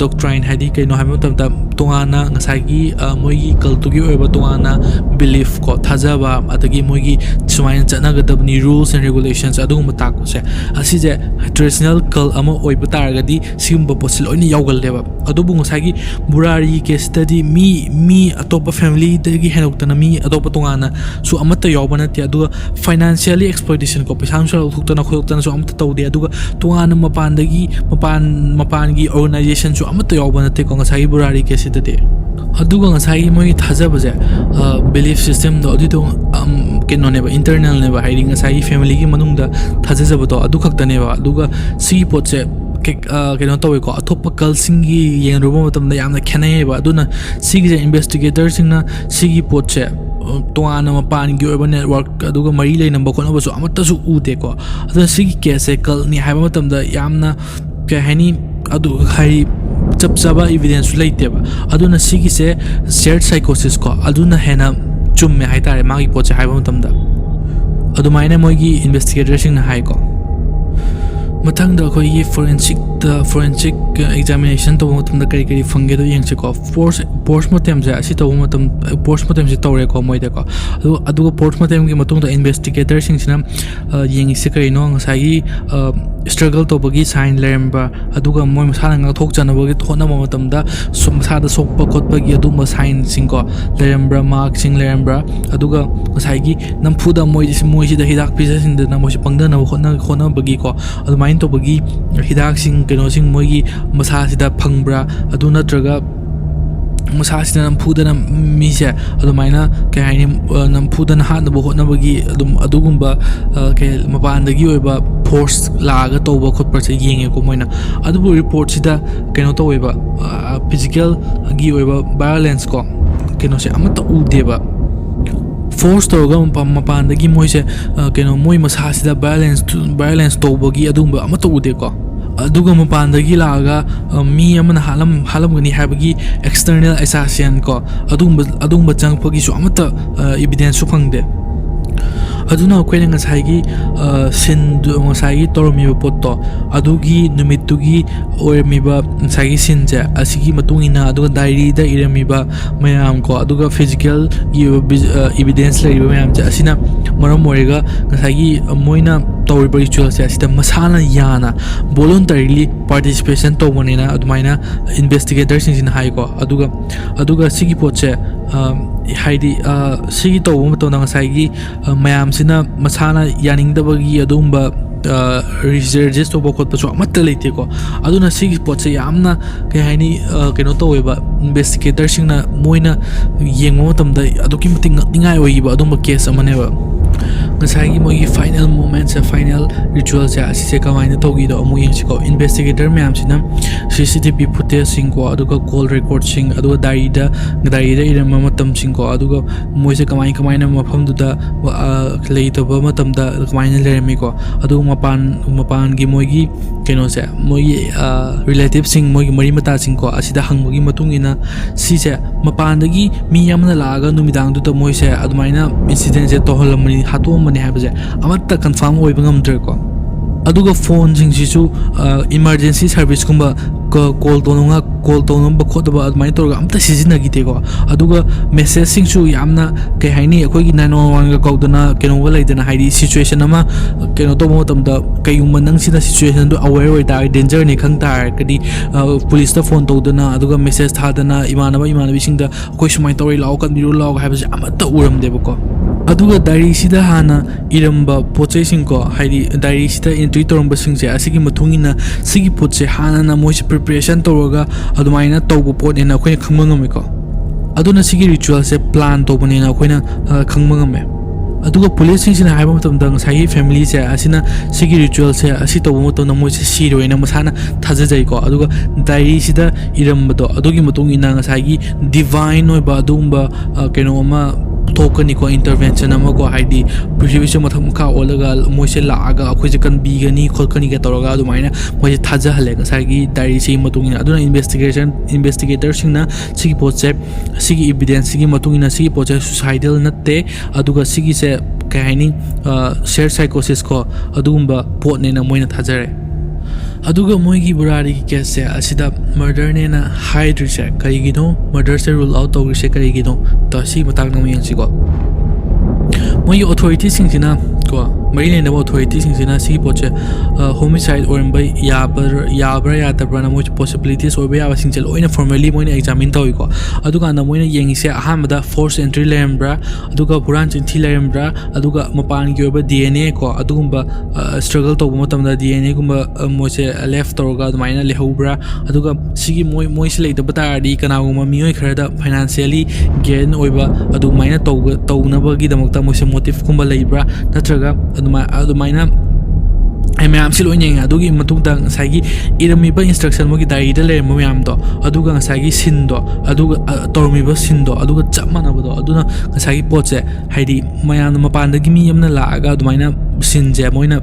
डॉक्ट्राइन हाइदि कइनो हाइबा मतमदा tongana ngasai मोइगी कल्तुगी ओइबा tongana बिलीफ को थाजाबा अदगी मोइगी सुमाइन चनागदबनी रूल्स एंड रेगुलेशंस अदुगुम ताकसे असिजे ट्रेडिशनल कल अमा ओइबा तारगदी सिगुम पोस लोइना यावगललेबा अदुबु ngasai बुरारी केस तदी मी अतोप फैमिली दगी हेनोक्तना मी अतोप तोंगाना सु अमत यावबा नते अदुगा फाइनेंशियली एक्सप्लॉइटेशन को पैसा नुसा लौथोक्तना खोक्तना सु अमत तौदे अदुगा तोंगाना मपानगी ऑर्गेनाइजेशन सु अमत यावबा नते को ngasai बुरारी केस तदे अदुगा ngasai मोइ थाजाबजे बिलीफ सिस्टम दो अदिदो केनो नेबा इंटरनल नेबा हाइदि ngasai फैमिली की मनुंगदा थाजाजबतो अदु खक्तनेबा अदुगा सी पोचे केनो तौवे को अथोप कल सिंगी येंगरुबो मतमदा यामना खेनेबा अदुना सिगी इन्वेस्टिगेटर सिंगना सिगी पोचे तोंगाना मपान की ओइबा नेटवर्क अदुगा मरी लेनबा खोनबसु अमतसु उदेको अदु सिगी केसे कल नि हाइबा मतमदा यामना के हाइनी अदु हाइ चपचाबा एविडेंस लेतेबा अदुना सिगी से शेयर्ड साइकोसिस को अदुना हेना चुम्मे हाइतारे मागी पोचे हाइबा मतमदा अदुमाइना मोइगी इन्वेस्टिगेटर सिंगना हाइको मथंग द कोई फोरेंसिक एग्जामिनेशन तो मतम द करी फंगे दो यंग को पोस्टमार्टम से असि तो मतम पोस्टमार्टम से तौरे को मोइदे को अदुगा पोस्टमार्टम की मतुंग द इन्वेस्टिगेटर सिंगसिना यंग से करिनो ngasai स्ट्रगल तो बगी साइन लेरम्बा अदुगा मोइ मसाना nga thok janabagi thona matamda sumsa da sokpa khotpagi aduma sign singko lerambra mark sing lerambra aduga ngasai gi nampuda moi si da hidak pisa sing da moi pangda na khona bagi ko adumain to bagi hidak sing keno sing moi gi masa sida phangbra adu natraga masa sida nampuda mi se adumaina ke haini nampuda na ha na bo khona bagi adugumba ke mapandagi oiba force laga toba khotpa se yenge ko moina adubu report sida keno to oiba physical gi oiba violence ko keno se amata udeba force toga mapandagi moi se keno moi masa sida violence toba gi adumba amata ude ko ꯑꯗꯨꯒ ꯃꯄꯥꯟꯗꯒꯤ ꯂꯥꯛꯑꯒ ꯃꯤ ꯑꯃꯅ ꯍꯥꯠꯂꯝꯒꯅꯤ ꯍꯥꯏꯕꯒꯤ external assassin ꯀꯣ ꯑꯗꯨꯒꯨꯝꯕ ꯆꯪꯉꯛꯄꯒꯤꯁꯨ ꯑꯃꯠꯇ evidence ꯐꯪꯗꯦ aduna akoina ngasai sin ngasai tormiba potto adugi numitugi oirmiba ngasai sin je asigi matungina aduga diary da iramiba mayam ko aduga physical evidence laiba mayam je asina maram moiga ngasai moina tawriba ritual se asida masana yana voluntarily participation tawbanina adumaina investigators singina hai ko aduga sigi potche haidi sigi tawba matona ngasai mayam sina masana yaningdabagi adumba researches to bokot paso amatta leite ko aduna sigi potse yamna kai haini keno taweba investigators singna moina yengmo matamda aduki mating ngai oiba adumba case amaneba ngasai mogi final moments final rituals ya asise kamaina togi do amu yengchiko investigator mayam sina cctv footage sing ko aduga call record sing aduga diary da irama matam sing ko aduga moise kamaina mafam duda leitaba matamda kamaina lerami ko aduga mapan gi mogi keno se mogi relatives sing mogi mari mata sing ko asida hangmogi matungina sise mapan dagi mi yamna laga numidang duda moise adumaina incident je toholamani hatom mani habaje amatta confirm oiba ngamdre ko aduga phone sing sisu emergency service kumba call tononga bakhodaba admai torga amta sizina gite ko aduga message sing su yamna kai haini akoi gi 911 ga kaudana keno wala idana haidi situation ama keno to motamda kayuma nang sida situation do aware oi da danger ne khang tar kadi police ta phone todana aduga message thadana imanabi singda akoi sumai tori law kan biru law haibase amata uram deba ko aduga diary sida hana iramba pochai sing ko haidi diary sida entry toramba sing je asigi mathungina sigi poche hana na moi preparation toroga adumaina tawbu pot ena khoi khangmangame ko aduna sigi ritual se plan tobane na khoina khangmangame aduga police sing sina haiba matam dang sai family se asina sigi ritual se asi tawbu matam na moi se siroina masana thajajai ko aduga diary sida irambado adugi matungina ngasai divine oiba adumba keno ma tokani ko intervention ama ko haidi privation matham kha olaga moise laaga akhoi je kan bigani kholkani ga toroga adumaina moise thaja hale ngasai gi diary se matungina aduna investigators singna sigi poche sigi evidence sigi matungina sigi poche suicidal natte aduga sigi se kai haini shared psychosis ko adugumba pot ne na moina thajare aduga moigi burari case se asida murder ne na hide se karigino murder se rule out tawri se karigino to si matang na miyang sigo moigi authority singina ko mari ne na authority singina si poche homicide or by yabra tabra na moich possibilities or ba singchel oina formally moina examine tawi ko aduga na moina yengi se ahamada force entry lembra aduga puran chinthi lembra aduga mapan gi oba dna ko adugumba struggle to matamda dna gumba moise left toroga maina lehobra aduga sigi moise le da batari kana gumma mioi kharada financially gain oiba adu maina tawna gi damakta moise motive kumba leibra natraga adumaina ai mayam sil oinyeng adugi matungda ngasai iramiba instruction mogi diary da le mayam do aduga ngasai sin do aduga tormiba sin do aduga chamana bodo aduna ngasai poche haidi mayam mapanda gi mi yamna laaga adumaina sin je moina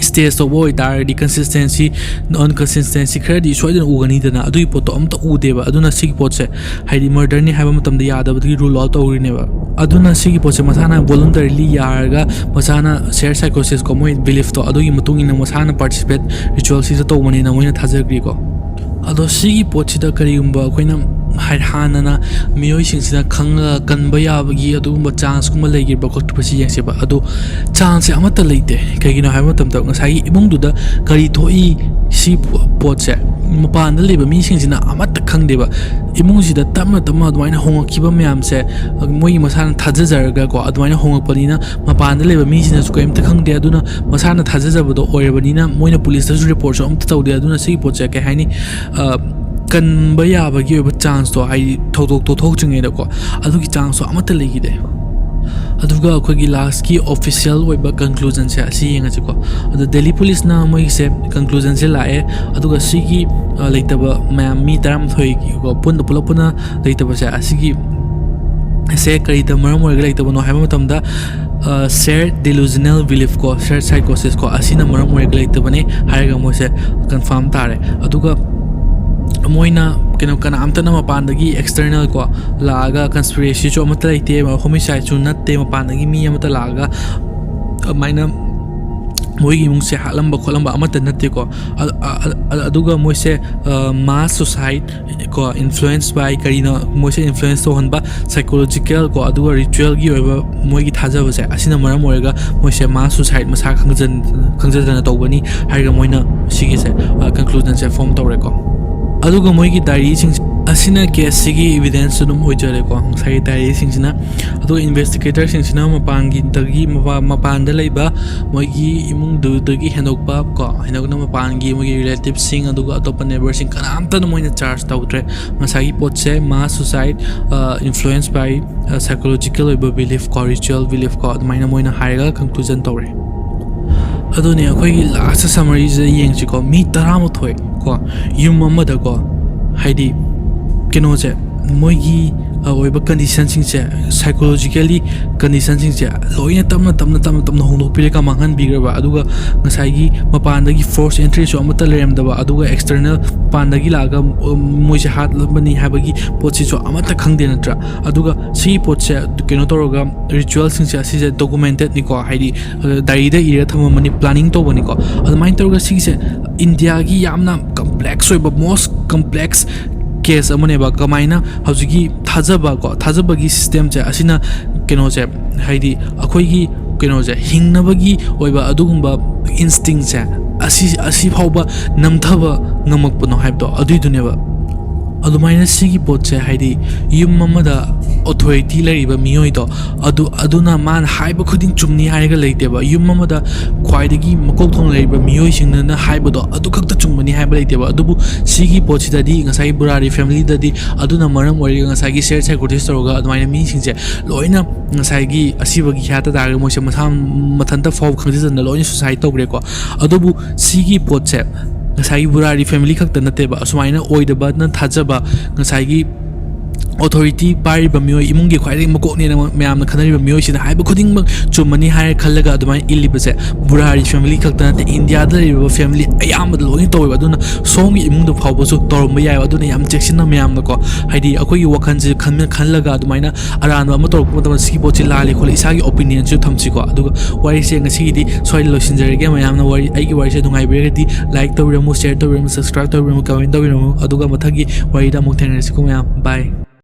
stage to boy diary consistency non consistency khadi soidana ugani dana adui poto amta udeba aduna sigi poche haidi murder ni haiba matamda yadabadi rule out tawrineba aduna sigi poche masana voluntarily yarga masana shared psychosis ko moi belief to adugi matungina masana participate ritual si to mani na moina thajagri ko ado sigi poche da karigumba koina hanana mioisingda khanga kanba yabagi adugumba chance kuma legiba khotpasi yengseba adu chance amata leite kagino haiba matamda ngasai ibungduda kari thoi si poche mapanda leba mi singsina amata khangdeba imungisida tamna adumaina hongakiba mayamse moi masana thajajaraga ko adumaina hongakpanina mapanda leba mi sina su kaimta khangde aduna masana thajajabado oirabanina moina police da report so amta tawde aduna si poche kai haini kan bayabagi oba chance to hai thok chingei da ko adugi chance so amata legide aduga akogi last ki official oiba conclusion se asi yenga chiko adu Delhi police na moi se conclusion se lae aduga sigi leitaba mi taram thoi ko pulapuna leitaba se asigi se kari da maram orga leitaba no haima matamda shared delusional belief ko shared psychosis ko asina maram oirga leitbane haiga moise confirm tare aduga moina keno kana amtana mapandagi external ko laga conspiracy cho amata leite homicide chu natte mapandagi mi amata laga maina moigi mung se halamba kholamba amata natte ko aduga moise mass suicide ko influenced by karina moise influence to honba psychological ko aduga ritual gi oiba moigi thajaba se asina maram oiga moise mass suicide masa khangjan tawbani haiga moina sigi se conclusion se form tawre ko aduga moigi diary sing asina case sigi evidence dum ojare ko sai diary sing sina adu investigator sing sina mapangi dagi mapanda leiba moigi imung du dagi henokpa ko henokna mapangi moigi relatives sing aduga atop neighbors sing kana amta no moina charge tawtre masagi potse mass suicide influenced by psychological belief ko ritual belief ko maina moina haiga conclusion tawre adune akhoi last summary je yengchi ko mi taramo thoi ko yum amada ko haidi keno je moigi oiba condition sing je psychologically condition sing je loina tamna hongdok pile ka mangan bigraba aduga ngasai gi mapandagi force entry so amata leremdaba aduga external pandagi laga moise hat labani habagi potsi so amata khangde natra aduga si potse keno toroga ritual sing je si je documented ni ko haidi diary da ira thama mani planning to bani ko adumai toroga si je india gi yamna complex oiba most complex case amane ba kamaina hauji thajaba ko thajabagi system je asina keno je haidi akhoi gi keno je hingnabagi oiba adugumba instinct je asi phauba namthaba ngamakpano haibdo aduiduneba adumaina sigi potse haidi yum amada authority lariba miyoi do aduna man haiba khudin chumni haiga leiteba yum amada khwaidagi makok thong lariba miyoi singna haiba do adu khakta chumani haiba leiteba adubu sigi potsi dadi ngasai burari family dadi aduna maram ori ngasai gi share psychologist roga adumaina mi singje loina ngasai gi asibagi hata daga moise mathanta faw khangjana loina suicide togre ko adubu sigi potse ngasai burari family khakta nateba asumaina oidaba na thajaba ngasai gi authority pariba mioi imungi khwaiding makok ne mayamna khanariba mioi sina haiba khuding mak chumani hai khallaga adumai illibase burari family khakta na india da riba family ayam da loi toy aduna song imung da phawbo su torma yai aduna yam checksina mayamna ko haidi akoi gi wakhan ji khallaga adumaina aran ma tor ko da sigi pochi lali khol isagi opinion ju thamsi ko aduga wari se ngasi di soi losinjare mayamna wari ai gi wari se dungai beredi like tawiramu share tawiramu subscribe tawiramu comment tawiramu aduga mathagi wari da muk thengrasi ko mayam bye